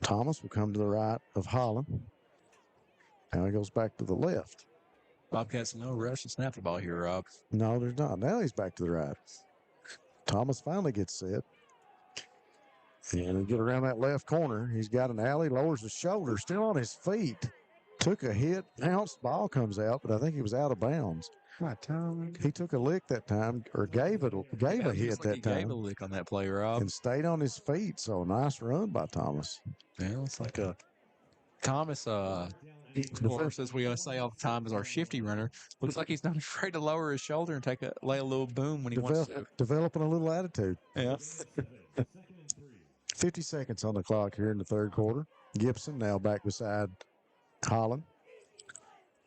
Thomas will come to the right of Holland. Now he goes back to the left. Bobcats no rush to snap the ball here, Rob. No, there's not. Now he's back to the right. Thomas finally gets set. And he get around that left corner. He's got an alley, lowers his shoulder, still on his feet. Took a hit, bounced, ball comes out, but I think he was out of bounds. He took a lick that time, or gave a hit that time. Gave a lick on that play, Rob. And stayed on his feet, so nice run by Thomas. Yeah, it's like a Thomas, of course, as we say all the time, is our shifty runner. Looks like he's not afraid to lower his shoulder and lay a little boom when he wants to. Developing a little attitude. Yeah. 50 seconds on the clock here in the third quarter. Gibson now back beside Holland.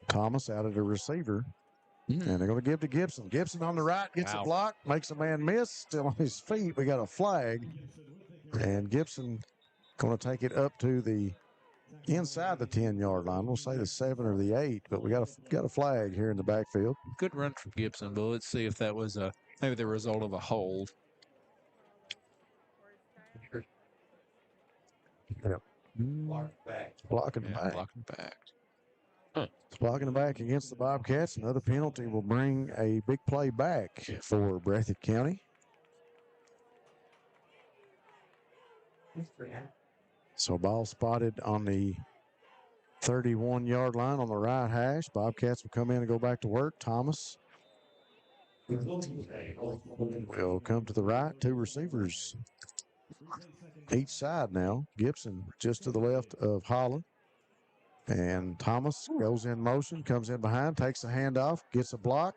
Thomas out of the receiver. And they're going to give to Gibson. Gibson on the right, gets a block, makes a man miss, still on his feet. We got a flag. And Gibson going to take it up to the inside the 10-yard line. We'll say the 7 or the 8, but we got a flag here in the backfield. Good run from Gibson, but let's see if that was maybe the result of a hold. Yep. Blocking back. Blocking back. Blocking back against the Bobcats. Another penalty will bring a big play back for Breathitt County. So ball spotted on the 31-yard line on the right hash. Bobcats will come in and go back to work. Thomas will come to the right. 2 receivers each side now. Gibson just to the left of Holland. And Thomas goes in motion, comes in behind, takes the handoff, gets a block.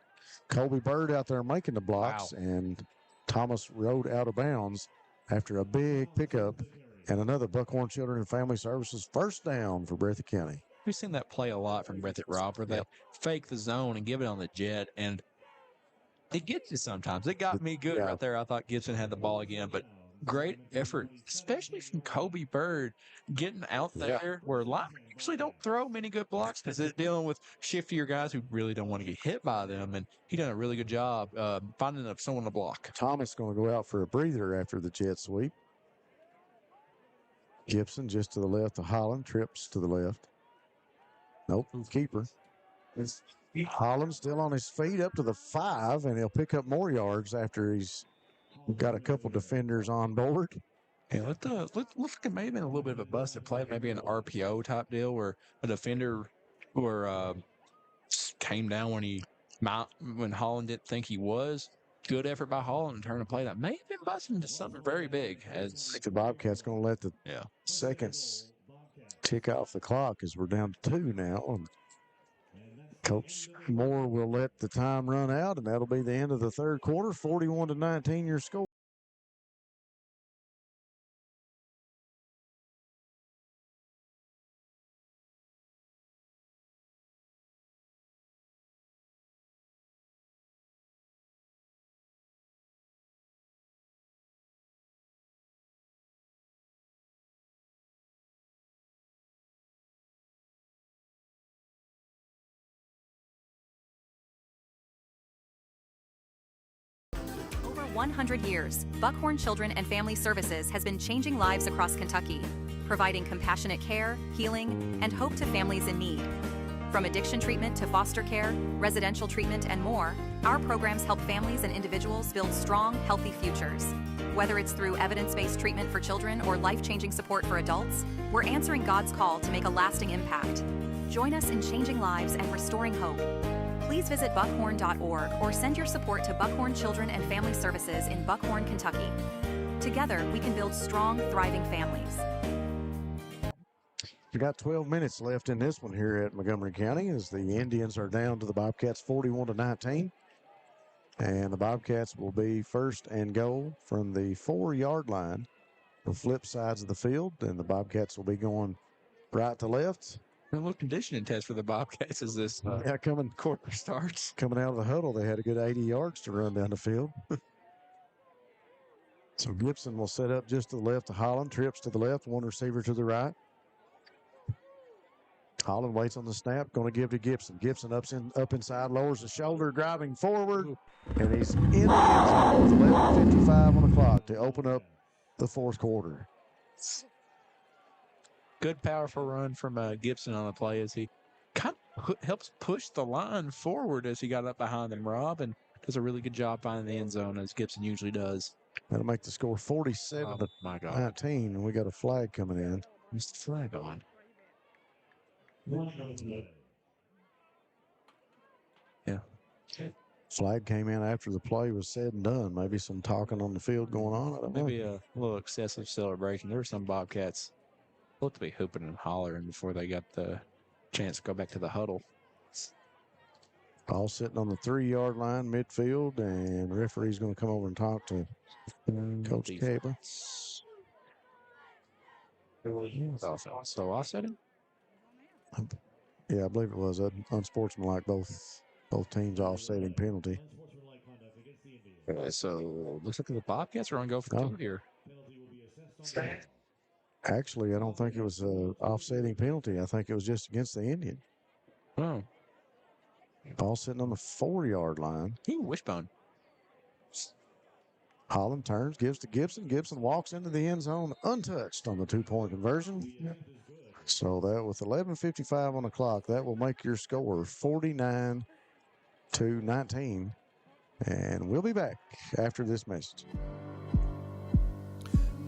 Colby Bird out there making the blocks. Wow. And Thomas rode out of bounds after a big pickup. And another Buckhorn Children and Family Services first down for Breathitt County. We've seen that play a lot from Breathitt, Rob, where they fake the zone and give it on the jet. And it gets you sometimes. It got me good right there. I thought Gibson had the ball again, but great effort, especially from Kobe Bird, getting out there where linemen usually don't throw many good blocks because they're dealing with shiftier guys who really don't want to get hit by them. And he done a really good job finding someone to block. Thomas going to go out for a breather after the jet sweep. Gibson just to the left of Holland, trips to the left. Nope, keeper. Holland still on his feet up to the 5, and he'll pick up more yards after he's got a couple defenders on board. Yeah, looks like it may have been a little bit of a busted play, maybe an RPO type deal where a defender came down when Holland didn't think he was. Good effort by Holland to turn a play that may have been busting into something very big. I think the Bobcats going to let the seconds tick off the clock as we're down to 2 now. And Coach Moore will let the time run out, and that'll be the end of the third quarter. 41-19 your score. 100 years, Buckhorn Children and Family Services has been changing lives across Kentucky, providing compassionate care, healing, and hope to families in need. From addiction treatment to foster care, residential treatment, and more, our programs help families and individuals build strong, healthy futures. Whether it's through evidence-based treatment for children or life-changing support for adults, we're answering God's call to make a lasting impact. Join us in changing lives and restoring hope. Please visit buckhorn.org or send your support to Buckhorn Children and Family Services in Buckhorn, Kentucky. Together, we can build strong, thriving families. We got 12 minutes left in this one here at Montgomery County as the Indians are down to the Bobcats 41-19. And the Bobcats will be first and goal from the 4-yard line, the flip sides of the field. And the Bobcats will be going right to left. A little conditioning test for the Bobcats as this quarter starts. Coming out of the huddle, they had a good 80 yards to run down the field. So Gibson will set up just to the left of Holland, trips to the left, one receiver to the right. Holland waits on the snap, going to give to Gibson. Gibson up inside, lowers the shoulder, driving forward, and he's in the end zone with 11:55 on the clock to open up the fourth quarter. Good, powerful run from Gibson on the play as he kind of helps push the line forward as he got up behind him, Rob, and does a really good job finding the end zone as Gibson usually does. That'll make the score 47-19, and we got a flag coming in. What's the flag on? Yeah. Flag came in after the play was said and done. Maybe some talking on the field going on. I don't know. Maybe a little excessive celebration. There were some Bobcats looked to be hooping and hollering before they got the chance to go back to the huddle. All sitting on the 3-yard line, midfield, and the referee's going to come over and talk to Coach Cable. So offsetting? Yeah, I believe it was unsportsmanlike. Both teams offsetting penalty. So looks like the Bobcats are on go for 2 here. Actually, I don't think it was an offsetting penalty. I think it was just against the Indian. Oh. Ball sitting on the 4-yard line. Ooh, wishbone. Holland turns, gives to Gibson. Gibson walks into the end zone untouched on the 2-point conversion. So that with 11:55 on the clock, that will make your score 49-19. And we'll be back after this message.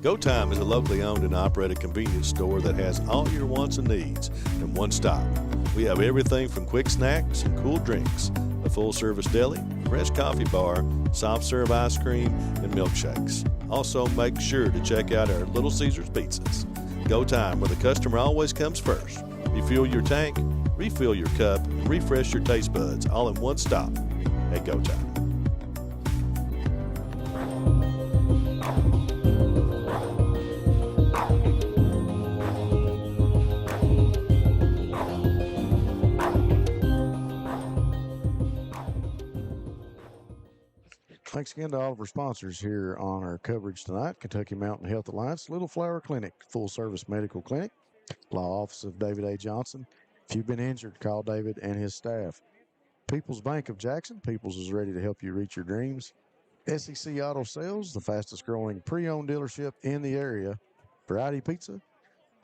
Go Time is a locally owned and operated convenience store that has all your wants and needs in one stop. We have everything from quick snacks and cool drinks, a full-service deli, fresh coffee bar, soft-serve ice cream, and milkshakes. Also, make sure to check out our Little Caesars pizzas. Go Time, where the customer always comes first. Refuel your tank, refill your cup, and refresh your taste buds all in one stop at Go Time. Thanks again to all of our sponsors here on our coverage tonight. Kentucky Mountain Health Alliance, Little Flower Clinic, full-service medical clinic, law office of David A. Johnson. If you've been injured, call David and his staff. People's Bank of Jackson. People's is ready to help you reach your dreams. SEC Auto Sales, the fastest-growing pre-owned dealership in the area. Variety Pizza,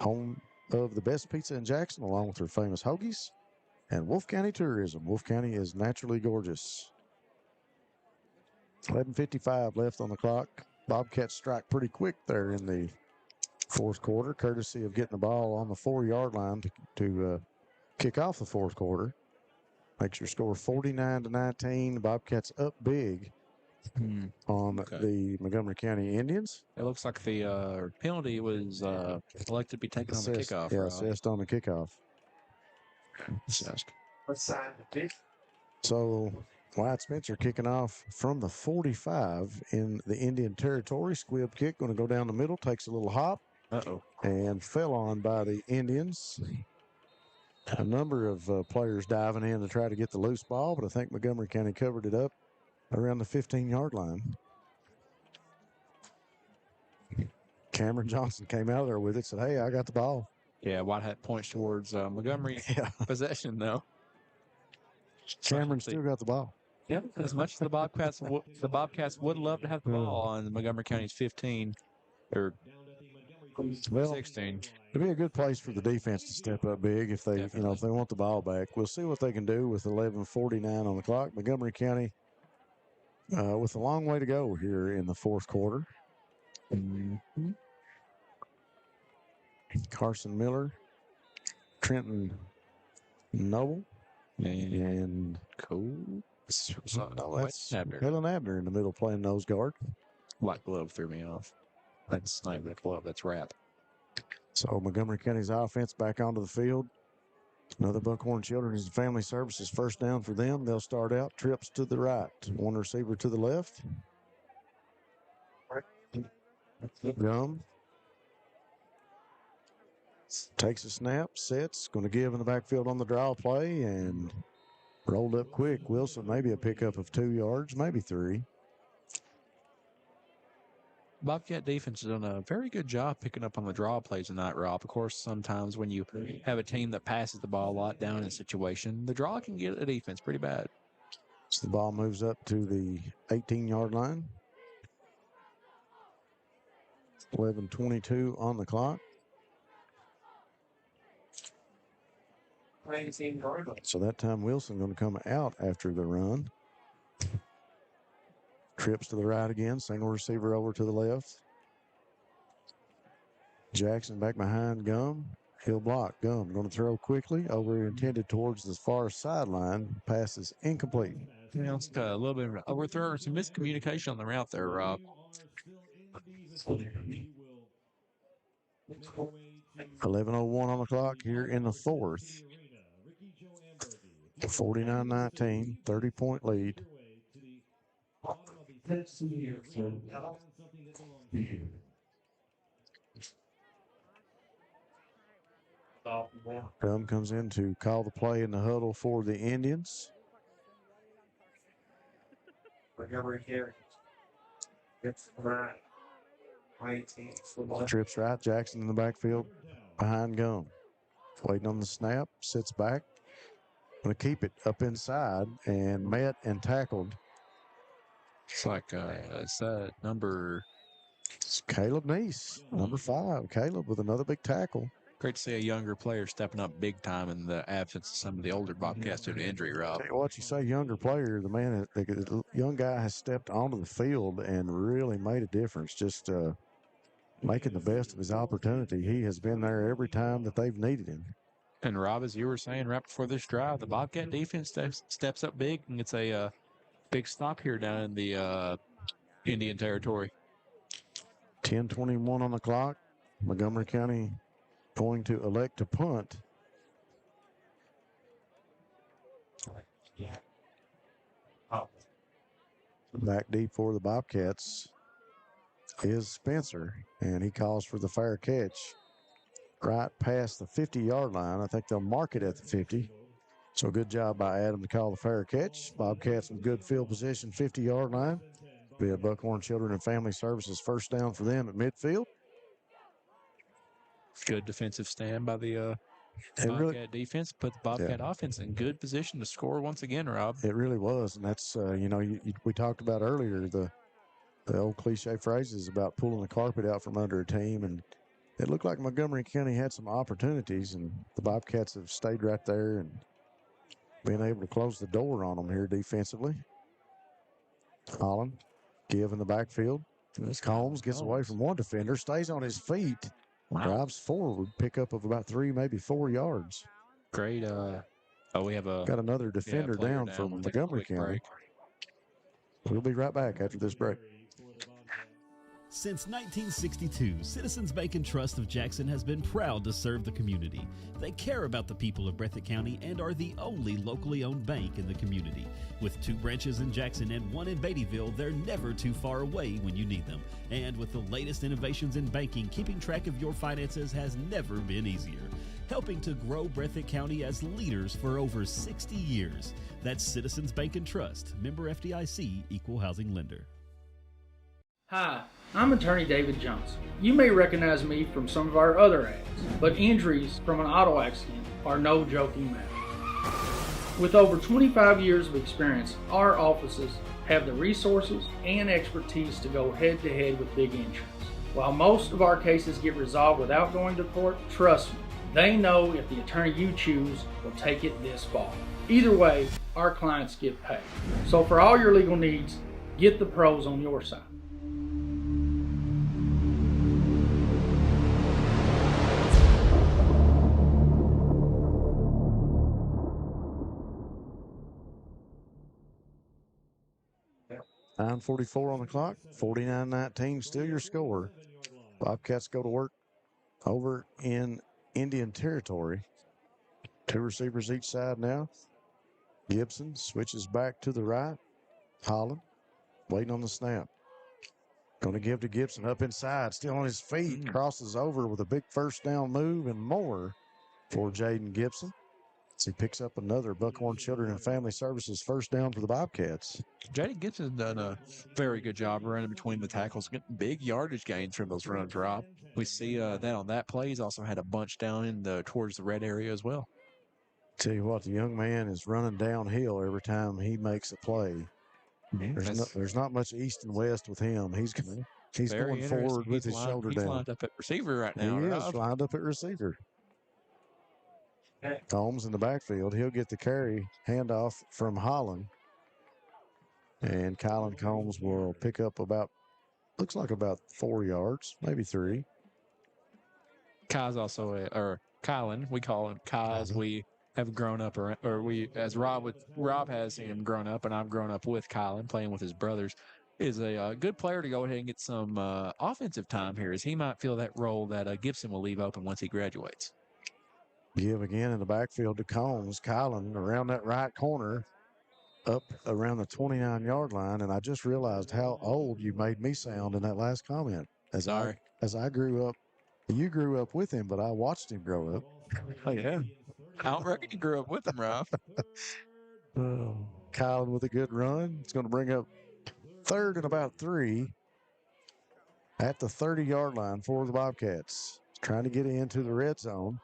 home of the best pizza in Jackson, along with their famous hoagies. And Wolfe County Tourism. Wolfe County is naturally gorgeous. 11:55 left on the clock. Bobcats strike pretty quick there in the fourth quarter, courtesy of getting the ball on the 4-yard line to kick off the fourth quarter. Makes your score 49-19. The Bobcats up big on the Montgomery County Indians. It looks like the penalty was elected to be taken on the kickoff. Yeah, assessed on the kickoff. So Wyatt Spencer kicking off from the 45 in the Indian territory. Squib kick going to go down the middle, takes a little hop. And fell on by the Indians. A number of players diving in to try to get the loose ball, but I think Montgomery County covered it up around the 15-yard line. Cameron Johnson came out of there with it, said, hey, I got the ball. Yeah, Whitehead points towards Montgomery possession, though. Cameron still got the ball. Yeah, as much as the Bobcats would love to have the ball on Montgomery County's 15 or 16. It'd be a good place for the defense to step up big if they, if they want the ball back. We'll see what they can do with 11:49 on the clock. Montgomery County with a long way to go here in the fourth quarter. Carson Miller, Trenton Noble, and Cole. That's Helen Abner in the middle playing nose guard. White glove threw me off. That's not even a glove, that's wrap. So Montgomery County's offense back onto the field. Another Buckhorn Children's and Family Services first down for them. They'll start out trips to the right. One receiver to the left. Gum. Takes a snap, sets, going to give in the backfield on the draw play, and rolled up quick. Wilson, maybe a pickup of 2 yards, maybe 3. Bobcat defense has done a very good job picking up on the draw plays tonight, Rob. Of course, sometimes when you have a team that passes the ball a lot down in a situation, the draw can get a defense pretty bad. So the ball moves up to the 18-yard line. 11:22 on the clock. So that time Wilson going to come out after the run. Trips to the right again. Single receiver over to the left. Jackson back behind Gum. He'll block. Gum going to throw quickly. Over intended towards the far sideline. Pass is incomplete. Yeah, it's got a little bit of overthrow or some miscommunication on the route there, Rob. 11:01 on the clock here in the fourth. 49-19, 30-point lead. Gum comes in to call the play in the huddle for the Indians. Trips right, Jackson in the backfield behind Gum. Waiting on the snap, sits back. Going to keep it up inside and met and tackled. It's like, it's that number. It's Caleb Neese, number 5. Caleb with another big tackle. Great to see a younger player stepping up big time in the absence of some of the older Bobcats due to injury, Rob. Tell you what, you say younger player, the young guy has stepped onto the field and really made a difference, just making the best of his opportunity. He has been there every time that they've needed him. And Rob, as you were saying right before this drive, the Bobcat defense steps up big and gets a big stop here down in the Indian territory. 10:21 on the clock. Montgomery County going to elect to punt. Back deep for the Bobcats is Spencer, and he calls for the fair catch. Right past the 50-yard line. I think they'll mark it at the 50. So good job by Adam to call the fair catch. Bobcats in good field position, 50-yard line. Be a Buckhorn Children and Family Services first down for them at midfield. Good defensive stand by the Bobcat defense. Put the Bobcat offense in good position to score once again, Rob. It really was, and that's, we talked about earlier the old cliche phrases about pulling the carpet out from under a team, and it looked like Montgomery County had some opportunities, and the Bobcats have stayed right there and been able to close the door on them here defensively. Holland, give in the backfield. Combs gets away from one defender, stays on his feet, drives forward, pickup of about 3, maybe 4 yards. Great. We have got another defender down from Montgomery County. We'll be right back after this break. Since 1962, Citizens Bank and Trust of Jackson has been proud to serve the community. They care about the people of Breathitt County and are the only locally owned bank in the community. With 2 branches in Jackson and 1 in Beattyville, they're never too far away when you need them. And with the latest innovations in banking, keeping track of your finances has never been easier. Helping to grow Breathitt County as leaders for over 60 years. That's Citizens Bank and Trust, member FDIC, equal housing lender. Hi, I'm attorney David Johnson. You may recognize me from some of our other ads, but injuries from an auto accident are no joking matter. With over 25 years of experience, our offices have the resources and expertise to go head-to-head with big insurance. While most of our cases get resolved without going to court, trust me, they know if the attorney you choose will take it this far. Either way, our clients get paid. So for all your legal needs, get the pros on your side. .9:44 on the clock, 49-19, still your score. Bobcats go to work over in Indian territory. 2 receivers each side now. Gibson switches back to the right. Holland waiting on the snap. Going to give to Gibson up inside, still on his feet, crosses over with a big first down move and more for Jaden Gibson. So he picks up another Buckhorn Children and Family Services first down for the Bobcats. Jaden Gibson's done a very good job running between the tackles, getting big yardage gains from those runs, Rob. We see that on that play. He's also had a bunch down in towards the red area as well. Tell you what, the young man is running downhill every time he makes a play. There's not much east and west with him. He's going forward with his shoulder down. He's lined up at receiver right now. He is lined up at receiver. Combs in the backfield. He'll get the carry handoff from Holland. And Kylan Combs will pick up looks like about 4 yards, maybe 3. Kai's also Kylan, we call him Kai's. We have grown up, as Rob has him grown up, and I've grown up with Kylan, playing with his brothers. Is a good player to go ahead and get some offensive time here, as he might fill that role that Gibson will leave open once he graduates. Give again in the backfield to Combs. Kylan around that right corner, up around the 29-yard line, and I just realized how old you made me sound in that last comment. As I grew up, you grew up with him, but I watched him grow up. Oh, yeah. I don't reckon you grew up with him, Rob. Kylan with a good run. It's going to bring up 3rd and about 3 at the 30-yard line for the Bobcats. Trying to get into the red zone.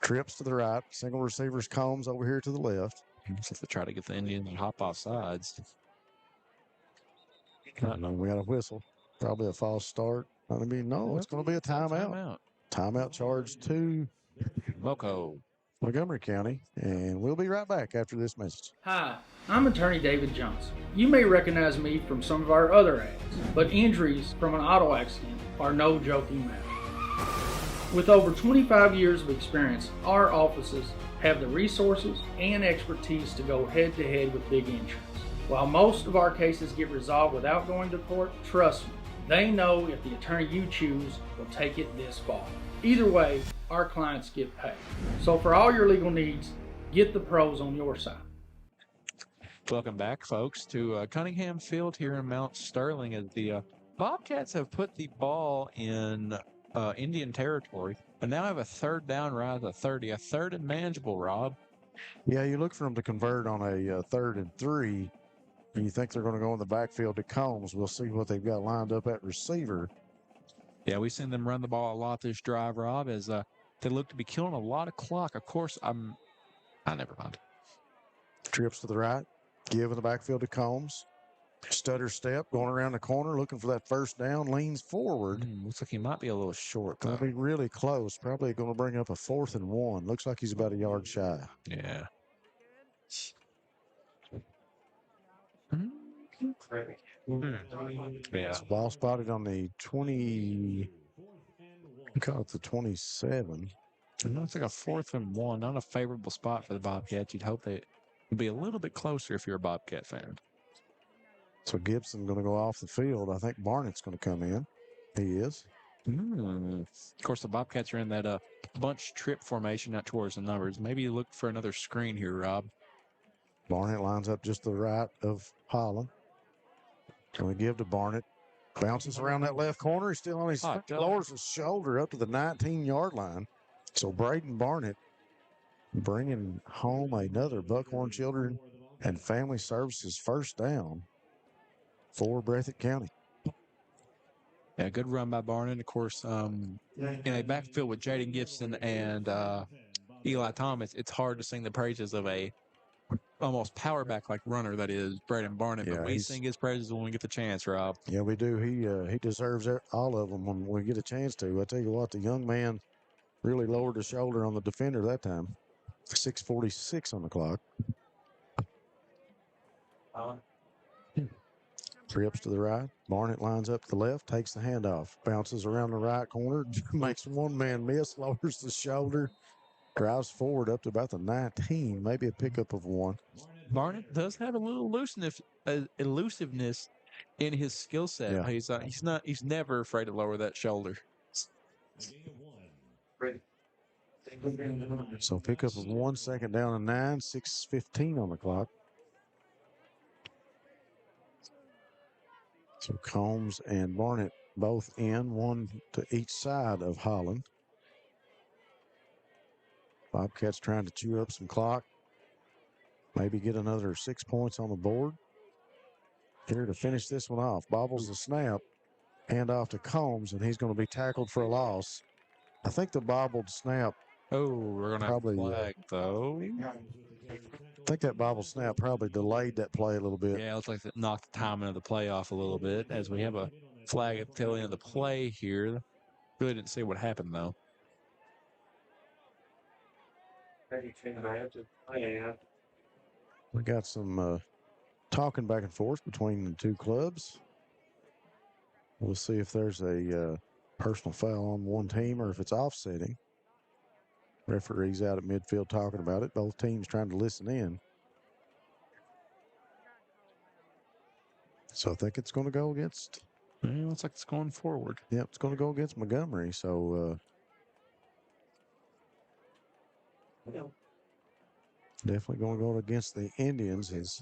Trips to the right. Single receivers Combs over here to the left. Just to try to get the Indians to hop off sides. We got a whistle. Probably a false start. It's going to be a timeout. Timeout charge to Montgomery County. And we'll be right back after this message. Hi, I'm attorney David Johnson. You may recognize me from some of our other ads, but injuries from an auto accident are no joking matter. With over 25 years of experience, our offices have the resources and expertise to go head-to-head with big insurance. While most of our cases get resolved without going to court, trust me, they know if the attorney you choose will take it this far. Either way, our clients get paid. So for all your legal needs, get the pros on your side. Welcome back, folks, to Cunningham Field here in Mount Sterling, as the Bobcats have put the ball in Indian territory, but now have a 3rd down right at the 30, a 3rd and manageable, Rob. Yeah, you look for them to convert on a 3rd and 3, and you think they're going to go in the backfield to Combs. We'll see what they've got lined up at receiver. Yeah, we've seen them run the ball a lot this drive, Rob, as they look to be killing a lot of clock. Of course, I never mind. Trips to the right, give in the backfield to Combs. Stutter step, going around the corner, looking for that first down, leans forward. Looks like he might be a little short, though. Going to be really close. Probably going to bring up a 4th and 1. Looks like he's about a yard shy. Yeah. Yeah. Ball spotted on the 20. We call it the 27. It looks like a 4th and 1. Not a favorable spot for the Bobcats. You'd hope they'd be a little bit closer if you're a Bobcat fan. So Gibson going to go off the field. I think Barnett's going to come in. He is. Of course, the Bobcats are in that bunch trip formation out towards the numbers. Maybe you look for another screen here, Rob. Barnett lines up just to the right of Holland. Going to give to Barnett. Bounces around that left corner. He's still on his feet. Lowers his shoulder up to the 19-yard line. So Braden Barnett bringing home another Buckhorn Children and Family Services first down for Breathitt County. Yeah, good run by Barnett. Of course, in a backfield with Jaden Gibson and Eli Thomas, it's hard to sing the praises of a almost power back like runner that is Braden Barnett, Yeah, but we sing his praises when we get the chance, Rob. Yeah, we do. He deserves all of them when we get a chance to. I tell you what, the young man really lowered his shoulder on the defender that time. 6:46 on the clock. Trips to the right. Barnett lines up to the left, takes the handoff, bounces around the right corner, makes one man miss, lowers the shoulder, drives forward up to about the 19, maybe a pickup of one. Barnett does have a little elusiveness in his skill set. Yeah. He's never afraid to lower that shoulder. So pickup of 1, second down and 9, 6:15 on the clock. So Combs and Barnett both in, one to each side of Holland. Bobcats trying to chew up some clock. Maybe get another 6 points on the board. Here to finish this one off. Bobbles the snap. Hand off to Combs, and he's going to be tackled for a loss. I think the bobbled snap. Oh, we're going to probably have a flag, though. I think that bobbled snap probably delayed that play a little bit. Yeah, it looks like it knocked the timing of the play off a little bit as we have a flag at the tail end of the play here. Really didn't see what happened, though. We got some talking back and forth between the two clubs. We'll see if there's a personal foul on one team or if it's offsetting. Referee's out at midfield talking about it. Both teams trying to listen in. So I think it's going to go against. It looks like it's going forward. Yep, it's going to go against Montgomery. So definitely going to go against the Indians. As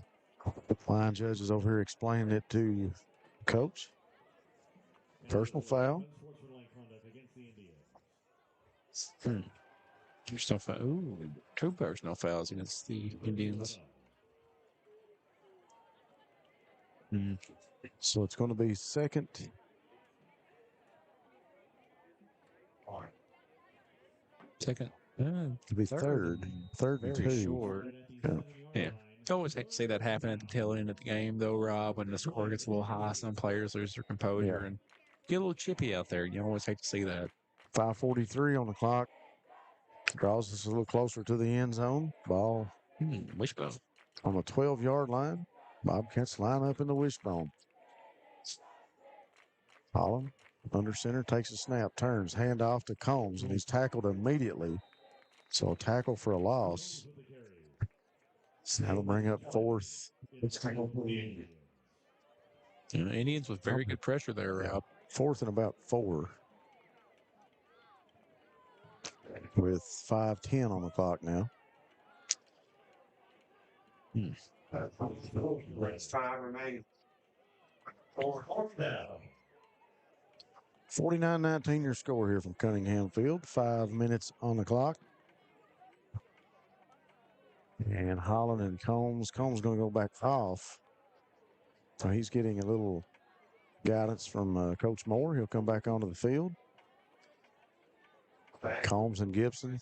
line judge is over here explaining it to coach. Personal foul. Personal foul. Ooh, 2 personal fouls against the Indians. So it's going to be second. Second. It'll be third. Third and 2. Short. Yeah. I always hate to see that happen at the tail end of the game, though, Rob, when the score gets a little high. Some players lose their composure and get a little chippy out there. You always hate to see that. 5:43 on the clock. Draws us a little closer to the end zone. Ball wishbone on the 12-yard line. Bobcats line up in the wishbone. Holland under center, takes a snap, turns, hand off to Combs, and he's tackled immediately. So a tackle for a loss. That'll bring up fourth. Indians with very good pressure there, Rob. Fourth and about 4. With 5:10 on the clock now. It's 5 remaining. 49-19 your score here from Cunningham Field. 5 minutes on the clock. And Holland and Combs. Combs going to go back off. So he's getting a little guidance from Coach Moore. He'll come back onto the field. Combs and Gibson.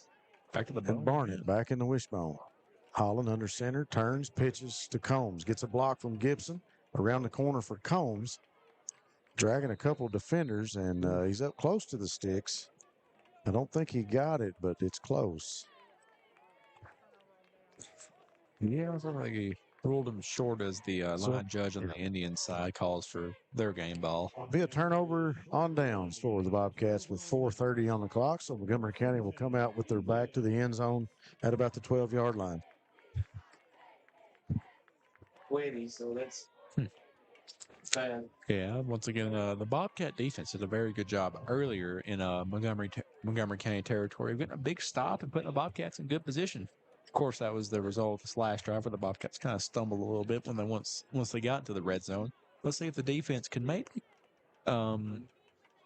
Back to the and Barnett back in the wishbone. Holland under center, turns, pitches to Combs. Gets a block from Gibson. Around the corner for Combs. Dragging a couple of defenders, and he's up close to the sticks. I don't think he got it, but it's close. Yeah, it looks like he ruled him short as the line judge on the Indian side calls for their game ball. Be a turnover on downs for the Bobcats with 4:30 on the clock. So Montgomery County will come out with their back to the end zone at about the 12-yard line. 20, so that's bad. Yeah, once again, the Bobcat defense did a very good job earlier in Montgomery County territory, getting a big stop and putting the Bobcats in good position. Of course, that was the result of this last drive where the Bobcats kind of stumbled a little bit when they once they got into the red zone. Let's see if the defense can maybe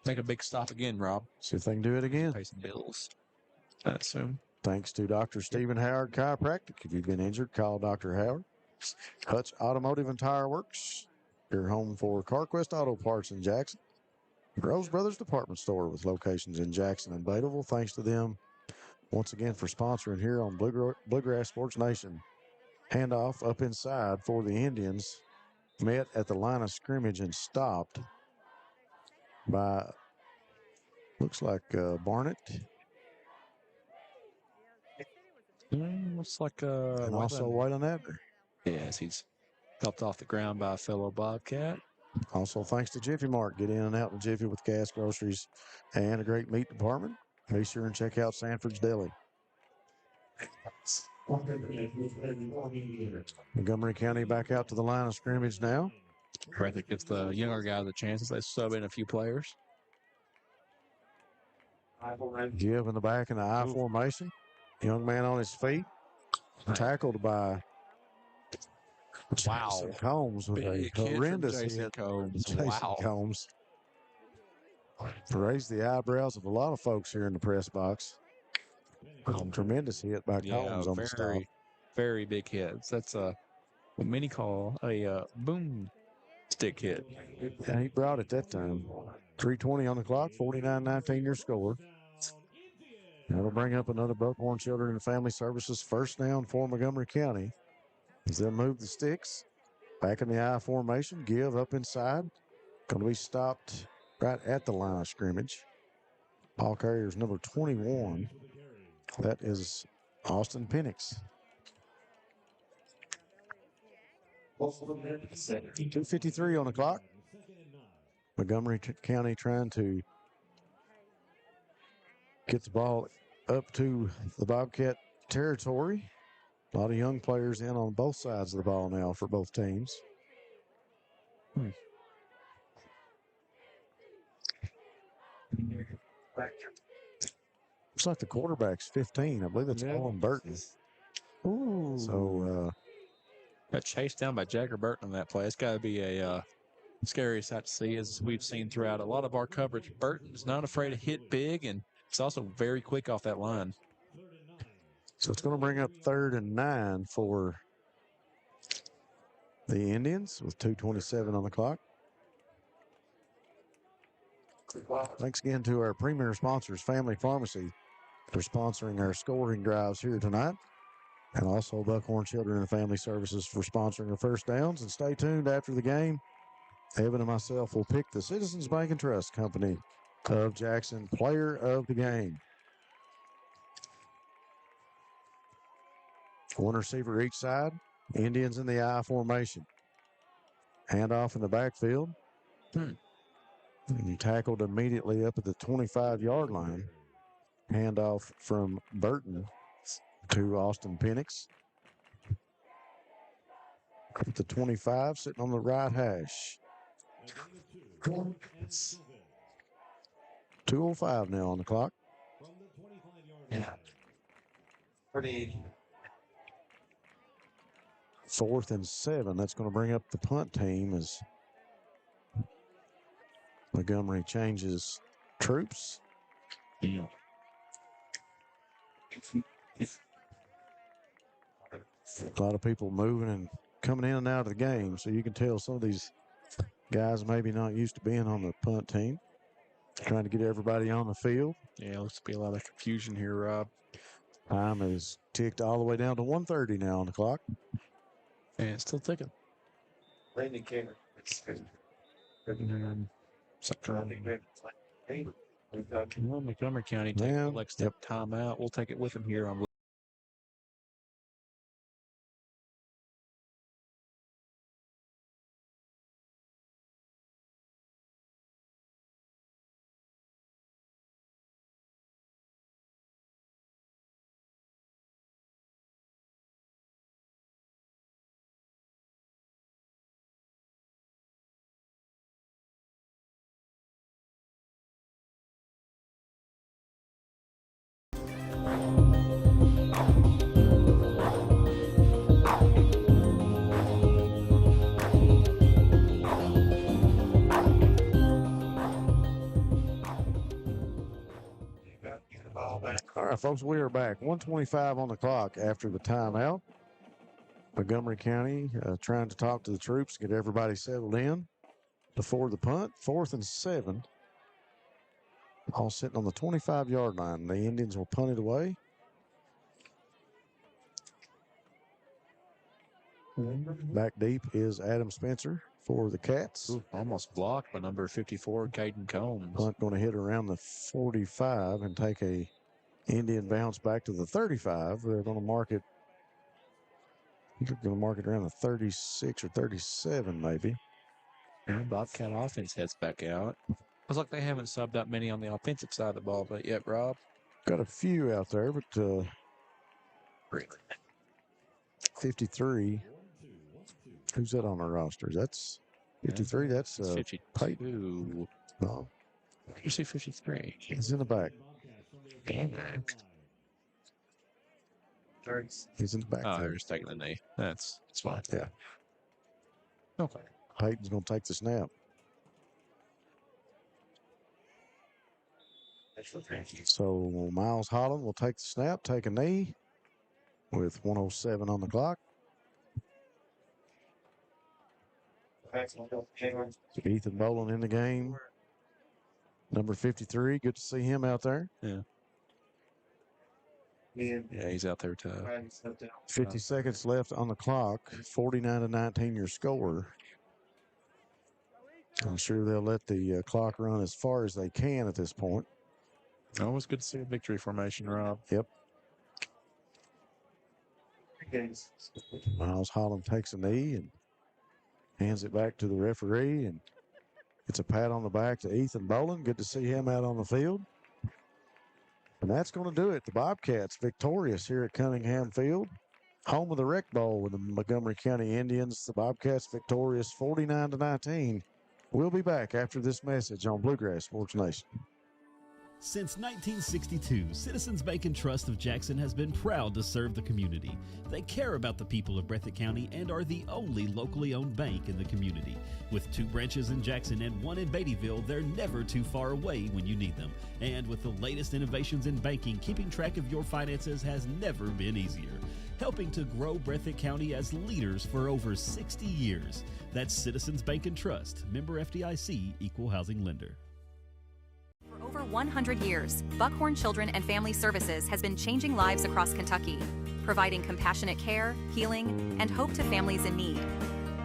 make a big stop again, Rob. See if they can do it again. Pay some bills, I assume. Thanks to Dr. Stephen Howard Chiropractic. If you've been injured, call Dr. Howard. Hutch Automotive and Tire Works. Your home for CarQuest Auto Parts in Jackson. Rose Brothers Department Store with locations in Jackson and Badeville. Thanks to them, once again for sponsoring here on Bluegrass Sports Nation. Handoff up inside for the Indians. Met at the line of scrimmage and stopped by, looks like Barnett. Looks like and also Waylon Abner. Yes, he's helped off the ground by a fellow Bobcat. Also, thanks to Jiffy Mart. Get in and out in Jiffy with gas, groceries, and a great meat department. Be sure and check out Sanford's Deli. Montgomery County back out to the line of scrimmage now. Breathitt gives the younger guys a chance. They sub in a few players. Give in the back in the I formation. Young man on his feet. Tackled by Jason Combs with a horrendous hit. Jason Combs raised the eyebrows of a lot of folks here in the press box. Tremendous hit by Combs on the stop. Very big hits. That's what many call a boom stick hit. And he brought it that time. 3:20 on the clock, 49-19 your score. That'll bring up another Buckhorn Children and Family Services first down for Montgomery County. As they'll move the sticks back in the I formation, give up inside. Going to be stopped right at the line of scrimmage. Ball carrier's number 21. That is Austin Penix. 2:53 on the clock. Montgomery County trying to get the ball up to the Bobcat territory. A lot of young players in on both sides of the ball now for both teams. Looks like the quarterback's 15. I believe it's Owen Burton. Ooh. So got chased down by Jagger Burton on that play. It's got to be a scary sight to see, as we've seen throughout a lot of our coverage. Burton's not afraid to hit big, and it's also very quick off that line. So it's going to bring up 3rd and 9 for the Indians with 2:27 on the clock. Thanks again to our premier sponsors, Family Pharmacy, for sponsoring our scoring drives here tonight. And also Buckhorn Children and Family Services for sponsoring our first downs. And stay tuned after the game. Evan and myself will pick the Citizens Bank and Trust Company of Jackson Player of the Game. One receiver each side. Indians in the I formation. Handoff in the backfield. And tackled immediately up at the 25-yard line. Handoff from Burton to Austin Penix. At the 25, sitting on the right hash. 2:05 now on the clock. Yeah. Pretty. 4th and 7. That's going to bring up the punt team as Montgomery changes troops. Yeah. A lot of people moving and coming in and out of the game, so you can tell some of these guys maybe not used to being on the punt team. Trying to get everybody on the field. Yeah, looks to be a lot of confusion here, Rob. Time is ticked all the way down to 1:30 now on the clock. And it's still ticking. Landon Cameron. Montgomery County takes the next step timeout. We'll take it with him here on. All right, folks, we are back. 1:25 on the clock after the timeout. Montgomery County trying to talk to the troops, get everybody settled in before the punt. 4th and 7. All sitting on the 25-yard line. The Indians will punt it away. Back deep is Adam Spencer for the Cats. Ooh, almost blocked by number 54, Caden Combs. Punt going to hit around the 45 and take a Indian bounce back to the 35. They're going to mark it. They're going to mark it around the 36 or 37, maybe. And Bobcat offense heads back out. Looks like they haven't subbed up many on the offensive side of the ball, but yet, Rob. Got a few out there, but 53. Who's that on the roster? That's 53. That's 52. No. You see 53. He's in the back. He's in the back. Oh, they're just taking the knee. That's fine. Yeah. Okay. Peyton's going to take the snap. So Miles Holland will take the snap, take a knee with 1:07 on the clock. Ethan Boland in the game. Number 53. Good to see him out there. Yeah. Yeah, he's out there too. 50 seconds left on the clock. 49-19 your score. I'm sure they'll let the clock run as far as they can at this point. Always good to see a victory formation, Rob. Yep. Miles Holland takes a knee and hands it back to the referee, and it's a pat on the back to Ethan Boland. Good to see him out on the field. And that's going to do it. The Bobcats victorious here at Cunningham Field, home of the Rec Bowl with the Montgomery County Indians. The Bobcats victorious 49-19. We'll be back after this message on Bluegrass Sports Nation. Since 1962, Citizens Bank and Trust of Jackson has been proud to serve the community. They care about the people of Breathitt County and are the only locally owned bank in the community. With 2 branches in Jackson and 1 in Beattyville, they're never too far away when you need them. And with the latest innovations in banking, keeping track of your finances has never been easier. Helping to grow Breathitt County as leaders for over 60 years. That's Citizens Bank and Trust, member FDIC, equal housing lender. For over 100 years, Buckhorn Children and Family Services has been changing lives across Kentucky, providing compassionate care, healing, and hope to families in need.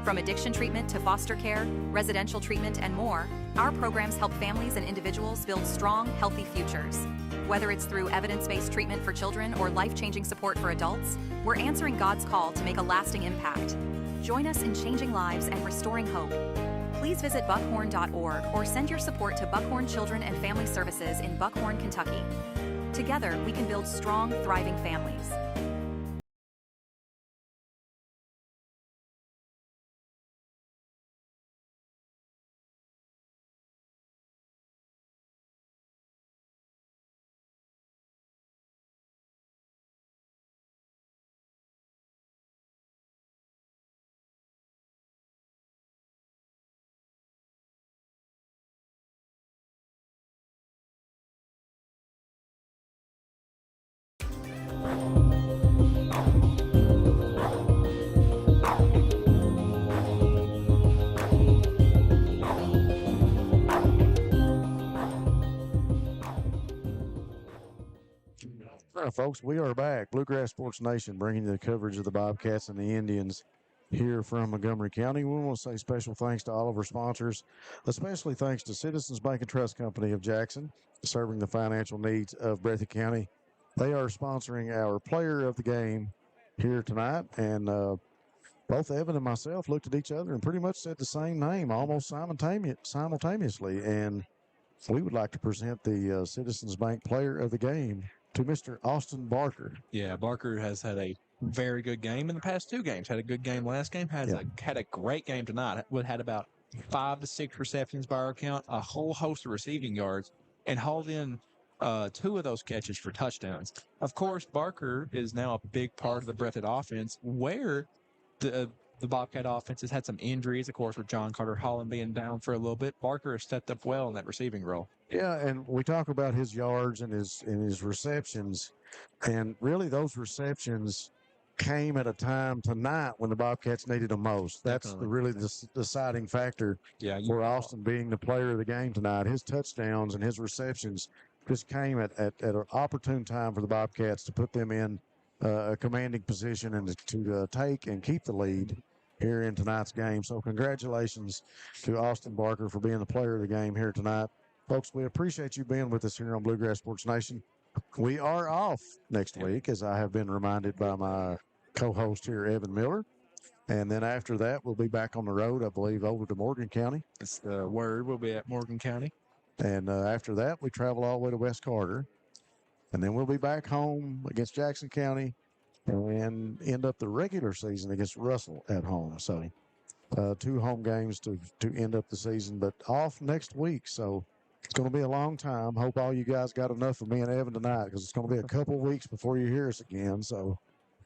From addiction treatment to foster care, residential treatment, and more, our programs help families and individuals build strong, healthy futures. Whether it's through evidence-based treatment for children or life-changing support for adults, we're answering God's call to make a lasting impact. Join us in changing lives and restoring hope. Please visit buckhorn.org or send your support to Buckhorn Children and Family Services in Buckhorn, Kentucky. Together, we can build strong, thriving families. All right, folks, we are back. Bluegrass Sports Nation bringing you the coverage of the Bobcats and the Indians here from Montgomery County. We want to say special thanks to all of our sponsors, especially thanks to Citizens Bank and Trust Company of Jackson, serving the financial needs of Breathitt County. They are sponsoring our player of the game here tonight, and both Evan and myself looked at each other and pretty much said the same name almost simultaneously, and we would like to present the Citizens Bank player of the game to Mr. Austin Barker. Yeah, Barker has had a very good game in the past 2 games. Had a good game last game. Had a great game tonight. Had about 5 to 6 receptions by our count, a whole host of receiving yards, and hauled in 2 of those catches for touchdowns. Of course, Barker is now a big part of the Breathitt offense, where the Bobcat offense has had some injuries, of course, with John Carter Holland being down for a little bit. Barker has stepped up well in that receiving role. Yeah, and we talk about his yards and his receptions, and really those receptions came at a time tonight when the Bobcats needed them most. That's really the deciding factor for Austin being the player of the game tonight. His touchdowns and his receptions just came at an opportune time for the Bobcats to put them in a commanding position and to take and keep the lead here in tonight's game. So congratulations to Austin Barker for being the player of the game here tonight. Folks, we appreciate you being with us here on Bluegrass Sports Nation. We are off next week, as I have been reminded by my co-host here, Evan Miller. And then after that, we'll be back on the road, I believe, over to Morgan County. It's the word. We'll be at Morgan County. And after that, we travel all the way to West Carter. And then we'll be back home against Jackson County and end up the regular season against Russell at home. So 2 home games to end up the season, but off next week. So it's going to be a long time. Hope all you guys got enough of me and Evan tonight, because it's going to be a couple weeks before you hear us again. So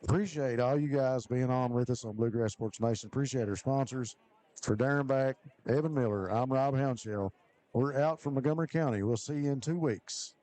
appreciate all you guys being on with us on Bluegrass Sports Nation. Appreciate our sponsors. For Darren Back, Evan Miller, I'm Rob Hounshell. We're out from Montgomery County. We'll see you in 2 weeks.